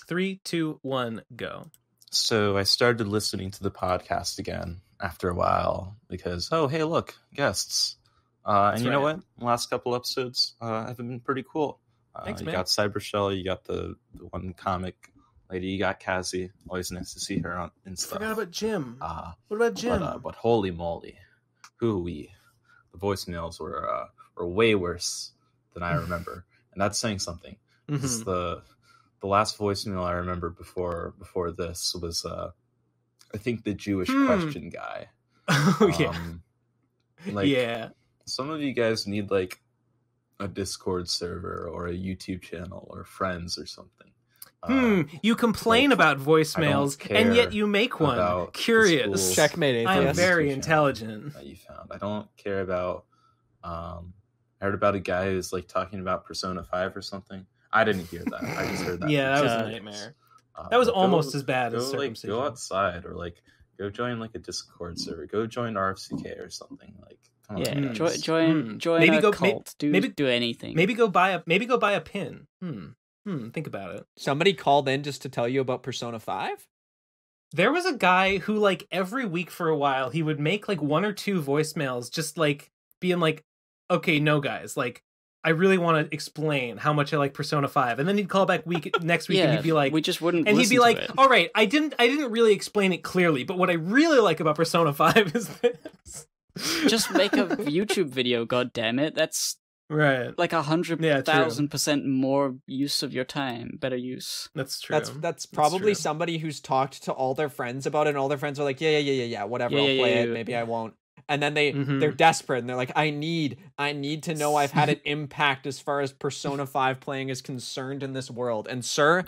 Speaker 2: 3, 2, 1, go.
Speaker 7: So I started listening to the podcast again after a while because, oh, hey, look, guests. And you know what? The last couple episodes have been pretty cool.
Speaker 2: Thanks,
Speaker 7: you
Speaker 2: man.
Speaker 7: got Cybershell, you got the one comic lady, you got Cassie. Always nice to see her and stuff.
Speaker 2: Forgot about Jim. What about Jim?
Speaker 7: But holy moly, the voicemails were way worse than I remember, and that's saying something.
Speaker 2: Mm-hmm.
Speaker 7: This is the last voicemail I remember before this was I think the Jewish question guy.
Speaker 2: Oh
Speaker 7: Some of you guys need like a Discord server or a YouTube channel or friends or something.
Speaker 2: You complain about voicemails and yet you make one. Curious.
Speaker 3: Checkmate atheist.
Speaker 2: I am very intelligent.
Speaker 7: That you found. I don't care about I heard about a guy who's like talking about Persona 5 or something. I didn't hear that. I just heard that.
Speaker 2: Yeah, that was a nightmare. That was almost as bad as circumcision.
Speaker 7: Go outside or like go join like a Discord server. Go join RFCK or something. Like come on.
Speaker 1: Join maybe a cult. Do anything.
Speaker 2: Maybe go buy a pin. Think about it.
Speaker 3: Somebody called in just to tell you about Persona 5?
Speaker 2: There was a guy who like every week for a while he would make like 1 or 2 voicemails just like being like, okay, no guys, like I really want to explain how much I like Persona 5. And then he'd call back next week and he'd be like,
Speaker 1: we just wouldn't
Speaker 2: and he'd be like,
Speaker 1: it.
Speaker 2: all right, I didn't really explain it clearly, but what I really like about Persona 5 is this.
Speaker 1: Just make a YouTube video, goddammit. That's
Speaker 2: right.
Speaker 1: Like 100,000% more use of your time. Better use.
Speaker 2: That's true.
Speaker 3: That's probably somebody who's talked to all their friends about it, and all their friends are like, yeah, whatever, I'll play it. Maybe I won't. And then they're desperate and they're like, I need to know I've had an impact as far as Persona 5 playing is concerned in this world. And sir,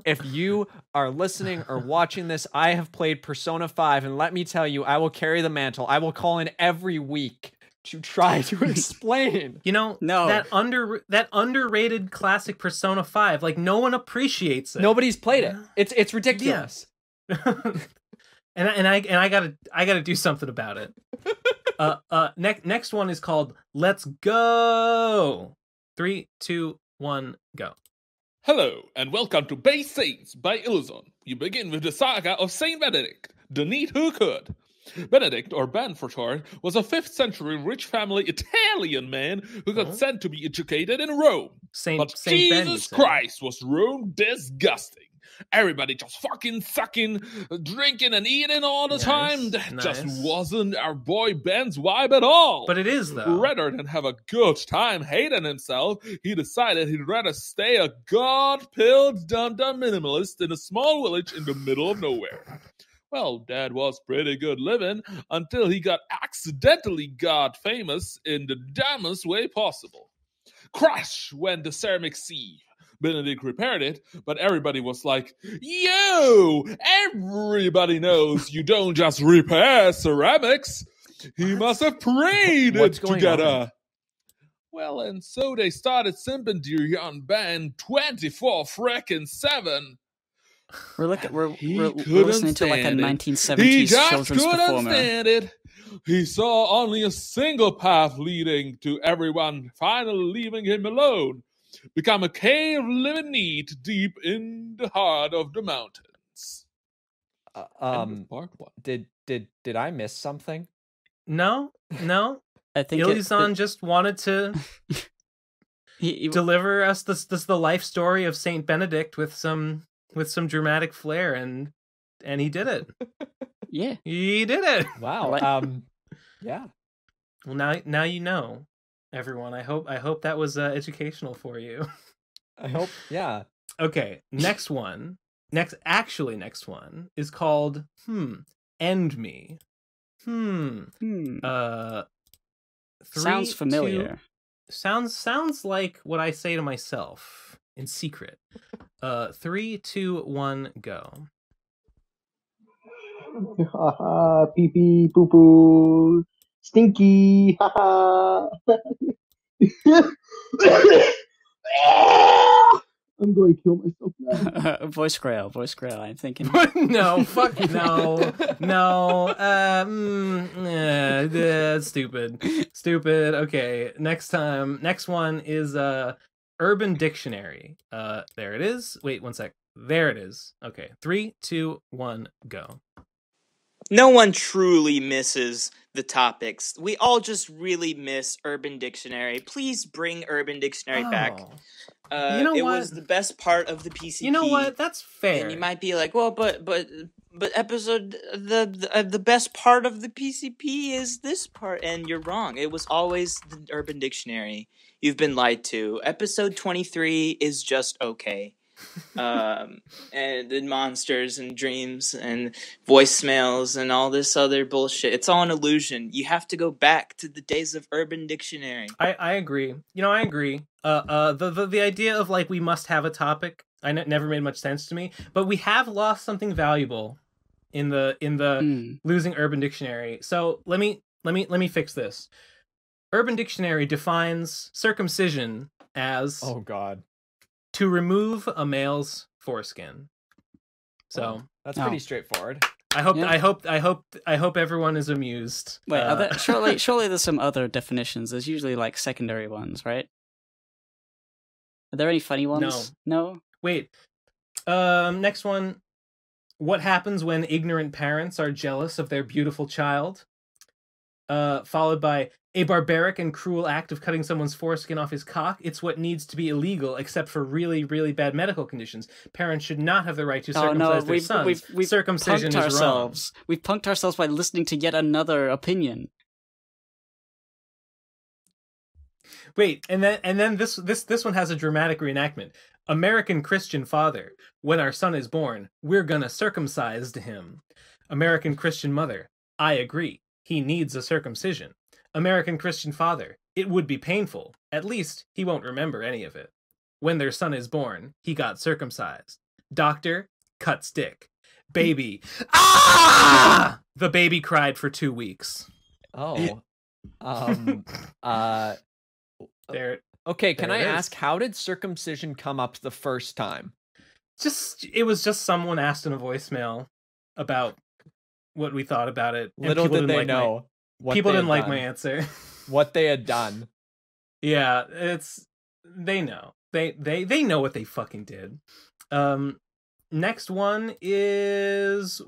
Speaker 3: if you are listening or watching this, I have played Persona 5, and let me tell you, I will carry the mantle. I will call in every week to try to explain.
Speaker 2: You know, that underrated classic Persona 5, like no one appreciates it.
Speaker 3: Nobody's played it. It's ridiculous.
Speaker 2: Yeah. And I gotta do something about it. Next one is called Let's Go. 3, 2, 1, go.
Speaker 8: Hello, and welcome to Base Saints by Illuzon. You begin with the saga of Saint Benedict, the neat who could. Benedict, or Ben for short, was a 5th century rich family Italian man who got sent to be educated in Rome. But Jesus Christ, was Rome disgusting. Everybody just fucking sucking, drinking and eating all the time. That just wasn't our boy Ben's vibe at all.
Speaker 2: But it is, though.
Speaker 8: Rather than have a good time hating himself, he decided he'd rather stay a god-pilled dum-dum minimalist in a small village in the middle of nowhere. Well, that was pretty good living until he got accidentally god famous in the dumbest way possible. Crash went the ceramic sieve. Benedict repaired it, but everybody was like, yo, everybody knows you don't just repair ceramics. He must have prayed it together. Well, and so they started simping to your young band 24/7.
Speaker 1: We're listening to like a 1970s children's performer.
Speaker 8: Stand it. He saw only a single path leading to everyone finally leaving him alone. Become a cave living neat deep in the heart of the mountains.
Speaker 3: Part 1. Did I miss something?
Speaker 2: No.
Speaker 1: I think
Speaker 2: Illuzon just wanted to deliver us the life story of Saint Benedict with some dramatic flair, and he did it.
Speaker 1: Yeah,
Speaker 2: he did it.
Speaker 3: Wow. Yeah.
Speaker 2: Well, now you know, everyone. I hope that was educational for you.
Speaker 3: I hope. Yeah.
Speaker 2: Okay. Next one is called End Me.
Speaker 1: Sounds familiar.
Speaker 2: Sounds like what I say to myself in secret. 3, 2, 1, go.
Speaker 9: Haha, pee pee, poo poo, stinky, haha. I'm going to kill myself now.
Speaker 1: Voice grail, I'm thinking.
Speaker 2: No, fuck no. Stupid. Okay, next one is Urban Dictionary. There it is. Wait, one sec. There it is. Okay, 3, 2, 1, go.
Speaker 10: No one truly misses the topics. We all just really miss Urban Dictionary. Please bring Urban Dictionary back.
Speaker 2: You know
Speaker 10: it
Speaker 2: what?
Speaker 10: was the best part of the PCP.
Speaker 2: You know what? That's fair.
Speaker 10: And you might be like, well, but But episode the best part of the PCP is this part, and you're wrong. It was always the Urban Dictionary. You've been lied to. Episode 23 is just okay. And the monsters and dreams and voicemails and all this other bullshit. It's all an illusion. You have to go back to the days of Urban Dictionary.
Speaker 2: I agree. I agree. The idea of like we must have a topic never made much sense to me, but we have lost something valuable in the losing Urban Dictionary. So let me fix this. Urban Dictionary defines circumcision as to remove a male's foreskin. So
Speaker 3: that's pretty straightforward.
Speaker 2: I hope everyone is amused.
Speaker 1: Wait, are there, surely there's some other definitions. There's usually like secondary ones, right? Are there any funny ones? No.
Speaker 2: Wait. Next one. What happens when ignorant parents are jealous of their beautiful child? Followed by a barbaric and cruel act of cutting someone's foreskin off his cock. It's what needs to be illegal, except for really, really bad medical conditions. Parents should not have the right to circumcise their sons.
Speaker 1: We've
Speaker 2: Circumcision
Speaker 1: punked
Speaker 2: is wrong.
Speaker 1: We've punked ourselves by listening to yet another opinion.
Speaker 2: Wait, and then this one has a dramatic reenactment. American Christian father, when our son is born, we're gonna circumcise him. American Christian mother, I agree. He needs a circumcision. American Christian father, it would be painful. At least he won't remember any of it. When their son is born, he got circumcised. Doctor, cuts dick. Baby, ah! The baby cried for 2 weeks.
Speaker 3: Oh.
Speaker 2: There.
Speaker 3: Okay, can I ask, how did circumcision come up the first time?
Speaker 2: It was just someone asked in a voicemail about what we thought about it.
Speaker 3: Little did they know.
Speaker 2: People didn't like my answer.
Speaker 3: What they had done.
Speaker 2: Yeah, they know. They know what they fucking did. Next one is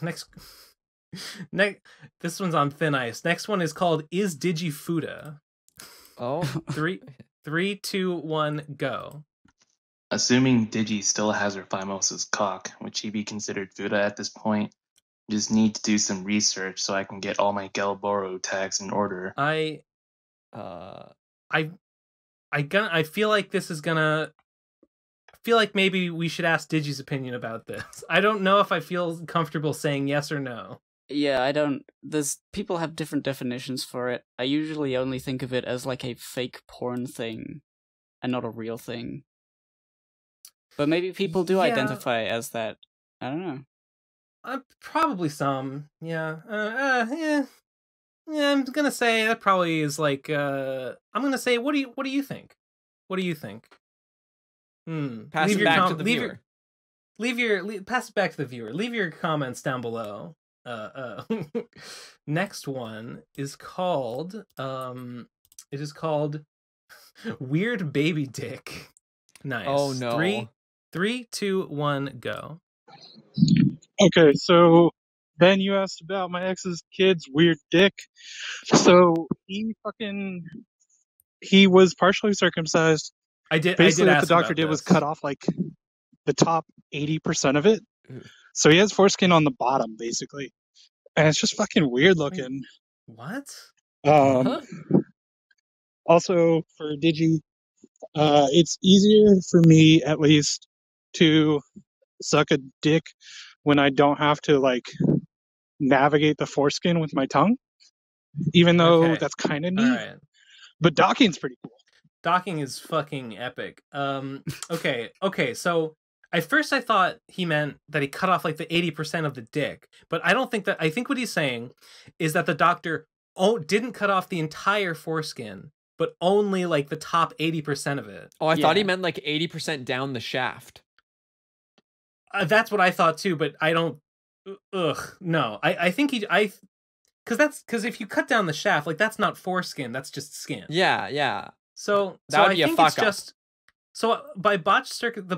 Speaker 2: next. This one's on thin ice. Next one is called Is Digifuda.
Speaker 3: Oh.
Speaker 2: 3, 2, 1, go.
Speaker 11: Assuming Digi still has her Phimos' cock, would she be considered Fuda at this point? Just need to do some research so I can get all my Galboro tags in order.
Speaker 2: I feel like this is gonna. I feel like maybe we should ask Digi's opinion about this. I don't know if I feel comfortable saying yes or no.
Speaker 1: Yeah, I don't. People have different definitions for it. I usually only think of it as like a fake porn thing, and not a real thing. But maybe people do identify as that. I don't know.
Speaker 2: Probably some. Yeah. Yeah. I'm gonna say that probably is like. I'm gonna say. What do you think? What do you think?
Speaker 3: Pass it back to the viewer.
Speaker 2: Pass it back to the viewer. Leave your comments down below. Next one is called. It is called Weird Baby Dick. Nice.
Speaker 3: Oh no.
Speaker 2: 3, 2, 1, go.
Speaker 12: Okay, so Ben, you asked about my ex's kid's weird dick. So he was partially circumcised. Basically, what the doctor did was cut off like the top 80% of it. So he has foreskin on the bottom, basically, and it's just fucking weird looking.
Speaker 2: What?
Speaker 12: Also, for Digi, it's easier for me, at least, to suck a dick when I don't have to like navigate the foreskin with my tongue, even though that's kind of neat.
Speaker 2: Right.
Speaker 12: But docking's pretty cool.
Speaker 2: Docking is fucking epic. Okay. So at first I thought he meant that he cut off like the 80% of the dick, but I don't think that. I think what he's saying is that the doctor didn't cut off the entire foreskin, but only like the top 80% of it.
Speaker 3: Oh, I thought he meant like 80% down the shaft.
Speaker 2: That's what I thought too, but I don't. No. I think because if you cut down the shaft, like that's not foreskin, that's just skin.
Speaker 3: Yeah.
Speaker 2: So
Speaker 3: that would be
Speaker 2: I
Speaker 3: a
Speaker 2: think
Speaker 3: fuck
Speaker 2: it's
Speaker 3: up.
Speaker 2: just. So by the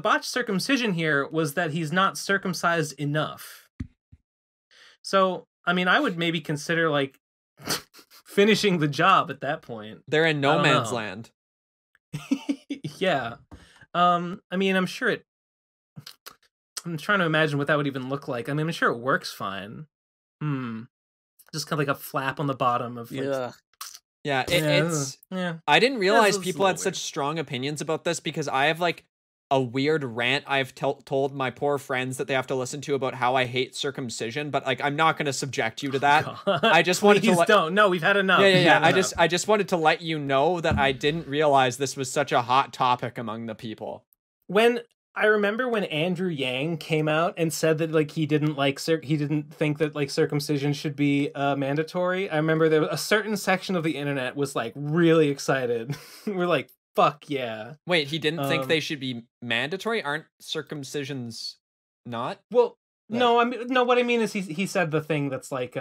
Speaker 2: botched circumcision here was that he's not circumcised enough. So I mean, I would maybe consider like finishing the job at that point.
Speaker 3: They're in no man's land.
Speaker 2: Yeah. I mean, I'm sure it. I'm trying to imagine what that would even look like. I mean, I'm sure it works fine. Just kind of like a flap on the bottom of like.
Speaker 3: Yeah, it's. I didn't realize people had such strong opinions about this because I have like a weird rant I've told my poor friends that they have to listen to about how I hate circumcision, but like I'm not going to subject you to that. I just wanted to
Speaker 2: don't. No, we've had enough.
Speaker 3: Yeah. I just wanted to let you know that I didn't realize this was such a hot topic among the people.
Speaker 2: I remember when Andrew Yang came out and said that like he didn't think that like circumcision should be mandatory. I remember there was a certain section of the internet was like really excited. We're like, fuck yeah.
Speaker 3: Wait, he didn't think they should be mandatory? Aren't circumcisions not?
Speaker 2: Well, no, what I mean is he said the thing that's like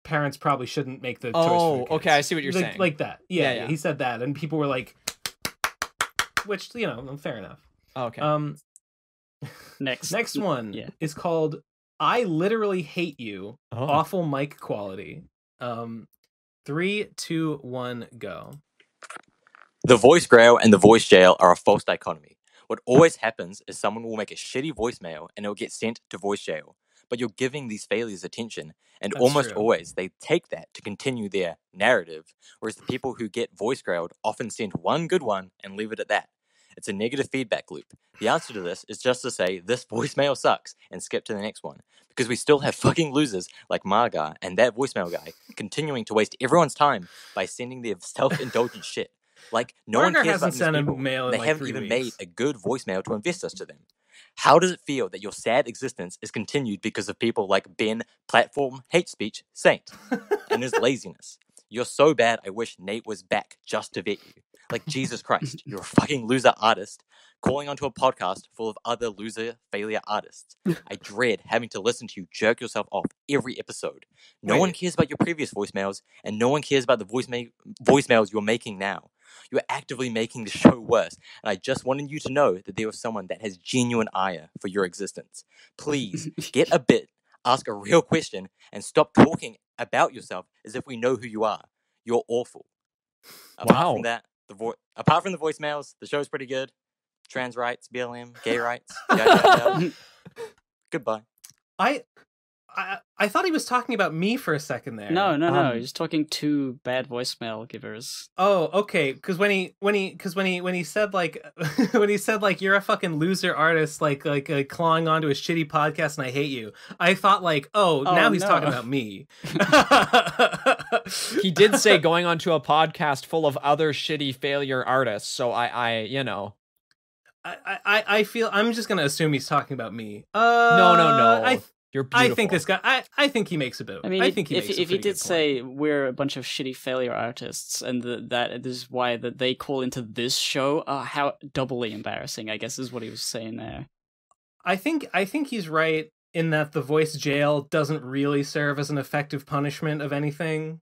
Speaker 2: parents probably shouldn't make the choice for their kids.
Speaker 3: Okay, I see what you're saying.
Speaker 2: Like that. Yeah, he said that and people were like, which, fair enough.
Speaker 3: Okay.
Speaker 2: Next one is called I Literally Hate You. Awful mic quality. 3, 2, 1, go.
Speaker 13: The voice grail and the voice jail are a false dichotomy. What always happens is someone will make a shitty voicemail and it will get sent to voice jail. But you're giving these failures attention, and that's almost true. Always they take that to continue their narrative, whereas the people who get voice grailed often send one good one and leave it at that. It's a negative feedback loop. The answer to this is just to say, this voicemail sucks, and skip to the next one. Because we still have fucking losers like Marga and that voicemail guy continuing to waste everyone's time by sending their self-indulgent shit. Like, no one cares about these people. They haven't even made a good voicemail to invest us to them. How does it feel that your sad existence is continued because of people like Ben, Platform, Hate Speech, Saint, and his laziness? You're so bad, I wish Nate was back just to vet you. Like, Jesus Christ, you're a fucking loser artist calling onto a podcast full of other loser failure artists. I dread having to listen to you jerk yourself off every episode. No one cares about your previous voicemails, and no one cares about the voicemails you're making now. You're actively making the show worse, and I just wanted you to know that there was someone that has genuine ire for your existence. Please, get a bit, ask a real question, and stop talking about yourself as if we know who you are. You're awful. Apart from that, apart from the voicemails, the show's pretty good. Trans rights, BLM, gay rights. Yada. Goodbye.
Speaker 2: I thought he was talking about me for a second there.
Speaker 1: No. He's talking to bad voicemail givers.
Speaker 2: Oh, okay. Because when he said like you're a fucking loser artist, like clawing onto a shitty podcast and I hate you. I thought like, now he's talking about me.
Speaker 3: He did say going onto a podcast full of other shitty failure artists. So I
Speaker 2: feel I'm just gonna assume he's talking about me.
Speaker 3: No. You're beautiful.
Speaker 2: I think this guy. I think he makes a bit.
Speaker 1: I mean, if he did say we're a bunch of shitty failure artists, and that this is why that they call into this show, how doubly embarrassing, I guess, is what he was saying there.
Speaker 2: I think he's right in that the voice jail doesn't really serve as an effective punishment of anything.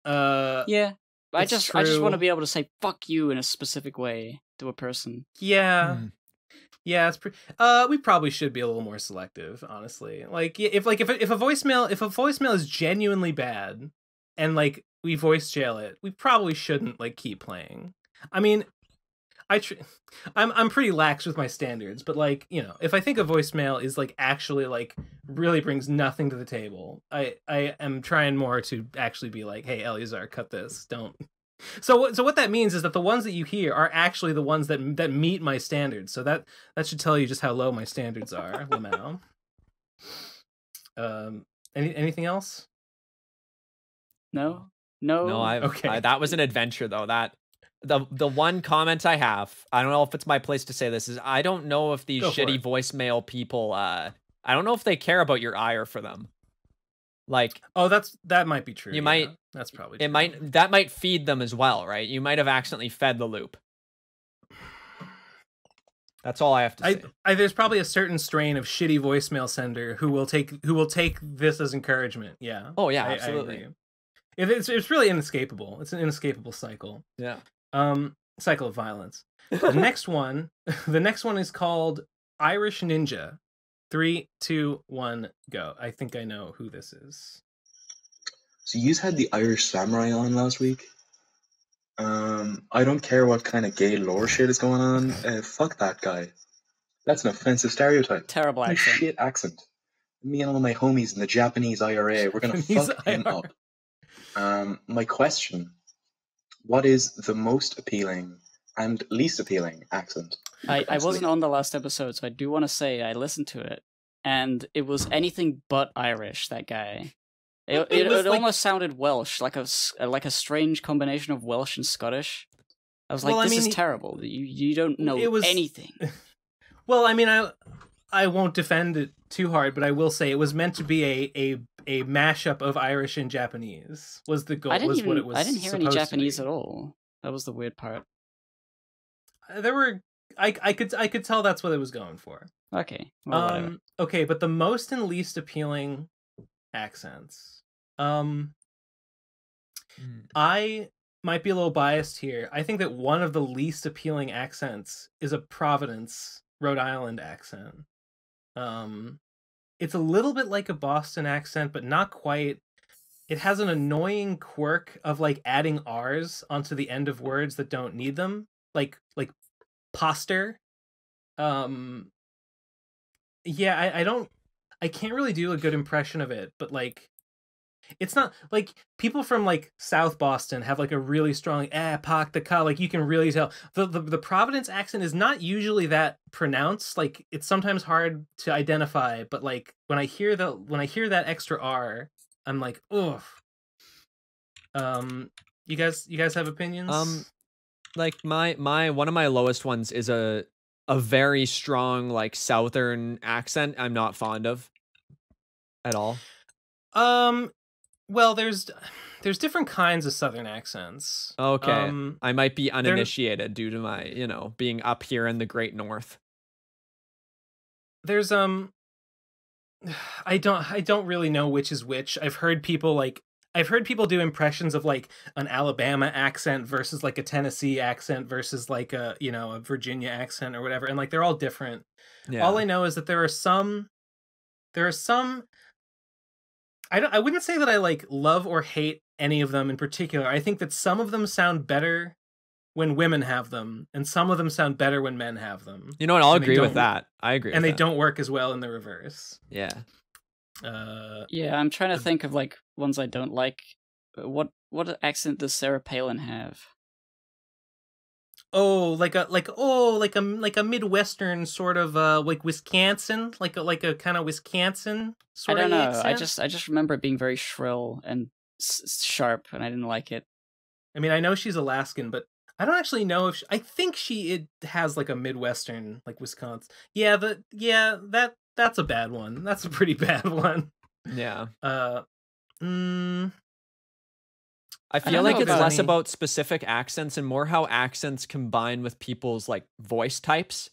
Speaker 1: Yeah, I just want to be able to say "fuck you" in a specific way to a person.
Speaker 2: Yeah. Yeah, it's we probably should be a little more selective, honestly. Like if a voicemail is genuinely bad and like we voice jail it, we probably shouldn't like keep playing. I mean, I'm pretty lax with my standards, but like, if I think a voicemail is like actually like really brings nothing to the table, I am trying more to actually be like, hey, Eleazar, cut this. Don't. So what that means is that the ones that you hear are actually the ones that meet my standards. So that should tell you just how low my standards are, Lamau. Anything else?
Speaker 1: No.
Speaker 3: Okay. That was an adventure though. That the one comment I have, I don't know if it's my place to say this, is I don't know if these shitty voicemail people, I don't know if they care about your ire for them. Like,
Speaker 2: that might be true.
Speaker 3: You might.
Speaker 2: That's probably true.
Speaker 3: That might feed them as well, right? You might have accidentally fed the loop. That's all I have to say.
Speaker 2: There's probably a certain strain of shitty voicemail sender who will take this as encouragement. Yeah.
Speaker 3: Oh yeah, absolutely.
Speaker 2: It's really inescapable. It's an inescapable cycle.
Speaker 3: Yeah.
Speaker 2: Cycle of violence. The next one is called Irish Ninja. 3, 2, 1, go. I think I know who this is.
Speaker 14: So you had the Irish Samurai on last week? I don't care what kind of gay lore shit is going on. Fuck that guy. That's an offensive stereotype.
Speaker 1: Terrible
Speaker 14: What a
Speaker 1: accent.
Speaker 14: shit accent. Me and all my homies in the Japanese IRA, we're gonna fuck him up. My question: what is the most appealing and least appealing accent?
Speaker 1: I wasn't on the last episode, so I do want to say I listened to it, and it was anything but Irish. That guy. It almost sounded Welsh, like a strange combination of Welsh and Scottish. I was like, this is terrible. You don't know anything.
Speaker 2: Well, I mean, I won't defend it too hard, but I will say it was meant to be a mashup of Irish and Japanese. Was the goal?
Speaker 1: I didn't hear any Japanese
Speaker 2: be.
Speaker 1: at all. That was the weird part.
Speaker 2: There were. I could tell that's what it was going for.
Speaker 1: Okay. Well,
Speaker 2: okay, but the most and least appealing accents. I might be a little biased here. I think that one of the least appealing accents is a Providence, Rhode Island accent. It's a little bit like a Boston accent, but not quite. It has an annoying quirk of like adding R's onto the end of words that don't need them, like poster. Yeah, I can't really do a good impression of it, but like, it's not like people from like South Boston have like a really strong pak the ka, like you can really tell the Providence accent is not usually that pronounced. Like it's sometimes hard to identify, but like when I hear that extra R, I'm like, ugh. You guys have opinions?
Speaker 3: Like my one of my lowest ones is a very strong like Southern accent I'm not fond of at all.
Speaker 2: Well, there's different kinds of Southern accents.
Speaker 3: Okay. I might be uninitiated due to my, being up here in the Great North.
Speaker 2: There's I don't really know which is which. I've heard people do impressions of like an Alabama accent versus like a Tennessee accent versus like a Virginia accent or whatever, and like they're all different. Yeah. All I know is that there are some I wouldn't say that I like love or hate any of them in particular. I think that some of them sound better when women have them, and some of them sound better when men have them.
Speaker 3: You know what? I'll agree with that. I agree.
Speaker 2: And they don't work as well in the reverse.
Speaker 3: Yeah.
Speaker 1: Yeah, I'm trying to think of like ones I don't like. What accent does Sarah Palin have?
Speaker 2: Like a Midwestern sort of like Wisconsin, like a kind of Wisconsin sort of. I don't know.
Speaker 1: Accent. I just remember it being very shrill and sharp, and I didn't like it.
Speaker 2: I mean, I know she's Alaskan, but I don't actually know if I think it has like a Midwestern, like Wisconsin. That's a bad one. That's a pretty bad one.
Speaker 3: Yeah. I feel like it's less about specific accents and more how accents combine with people's like voice types,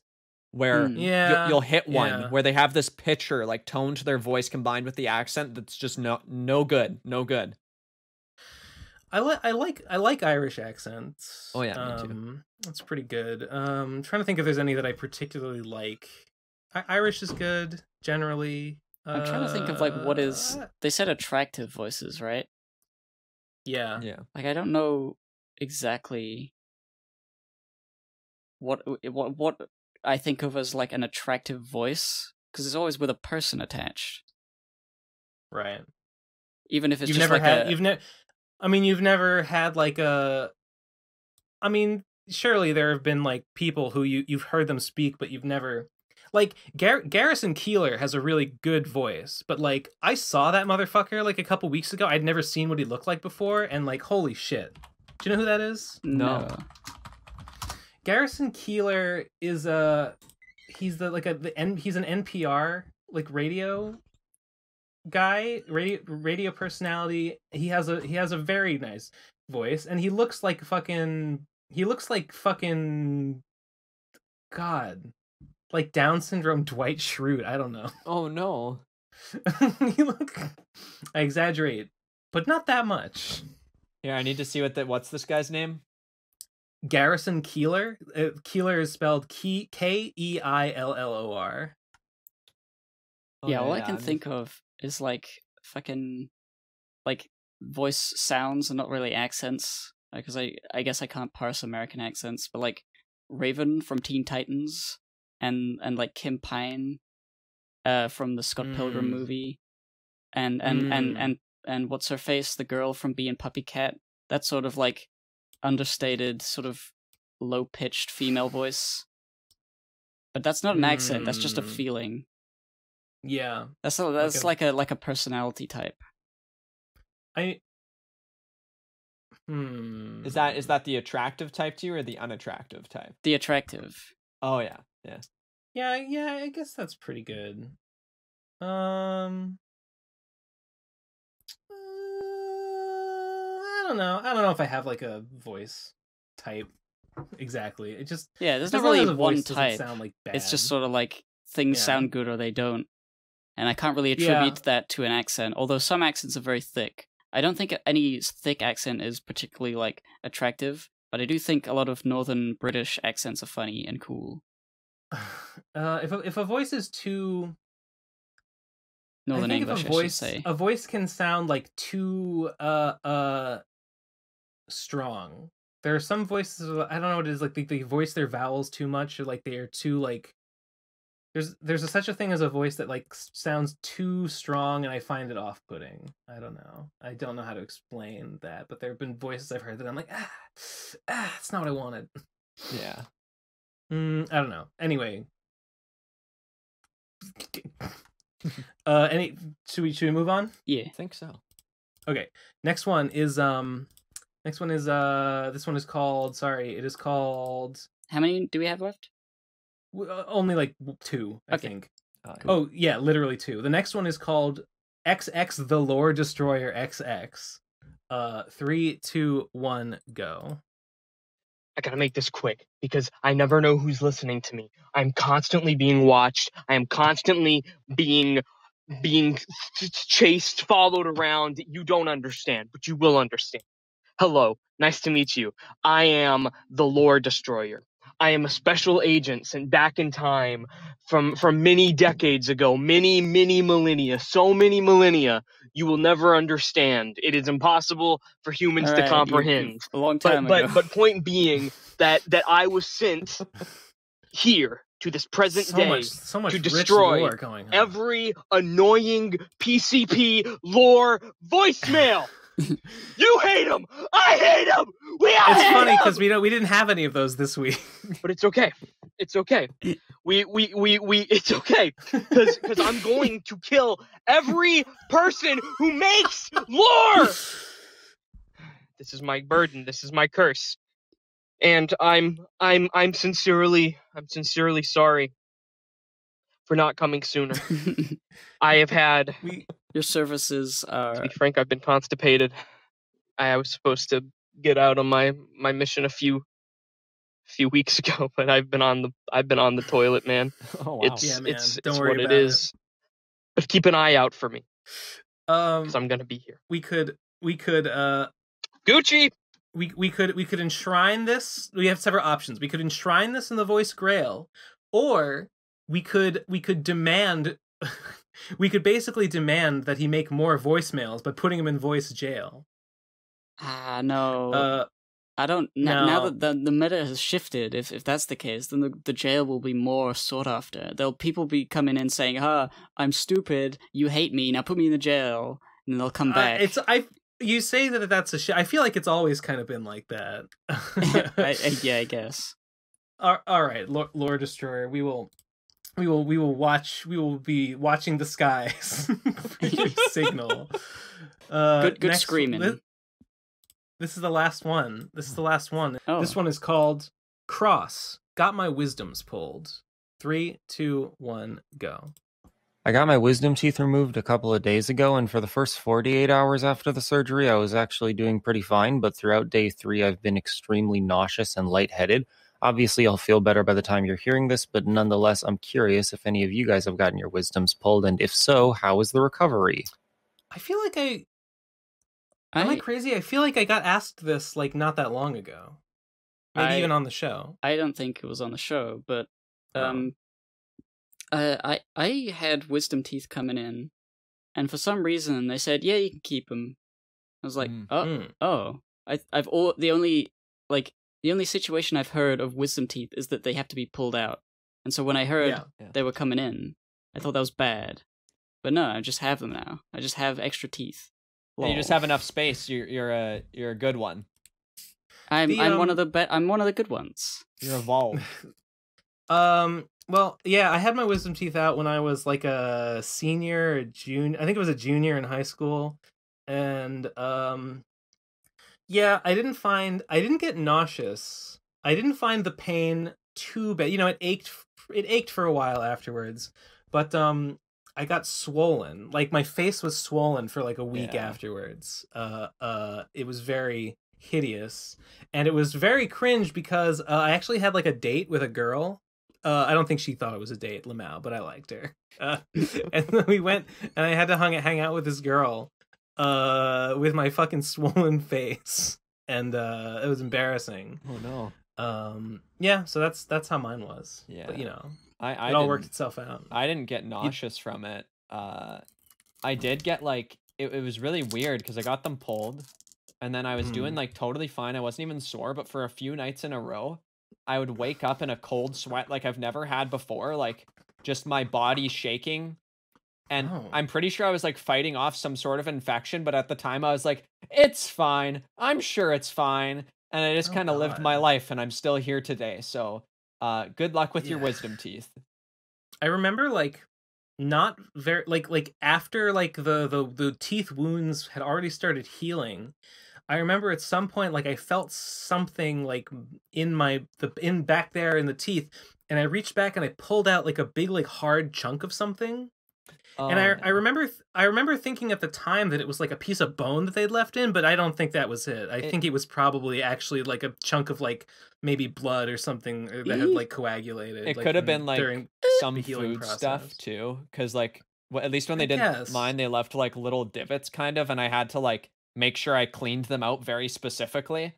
Speaker 3: where you'll hit one where they have this pitch or like tone to their voice combined with the accent that's just no good.
Speaker 2: I like Irish accents.
Speaker 3: Oh yeah, me too.
Speaker 2: That's pretty good. I'm trying to think if there's any that I particularly like. Irish is good generally.
Speaker 1: I'm trying to think of like what is. They said attractive voices, right?
Speaker 2: Yeah.
Speaker 1: Like I don't know exactly what I think of as like an attractive voice, because it's always with a person attached.
Speaker 2: Right.
Speaker 1: Even if it's
Speaker 2: you've
Speaker 1: just
Speaker 2: never
Speaker 1: like
Speaker 2: had, you've never had like a. I mean, surely there have been like people who you've heard them speak, but you've never. Like, Garrison Keillor has a really good voice, but, like, I saw that motherfucker, like, a couple weeks ago. I'd never seen what he looked like before, and, like, holy shit. Do you know who that is?
Speaker 1: No.
Speaker 2: Garrison Keillor is he's an NPR, like, radio guy, radio personality. He has a very nice voice, and he looks like fucking God. Like Down syndrome Dwight Schrute. I don't know.
Speaker 3: Oh no.
Speaker 2: I exaggerate, but not that much.
Speaker 3: Yeah, I need to see what's this guy's name?
Speaker 2: Garrison Keillor. Keillor is spelled Keillor.
Speaker 1: Yeah, all I can think of is like fucking like voice sounds and not really accents. because I guess I can't parse American accents, but like Raven from Teen Titans and like Kim Pine from the Scott Pilgrim movie, and what's her face, the girl from Bee and Puppy Cat, that sort of like understated, sort of low pitched female voice. But that's not an accent, that's just a feeling.
Speaker 2: Yeah.
Speaker 1: That's like a personality type.
Speaker 3: Is that the attractive type to you or the unattractive type?
Speaker 1: The attractive.
Speaker 3: Oh yeah.
Speaker 2: Yeah, I guess that's pretty good. I don't know if I have like a voice type exactly. It just
Speaker 1: there's not really one type.
Speaker 2: Sound like bad.
Speaker 1: It's just sort of like things sound good or they don't, and I can't really attribute that to an accent. Although some accents are very thick. I don't think any thick accent is particularly like attractive, but I do think a lot of Northern British accents are funny and cool.
Speaker 2: If a voice is too
Speaker 1: Northern English, I should say,
Speaker 2: a voice can sound like too strong. There are some voices, I don't know what it is, like they voice their vowels too much, or like they are too like. There's such a thing as a voice that like sounds too strong, and I find it off-putting. I don't know how to explain that, but there have been voices I've heard that I'm like, that's not what I wanted.
Speaker 3: Yeah.
Speaker 2: I don't know. Anyway, should we move on?
Speaker 1: Yeah,
Speaker 3: I think so.
Speaker 2: Okay. Next one is this one is called. Sorry, it is called.
Speaker 1: How many do we have left?
Speaker 2: Only like 2, I think. Cool. Oh yeah, literally 2. The next one is called XX the Lore Destroyer XX. 3, 2, 1, go.
Speaker 15: I gotta make this quick because I never know who's listening to me. I'm constantly being watched. I am constantly being chased, followed around. You don't understand, but you will understand. Hello, nice to meet you. I am the Lore Destroyer. I am a special agent sent back in time from many decades ago, many millennia, so many millennia, you will never understand. It is impossible for humans to comprehend.
Speaker 1: A long time ago.
Speaker 15: But point being that I was sent here to this present day
Speaker 2: so much
Speaker 15: to
Speaker 2: rich
Speaker 15: destroy
Speaker 2: lore going on.
Speaker 15: every annoying PCP lore voicemail. You hate him. I hate him.
Speaker 2: It's funny because we didn't have any of those this week.
Speaker 15: But it's okay. It's okay. It's okay because I'm going to kill every person who makes lore. This is my burden. This is my curse, and I'm sincerely sorry for not coming sooner. I have had.
Speaker 1: Your services are.
Speaker 15: To be frank, I've been constipated. I was supposed to get out on my mission a few weeks ago, but I've been on the toilet, man.
Speaker 3: Oh wow.
Speaker 15: It's what it is. But keep an eye out for me. Because I'm gonna be here.
Speaker 2: We could
Speaker 15: Gucci.
Speaker 2: We could enshrine this. We have several options. We could enshrine this in the voice Grail, or we could demand. We could basically demand that he make more voicemails by putting him in voice jail.
Speaker 1: No. I don't. Now that the meta has shifted, if that's the case, then the jail will be more sought after. There'll people be coming in saying, I'm stupid, you hate me, now put me in the jail, and they'll come back.
Speaker 2: You say that's a shit. I feel like it's always kind of been like that.
Speaker 1: Yeah, I guess.
Speaker 2: All right, Lore Destroyer, we will be watching the skies for your signal.
Speaker 1: Good screaming.
Speaker 2: This is the last one.
Speaker 1: Oh.
Speaker 2: This one is called Cross. Got my wisdoms pulled. 3, 2, 1, go.
Speaker 16: I got my wisdom teeth removed a couple of days ago, and for the first 48 hours after the surgery, I was actually doing pretty fine, but throughout day 3, I've been extremely nauseous and lightheaded. Obviously, I'll feel better by the time you're hearing this, but nonetheless, I'm curious if any of you guys have gotten your wisdoms pulled, and if so, how is the recovery?
Speaker 2: I feel like Am I crazy? I feel like I got asked this, like, not that long ago. Maybe even on the show.
Speaker 1: I don't think it was on the show, but I had wisdom teeth coming in, and for some reason they said, yeah, you can keep them. I was like, oh. the only situation I've heard of wisdom teeth is that they have to be pulled out. And so when I heard they were coming in, I thought that was bad. But no, I just have them now. I just have extra teeth.
Speaker 3: And you just have enough space. You're a good one.
Speaker 1: I'm one of the good ones.
Speaker 3: You're evolved.
Speaker 2: Well, yeah, I had my wisdom teeth out when I was like a senior, or junior. I think it was a junior in high school, and yeah, I didn't get nauseous. I didn't find the pain too bad. You know, it ached for a while afterwards, but I got swollen. Like my face was swollen for like a week afterwards. It was very hideous, and it was very cringe because I actually had like a date with a girl. I don't think she thought it was a date, Lamau, but I liked her. And then we went, and I had to hang out with this girl with my fucking swollen face, and it was embarrassing.
Speaker 3: Oh
Speaker 2: no. Yeah, so that's how mine was.
Speaker 3: Yeah,
Speaker 2: but, you know,
Speaker 3: it
Speaker 2: all worked itself out.
Speaker 3: I didn't get nauseous from it. I did get like it was really weird because I got them pulled, and then I was doing like totally fine. I wasn't even sore, but for a few nights in a row, I would wake up in a cold sweat like I've never had before, like just my body shaking. And I'm pretty sure I was like fighting off some sort of infection, but at the time I was like, it's fine. I'm sure it's fine. And I just kind of lived my life, and I'm still here today. So good luck with your wisdom teeth.
Speaker 2: I remember like not very like after like the teeth wounds had already started healing. I remember at some point, like I felt something like in back there in the teeth, and I reached back and I pulled out like a big like hard chunk of something. And I remember thinking at the time that it was like a piece of bone that they'd left in, but I don't think that was it. I think it was probably actually like a chunk of like maybe blood or something that had like coagulated.
Speaker 3: It
Speaker 2: like,
Speaker 3: could have been like some food
Speaker 2: process.
Speaker 3: stuff too, because like at least when they did mine, they left like little divots kind of, and I had to like make sure I cleaned them out very specifically.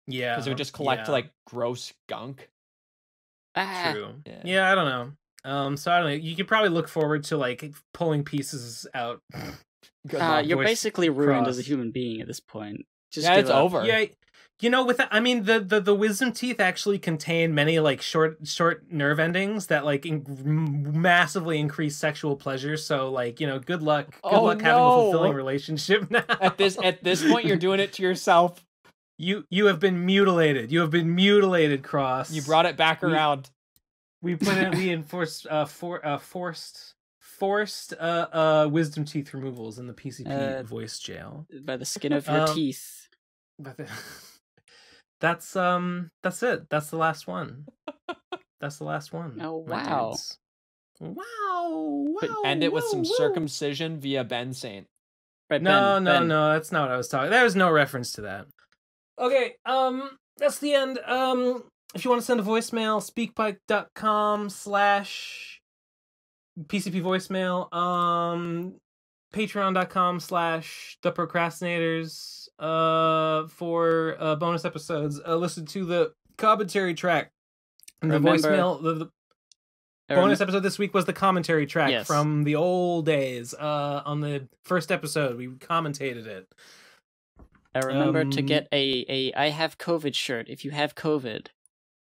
Speaker 2: Yeah,
Speaker 3: because it would just collect like gross gunk.
Speaker 2: True. Yeah, I don't know. So I don't know. You could probably look forward to like pulling pieces out.
Speaker 1: You're basically ruined as a human being at this point. Just
Speaker 3: it's over.
Speaker 2: Yeah, you know, with that, I mean, the wisdom teeth actually contain many like short nerve endings that like massively increase sexual pleasure. So like, you know, good luck having a fulfilling relationship now.
Speaker 3: At this point, you're doing it to yourself.
Speaker 2: You have been mutilated. You have been mutilated, Cross.
Speaker 3: You brought it back around.
Speaker 2: We enforced forced wisdom teeth removals in the PCP voice jail
Speaker 1: by the skin of your teeth.
Speaker 2: That's it. That's the last one. That's the last one.
Speaker 1: Oh wow!
Speaker 2: Wow!
Speaker 3: End it with some circumcision via Ben Saint.
Speaker 2: Right, no, that's not what I was talking. There's no reference to that. Okay, that's the end. If you want to send a voicemail, speakpipe.com/PCP voicemail, patreon.com/the procrastinators, for bonus episodes. Listen to the commentary track. And the voicemail, the bonus episode this week was the commentary track from the old days. On the first episode, we commentated it.
Speaker 1: I remember to get a I have COVID shirt if you have COVID.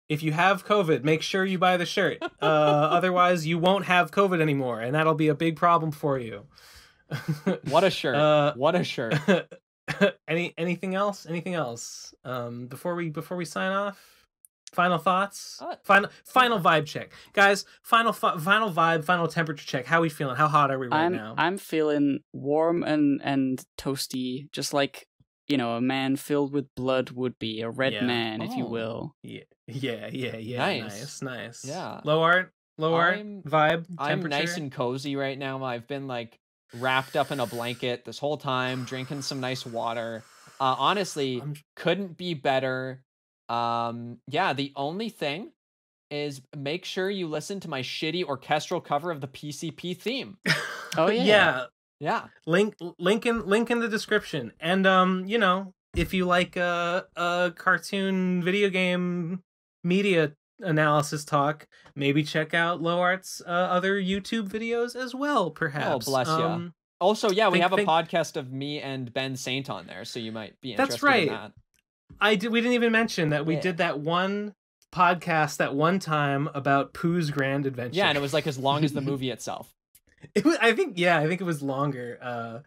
Speaker 2: If you have COVID, make sure you buy the shirt. Otherwise, you won't have COVID anymore, and that'll be a big problem for you.
Speaker 3: What a shirt! What a shirt!
Speaker 2: Anything else? Anything else? Before we sign off, final thoughts. Final vibe check, guys. Final vibe. Final temperature check. How are we feeling? How hot are we right now?
Speaker 1: I'm feeling warm and toasty, just like, you know, a man filled with blood would be, a red man, if you will.
Speaker 2: Yeah. Nice.
Speaker 3: Yeah.
Speaker 2: Lowart, vibe,
Speaker 3: I'm
Speaker 2: temperature.
Speaker 3: nice and cozy right now. I've been like wrapped up in a blanket this whole time, drinking some nice water. Honestly, couldn't be better. The only thing is make sure you listen to my shitty orchestral cover of the PCP theme.
Speaker 1: Oh yeah.
Speaker 2: Yeah. Link in the description. And you know, if you like a cartoon video game media analysis talk, maybe check out Lowart's other YouTube videos as well, perhaps.
Speaker 3: Oh, bless you. Also, yeah, we have a podcast of me and Ben Saint on there, so you might be interested
Speaker 2: That's right.
Speaker 3: in that.
Speaker 2: We didn't even mention that we did that one podcast that one time about Pooh's Grand Adventure.
Speaker 3: Yeah, and it was like as long as the movie itself.
Speaker 2: I think it was longer.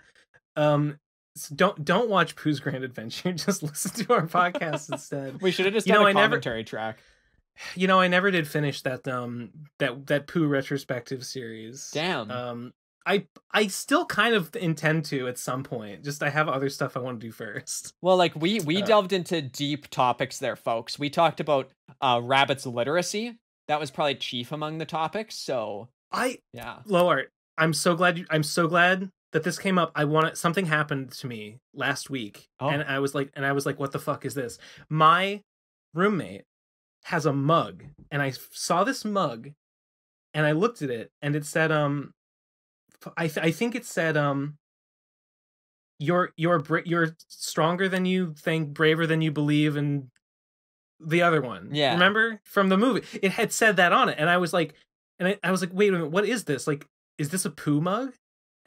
Speaker 2: So don't watch Pooh's Grand Adventure. Just listen to our podcast instead.
Speaker 3: We should have just done a commentary track.
Speaker 2: I never did finish that that Pooh retrospective series.
Speaker 3: Damn.
Speaker 2: I still kind of intend to at some point. Just I have other stuff I want to do first.
Speaker 3: Well, like we delved into deep topics there, folks. We talked about rabbits literacy. That was probably chief among the topics. So
Speaker 2: Lowart, I'm so glad that this came up. Something happened to me last week, and I was like, what the fuck is this? My roommate has a mug, and I saw this mug, and I looked at it, and it said I think it said you're stronger than you think, braver than you believe, and the other one.
Speaker 3: Yeah.
Speaker 2: Remember from the movie? It had said that on it, and I was like, wait a minute, what is this? Like, is this a Pooh mug?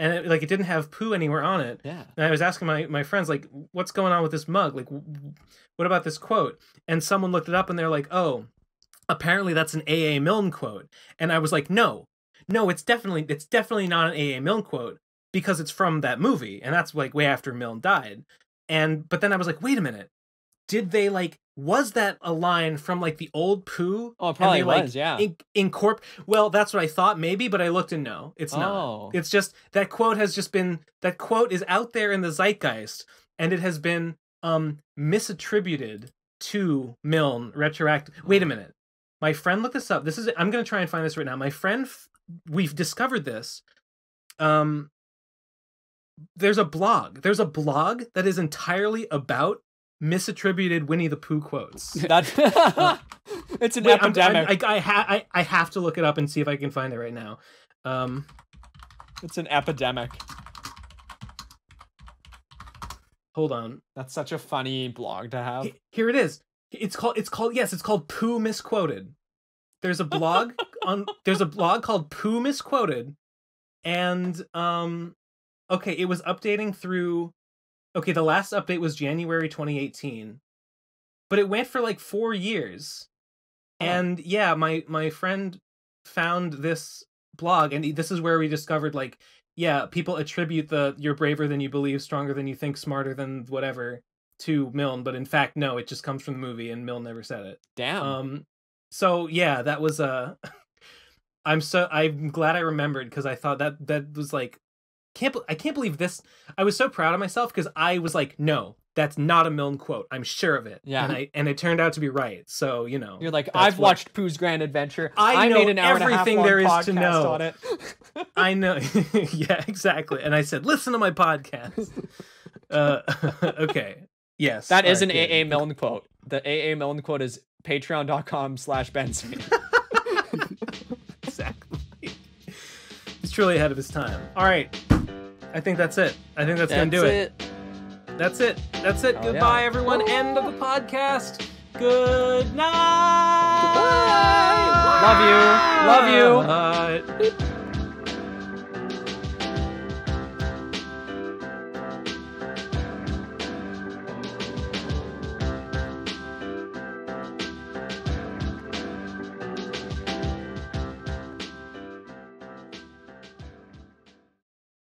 Speaker 2: And it didn't have Pooh anywhere on it.
Speaker 3: Yeah.
Speaker 2: And I was asking my friends, like, what's going on with this mug? Like, what about this quote? And someone looked it up, and they're like, oh, apparently that's an A.A. Milne quote. And I was like, no, it's definitely not an A.A. Milne quote, because it's from that movie, and that's like way after Milne died. But then I was like, wait a minute, did they was that a line from like the old Pooh?
Speaker 3: Oh, it probably was, yeah.
Speaker 2: Well, that's what I thought maybe, but I looked and no, it's not. It's just that quote is out there in the zeitgeist, and it has been misattributed to Milne retroactive. Wait a minute. My friend looked this up. I'm going to try and find this right now. My friend, we've discovered this. There's a blog that is entirely about misattributed Winnie the Pooh quotes.
Speaker 3: It's an epidemic.
Speaker 2: I have to look it up and see if I can find it right now.
Speaker 3: It's an epidemic.
Speaker 2: Hold on.
Speaker 3: That's such a funny blog to have.
Speaker 2: Here it is. It's called Pooh Misquoted. There's a blog called Pooh Misquoted, and it was updating through. Okay, the last update was January 2018, but it went for like 4 years. And yeah, my friend found this blog, and this is where we discovered people attribute you're braver than you believe, stronger than you think, smarter than whatever to Milne, but in fact, no, it just comes from the movie, and Milne never said it.
Speaker 3: Damn.
Speaker 2: So yeah, that was I'm glad I remembered, because I thought that was like, I can't believe this. I was so proud of myself, because I was like, no, that's not a Milne quote. I'm sure of it.
Speaker 3: Yeah.
Speaker 2: And it turned out to be right. So,
Speaker 3: you're like, I've watched Pooh's Grand Adventure.
Speaker 2: I know
Speaker 3: made an hour
Speaker 2: everything
Speaker 3: and a half
Speaker 2: there is to
Speaker 3: podcast
Speaker 2: know
Speaker 3: on it.
Speaker 2: I know. Yeah, exactly. And I said, listen to my podcast. Okay. Yes.
Speaker 3: That is an A.A. Milne quote. The A.A. Milne quote is patreon.com/Benson.
Speaker 2: Exactly. He's truly ahead of his time. All right. I think that's it. I think that's going to do it. That's it. Oh, goodbye, everyone. End of the podcast. Good night.
Speaker 3: Goodbye. Love you.
Speaker 2: Bye.